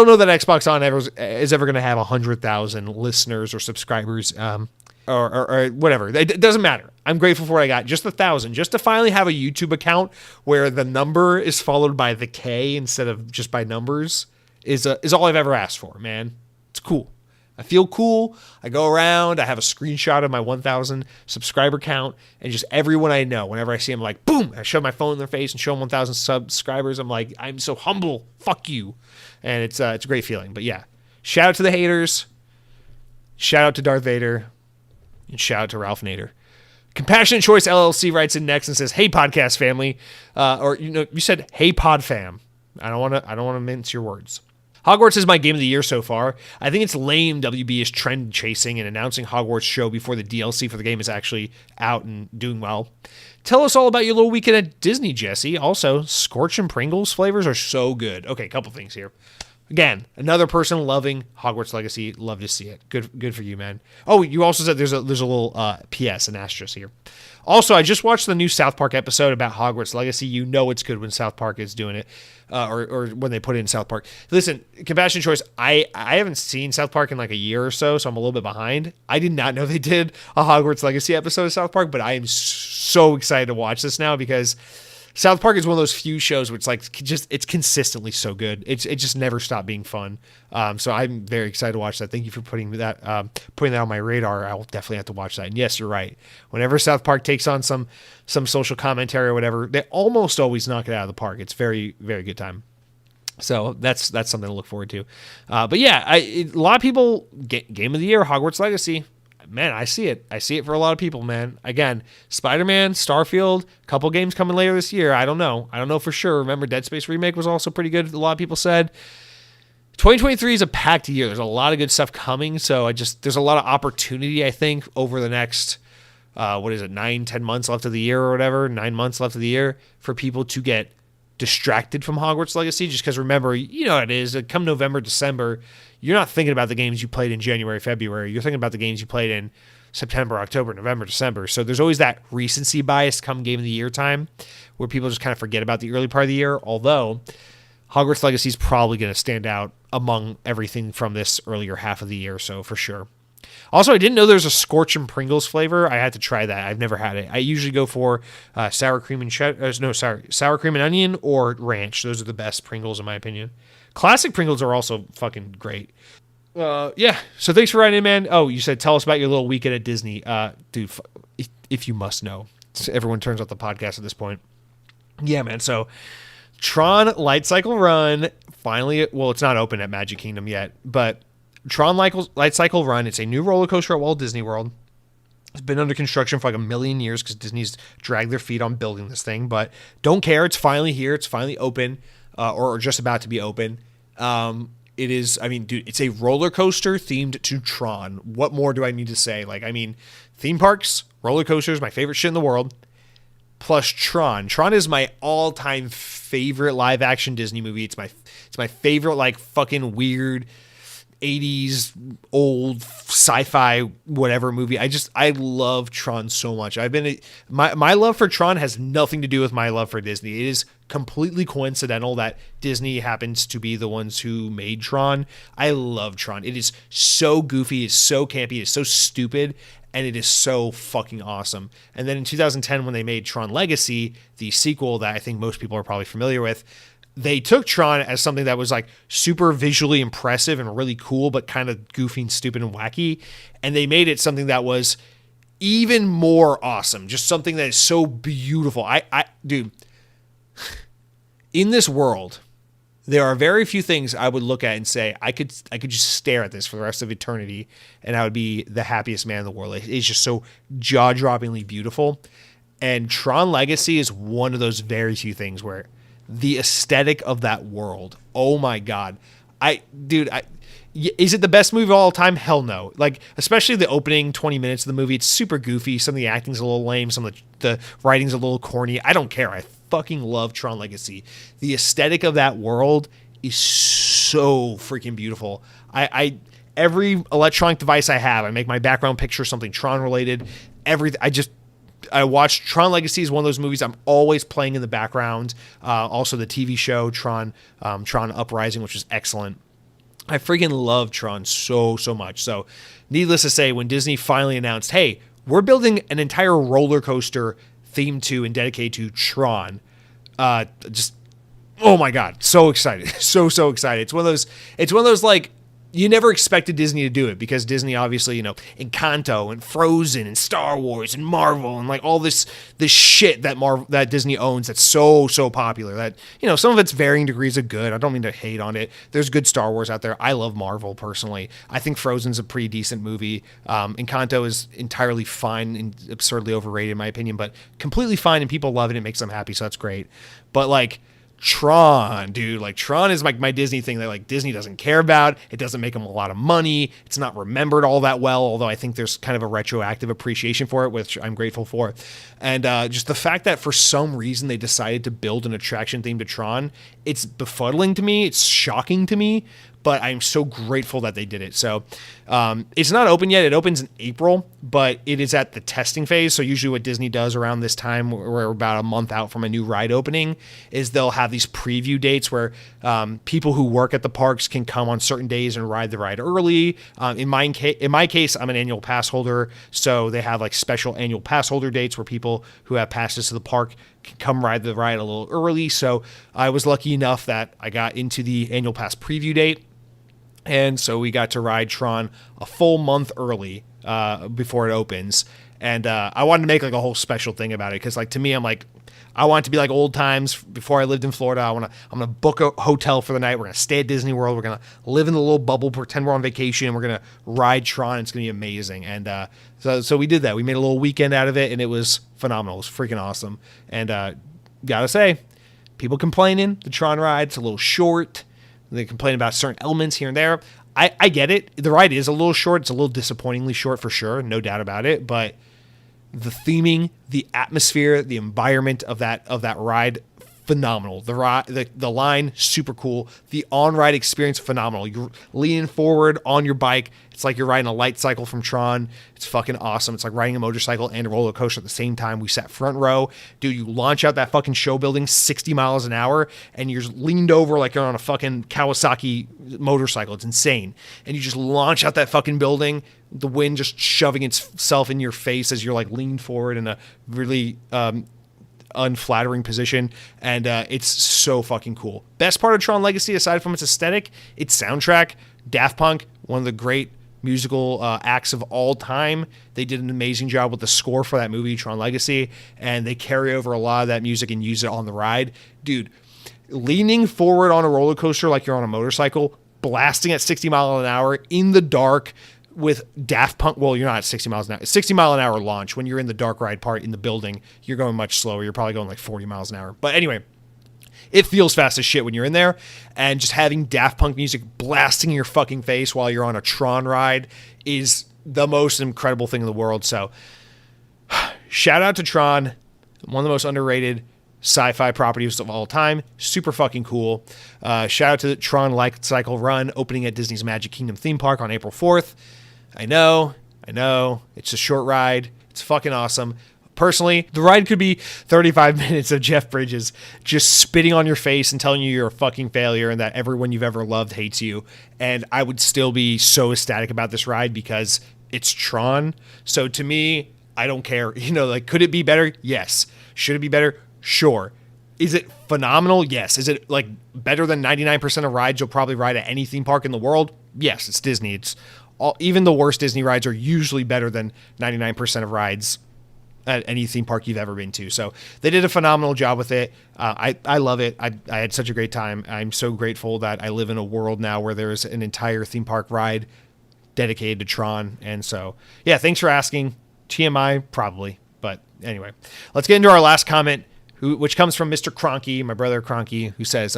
Speaker 1: know that Xbox On is ever going to have 100,000 listeners or subscribers. Or whatever. It doesn't matter. I'm grateful for what I got. Just 1,000. Just to finally have a YouTube account where the number is followed by the K instead of just by numbers is all I've ever asked for, man. It's cool. I feel cool. I go around. I have a screenshot of my 1,000 subscriber count, and just everyone I know, whenever I see them, like, boom, I shove my phone in their face and show them 1,000 subscribers. I'm like, I'm so humble. Fuck you. And it's a great feeling. But yeah, shout out to the haters. Shout out to Darth Vader. And shout out to Ralph Nader. Compassionate Choice LLC writes in next and says, "Hey podcast family," or you said, "Hey pod fam." I don't want to mince your words. Hogwarts is my game of the year so far. I think it's lame WB is trend chasing and announcing Hogwarts show before the DLC for the game is actually out and doing well. Tell us all about your little weekend at Disney, Jesse. Also, Scorch and Pringles flavors are so good. Okay, a couple things here. Again, another person loving Hogwarts Legacy. Love to see it. Good for you, man. Oh, you also said there's a little PS, an asterisk here. Also, I just watched the new South Park episode about Hogwarts Legacy. You know it's good when South Park is doing it, or when they put it in South Park. Listen, Compassion Choice, I haven't seen South Park in like a year or so I'm a little bit behind. I did not know they did a Hogwarts Legacy episode of South Park, but I am so excited to watch this now because South Park is one of those few shows where it's like it's consistently so good. It just never stopped being fun. So I'm very excited to watch that. Thank you for putting that on my radar. I'll definitely have to watch that. And yes, you're right. Whenever South Park takes on some social commentary or whatever, they almost always knock it out of the park. It's very, very good time. So that's something to look forward to. But yeah, a lot of people, Game of the Year, Hogwarts Legacy. Man, I see it. I see it for a lot of people, man. Again, Spider-Man, Starfield, a couple games coming later this year. I don't know for sure. Remember, Dead Space Remake was also pretty good, a lot of people said. 2023 is a packed year. There's a lot of good stuff coming, so there's a lot of opportunity, I think, over the next, 9-10 months left of the year or whatever, 9 months left of the year, for people to get distracted from Hogwarts Legacy, just because remember, you know how it is, come November, December, you're not thinking about the games you played in January, February. You're thinking about the games you played in September, October, November, December. So there's always that recency bias come Game of the Year time where people just kind of forget about the early part of the year, although Hogwarts Legacy is probably going to stand out among everything from this earlier half of the year, so for sure. Also, I didn't know there's a Scorch and Pringles flavor. I had to try that. I've never had it. I usually go for sour cream and onion or ranch. Those are the best Pringles in my opinion. Classic Pringles are also fucking great. Yeah. So thanks for writing in, man. Oh, you said tell us about your little weekend at Disney. Dude, if you must know. Everyone turns off the podcast at this point. Yeah, man. So Tron Light Cycle Run finally. Well, it's not open at Magic Kingdom yet, but Tron Light Cycle Run. It's a new roller coaster at Walt Disney World. It's been under construction for like a million years because Disney's dragged their feet on building this thing. But don't care. It's finally here. It's finally open, or just about to be open. It is. I mean, dude, it's a roller coaster themed to Tron. What more do I need to say? Like, I mean, theme parks, roller coasters, my favorite shit in the world. Plus Tron. Tron is my all-time favorite live-action Disney movie. It's my favorite like fucking weird 80s old sci-fi whatever movie. I love Tron so much. My love for Tron has nothing to do with my love for Disney. It is completely coincidental that Disney happens to be the ones who made Tron. I love Tron. It is so goofy, it's so campy, it's so stupid, and it is so fucking awesome. And then in 2010 when they made Tron Legacy, the sequel that I think most people are probably familiar with, they took Tron as something that was like super visually impressive and really cool, but kind of goofy and stupid and wacky. And they made it something that was even more awesome. Just something that is so beautiful. Dude, in this world, there are very few things I would look at and say, I could just stare at this for the rest of eternity and I would be the happiest man in the world. It's just so jaw-droppingly beautiful. And Tron Legacy is one of those very few things where the aesthetic of that world. Oh my God. Is it the best movie of all time? Hell no. Like, especially the opening 20 minutes of the movie. It's super goofy. Some of the acting's a little lame. Some of the writing's a little corny. I don't care. I fucking love Tron Legacy. The aesthetic of that world is so freaking beautiful. Every electronic device I have, I make my background picture something Tron related. I watched Tron Legacy is one of those movies I'm always playing in the background. Also the TV show Tron Uprising, which is excellent. I freaking love Tron so much. So needless to say, when Disney finally announced, hey, we're building an entire roller coaster themed to and dedicated to Tron, oh my God, so excited. so excited. It's one of those like, you never expected Disney to do it because Disney obviously, Encanto and Frozen and Star Wars and Marvel and like all this shit that Disney owns that's so popular that, some of it's varying degrees of good. I don't mean to hate on it. There's good Star Wars out there. I love Marvel personally. I think Frozen's a pretty decent movie. Encanto is entirely fine and absurdly overrated in my opinion, but completely fine and people love it. It makes them happy. So that's great. But like, Tron, dude, like Tron is like my Disney thing that like Disney doesn't care about. It doesn't make them a lot of money. It's not remembered all that well, although I think there's kind of a retroactive appreciation for it, which I'm grateful for. And just the fact that for some reason they decided to build an attraction theme to Tron, it's befuddling to me. It's shocking to me, but I'm so grateful that they did it. So it's not open yet. It opens in April, but it is at the testing phase. So usually what Disney does around this time, we're about a month out from a new ride opening, is they'll have these preview dates where people who work at the parks can come on certain days and ride the ride early. In my case, I'm an annual pass holder, so they have like special annual pass holder dates where people who have passes to the park can come ride the ride a little early. So I was lucky enough that I got into the annual pass preview date. And so we got to ride Tron a full month early before it opens. And I wanted to make like a whole special thing about it because, like, to me, I'm like, I want it to be like old times before I lived in Florida. I'm gonna book a hotel for the night. We're gonna stay at Disney World. We're gonna live in the little bubble, pretend we're on vacation, and we're gonna ride Tron. It's gonna be amazing. And so we did that. We made a little weekend out of it, and it was phenomenal. It was freaking awesome. And gotta say, people complaining the Tron ride's a little short. They complain about certain elements here and there. I get it. The ride is a little short. It's a little disappointingly short for sure, no doubt about it. But the theming, the atmosphere, the environment of that ride, phenomenal. The line, super cool. The on-ride experience, phenomenal. You're leaning forward on your bike. It's like you're riding a light cycle from Tron. It's fucking awesome. It's like riding a motorcycle and a roller coaster at the same time. We sat front row. Dude, you launch out that fucking show building 60 miles an hour, and you're leaned over like you're on a fucking Kawasaki motorcycle. It's insane. And you just launch out that fucking building, the wind just shoving itself in your face as you're like leaned forward in a really unflattering position, and it's so fucking cool. Best part of Tron Legacy, aside from its aesthetic, its soundtrack. Daft Punk, one of the great musical acts of all time. They did an amazing job with the score for that movie, Tron Legacy, and they carry over a lot of that music and use it on the ride. Dude, leaning forward on a roller coaster like you're on a motorcycle, blasting at 60 miles an hour in the dark with Daft Punk. Well, you're not at 60 miles an hour. 60 mile an hour launch. When you're in the dark ride part in the building, you're going much slower. You're probably going like 40 miles an hour. But anyway, it feels fast as shit when you're in there, and just having Daft Punk music blasting in your fucking face while you're on a Tron ride is the most incredible thing in the world. So shout out to Tron, one of the most underrated sci-fi properties of all time. Super fucking cool. Shout out to the Tron Light Cycle Run opening at Disney's Magic Kingdom theme park on April 4th. I know. It's a short ride. It's fucking awesome. Personally, the ride could be 35 minutes of Jeff Bridges just spitting on your face and telling you you're a fucking failure and that everyone you've ever loved hates you. And I would still be so ecstatic about this ride because it's Tron. So to me, I don't care. You know, like, could it be better? Yes. Should it be better? Sure. Is it phenomenal? Yes. Is it like better than 99% of rides you'll probably ride at any theme park in the world? Yes, it's Disney. It's even the worst Disney rides are usually better than 99% of rides at any theme park you've ever been to. So they did a phenomenal job with it. I love it. I had such a great time. I'm so grateful that I live in a world now where there's an entire theme park ride dedicated to Tron. And so, yeah, thanks for asking. TMI, probably. But anyway, let's get into our last comment, which comes from Mr. Cronky, my brother Cronky, who says,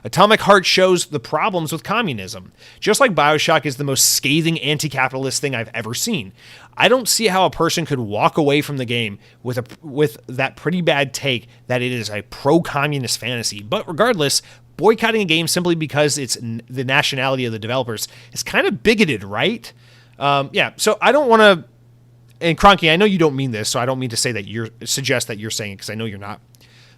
Speaker 1: Atomic Heart shows the problems with communism. Just like BioShock is the most scathing anti-capitalist thing I've ever seen. I don't see how a person could walk away from the game with that pretty bad take that it is a pro-communist fantasy. But regardless, boycotting a game simply because it's the nationality of the developers is kind of bigoted, right? Yeah, so I don't want to... And Cronky, I know you don't mean this, so I don't mean to say that suggest that you're saying it, because I know you're not.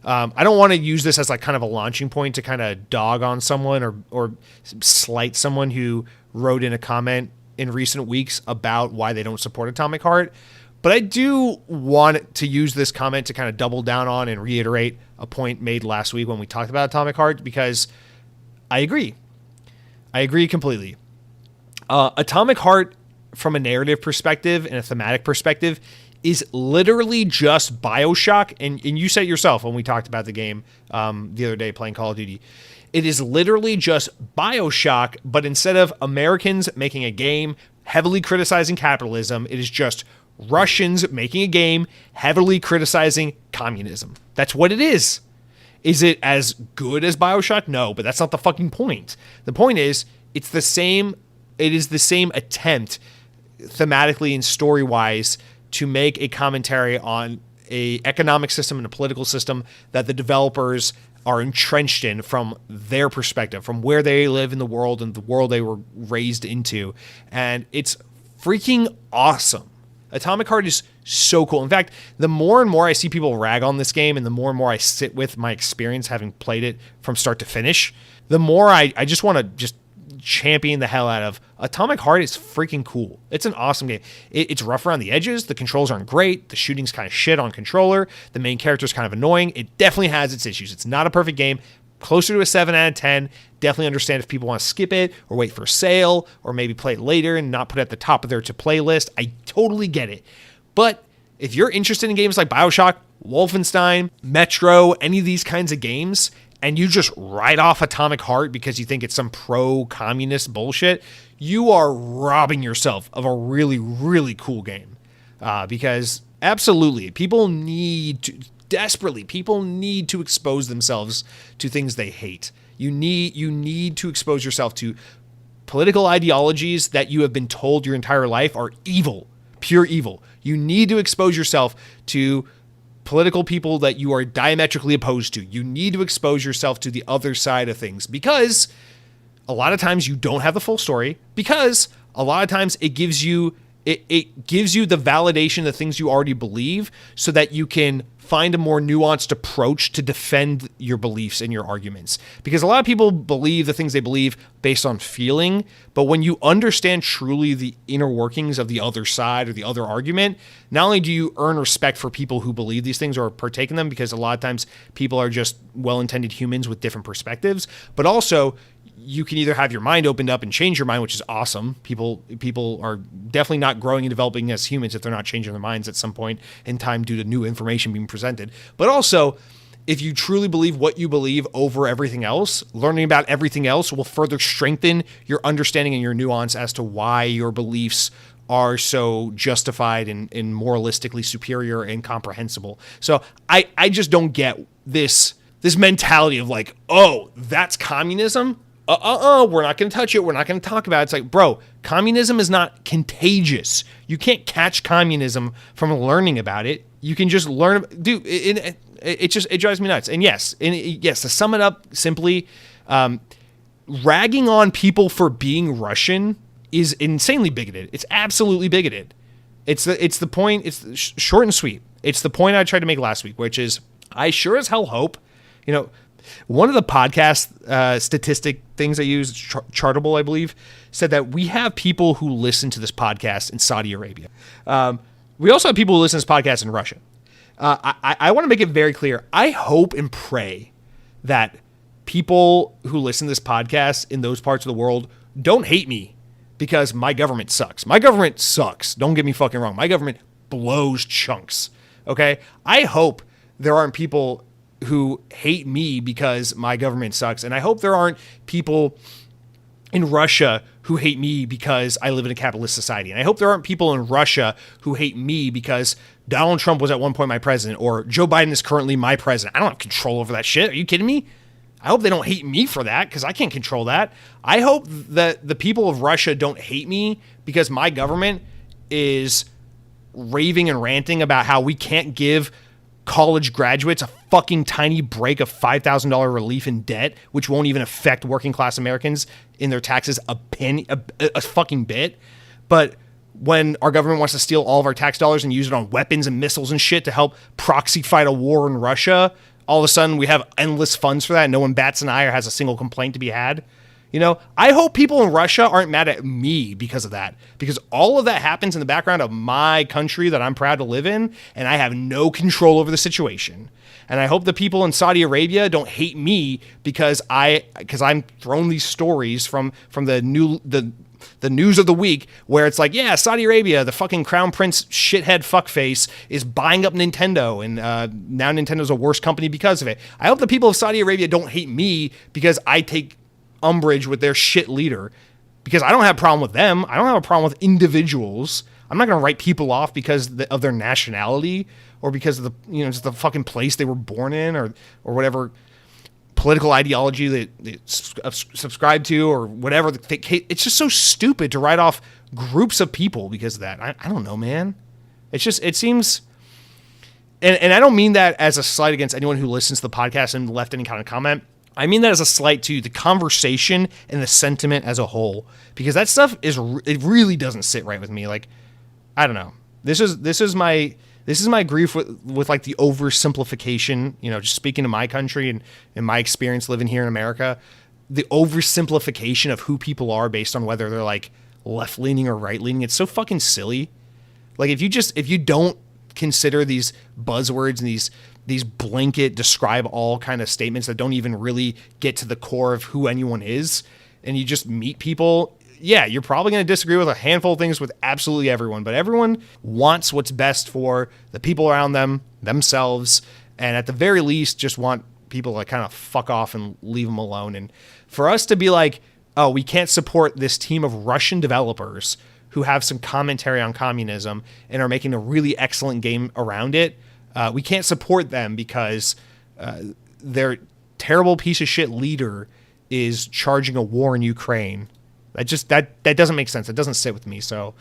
Speaker 1: I don't want to use this as like kind of a launching point to kind of dog on someone or slight someone who wrote in a comment in recent weeks about why they don't support Atomic Heart. But I do want to use this comment to kind of double down on and reiterate a point made last week when we talked about Atomic Heart, because I agree. I agree completely. Atomic Heart, from a narrative perspective and a thematic perspective, is literally just BioShock. And you said it yourself when we talked about the game the other day playing Call of Duty. It is literally just BioShock, but instead of Americans making a game heavily criticizing capitalism, it is just Russians making a game heavily criticizing communism. That's what it is. Is it as good as BioShock? No, but that's not the fucking point. The point is, it is the same attempt thematically and story-wise to make a commentary on a economic system and a political system that the developers are entrenched in from their perspective, from where they live in the world and the world they were raised into. And it's freaking awesome. Atomic Heart is so cool. In fact, the more and more I see people rag on this game and the more I sit with my experience having played it from start to finish, the more I just want to just champion the hell out of. Atomic Heart is freaking cool. It's an awesome game. It's rough around the edges. The controls aren't great. The shooting's kind of shit on controller. The main character's kind of annoying. It definitely has its issues. It's not a perfect game. Closer to a 7 out of 10. Definitely understand if people want to skip it or wait for a sale or maybe play it later and not put it at the top of their to play list. I totally get it. But if you're interested in games like BioShock, Wolfenstein, Metro, any of these kinds of games, and you just write off Atomic Heart because you think it's some pro-communist bullshit, you are robbing yourself of a really, really cool game. Because absolutely, people need to expose themselves to things they hate. You need to expose yourself to political ideologies that you have been told your entire life are evil, pure evil. You need to expose yourself to political people that you are diametrically opposed to. You need to expose yourself to the other side of things, because a lot of times you don't have the full story, because a lot of times it gives you the validation of the things you already believe so that you can find a more nuanced approach to defend your beliefs and your arguments. Because a lot of people believe the things they believe based on feeling, but when you understand truly the inner workings of the other side or the other argument, not only do you earn respect for people who believe these things or partake in them, because a lot of times people are just well-intended humans with different perspectives, but also you can either have your mind opened up and change your mind, which is awesome. People are definitely not growing and developing as humans if they're not changing their minds at some point in time due to new information being presented. But also, if you truly believe what you believe over everything else, learning about everything else will further strengthen your understanding and your nuance as to why your beliefs are so justified and moralistically superior and comprehensible. So I just don't get this mentality of like, oh, that's communism? We're not going to touch it. We're not going to talk about it. It's like, bro, communism is not contagious. You can't catch communism from learning about it. You can just learn. Dude, it drives me nuts. And yes, to sum it up simply, ragging on people for being Russian is insanely bigoted. It's absolutely bigoted. It's the point. It's short and sweet. It's the point I tried to make last week, which is I sure as hell hope, one of the podcast statistic things I use, Chartable, I believe, said that we have people who listen to this podcast in Saudi Arabia. We also have people who listen to this podcast in Russia. I want to make it very clear. I hope and pray that people who listen to this podcast in those parts of the world don't hate me because my government sucks. My government sucks. Don't get me fucking wrong. My government blows chunks. Okay? I hope there aren't people who hate me because my government sucks. And I hope there aren't people in Russia who hate me because I live in a capitalist society. And I hope there aren't people in Russia who hate me because Donald Trump was at one point my president or Joe Biden is currently my president. I don't have control over that shit. Are you kidding me? I hope they don't hate me for that because I can't control that. I hope that the people of Russia don't hate me because my government is raving and ranting about how we can't give college graduates a fucking tiny break of $5,000 relief in debt, which won't even affect working class Americans in their taxes a fucking bit. But when our government wants to steal all of our tax dollars and use it on weapons and missiles and shit to help proxy fight a war in Russia, all of a sudden we have endless funds for that and no one bats an eye or has a single complaint to be had. I hope people in Russia aren't mad at me because of that, because all of that happens in the background of my country that I'm proud to live in, and I have no control over the situation. And I hope the people in Saudi Arabia don't hate me because I'm throwing these stories from the news of the week where it's like, yeah, Saudi Arabia, the fucking crown prince shithead fuckface is buying up Nintendo, and now Nintendo's a worse company because of it. I hope the people of Saudi Arabia don't hate me because I take umbrage with their shit leader, because I don't have a problem with them. I don't have a problem with individuals. I'm not going to write people off because of their nationality or because of just the fucking place they were born in or whatever political ideology they subscribe to or whatever. It's just so stupid to write off groups of people because of that. I don't know, man. It seems, and I don't mean that as a slight against anyone who listens to the podcast and left any kind of comment. I mean that as a slight to the conversation and the sentiment as a whole, because that stuff it really doesn't sit right with me. Like, I don't know. This is my grief with like the oversimplification, just speaking to my country and my experience living here in America. the oversimplification of who people are based on whether they're like left leaning or right leaning. It's so fucking silly. Like if you don't consider these buzzwords and these blanket describe all kind of statements that don't even really get to the core of who anyone is, and you just meet people, yeah, you're probably going to disagree with a handful of things with absolutely everyone, but everyone wants what's best for the people around them, themselves, and at the very least just want people to kind of fuck off and leave them alone. And for us to be like, oh, we can't support this team of Russian developers who have some commentary on communism and are making a really excellent game around it, we can't support them because their terrible piece of shit leader is charging a war in Ukraine. That doesn't make sense. It doesn't sit with me. So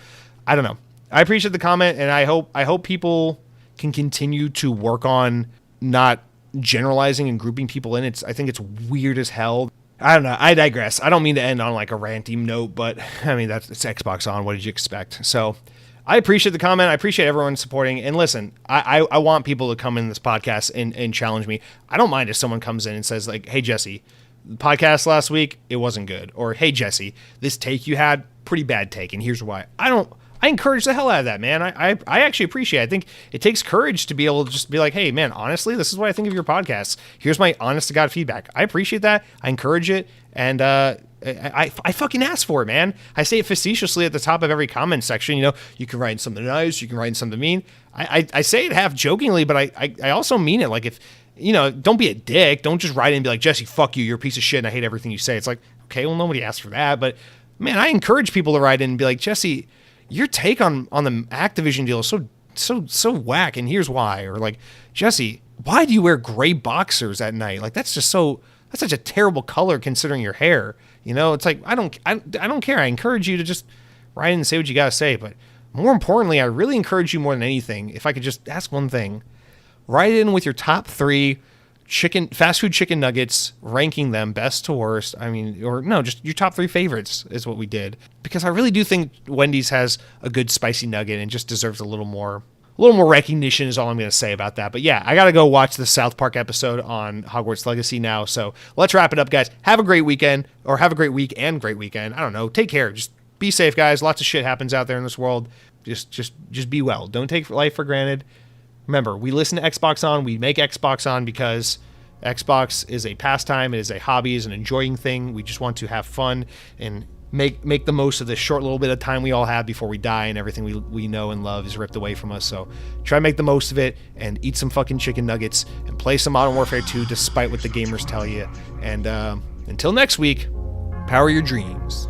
Speaker 1: I don't know. I appreciate the comment, and I hope people can continue to work on not generalizing and grouping people in. I think it's weird as hell. I don't know. I digress. I don't mean to end on like a ranty note, but I mean, it's Xbox On. What did you expect? So I appreciate the comment. I appreciate everyone supporting. And listen, I want people to come in this podcast and challenge me. I don't mind if someone comes in and says like, hey, Jesse, the podcast last week, it wasn't good. Or, hey, Jesse, this take you had, pretty bad take, and here's why. I encourage the hell out of that, man. I actually appreciate it. I think it takes courage to be able to just be like, hey, man, honestly, this is what I think of your podcast. Here's my honest to God feedback. I appreciate that. I encourage it. And I fucking ask for it, man. I say it facetiously at the top of every comment section. You know, you can write something nice. You can write something mean. I say it half jokingly, but I also mean it. Like if, you know, don't be a dick. Don't just write in and be like, Jesse, fuck you. You're a piece of shit and I hate everything you say. It's like, okay, well, nobody asked for that. But, man, I encourage people to write in and be like, Jesse, your take on the Activision deal is so whack, and here's why. Or like, Jesse, why do you wear gray boxers at night? Like, that's such a terrible color considering your hair. You know, it's like, I don't care. I encourage you to just write in and say what you got to say. But more importantly, I really encourage you more than anything, if I could just ask one thing, write in with your top 3 fast food chicken nuggets, ranking them best to worst. I mean, or no, just your top 3 favorites is what we did. Because I really do think Wendy's has a good spicy nugget and just deserves a little more recognition is all I'm going to say about that. But yeah, I got to go watch the South Park episode on Hogwarts Legacy now. So let's wrap it up, guys. Have a great weekend, or have a great week and great weekend. I don't know. Take care. Just be safe, guys. Lots of shit happens out there in this world. Just be well. Don't take life for granted. Remember, we listen to Xbox On. We make Xbox On because Xbox is a pastime. It is a hobby. It is an enjoying thing. We just want to have fun and make the most of this short little bit of time we all have before we die and everything we know and love is ripped away from us. So try to make the most of it and eat some fucking chicken nuggets and play some Modern Warfare 2 despite what the gamers tell you. And until next week, power your dreams.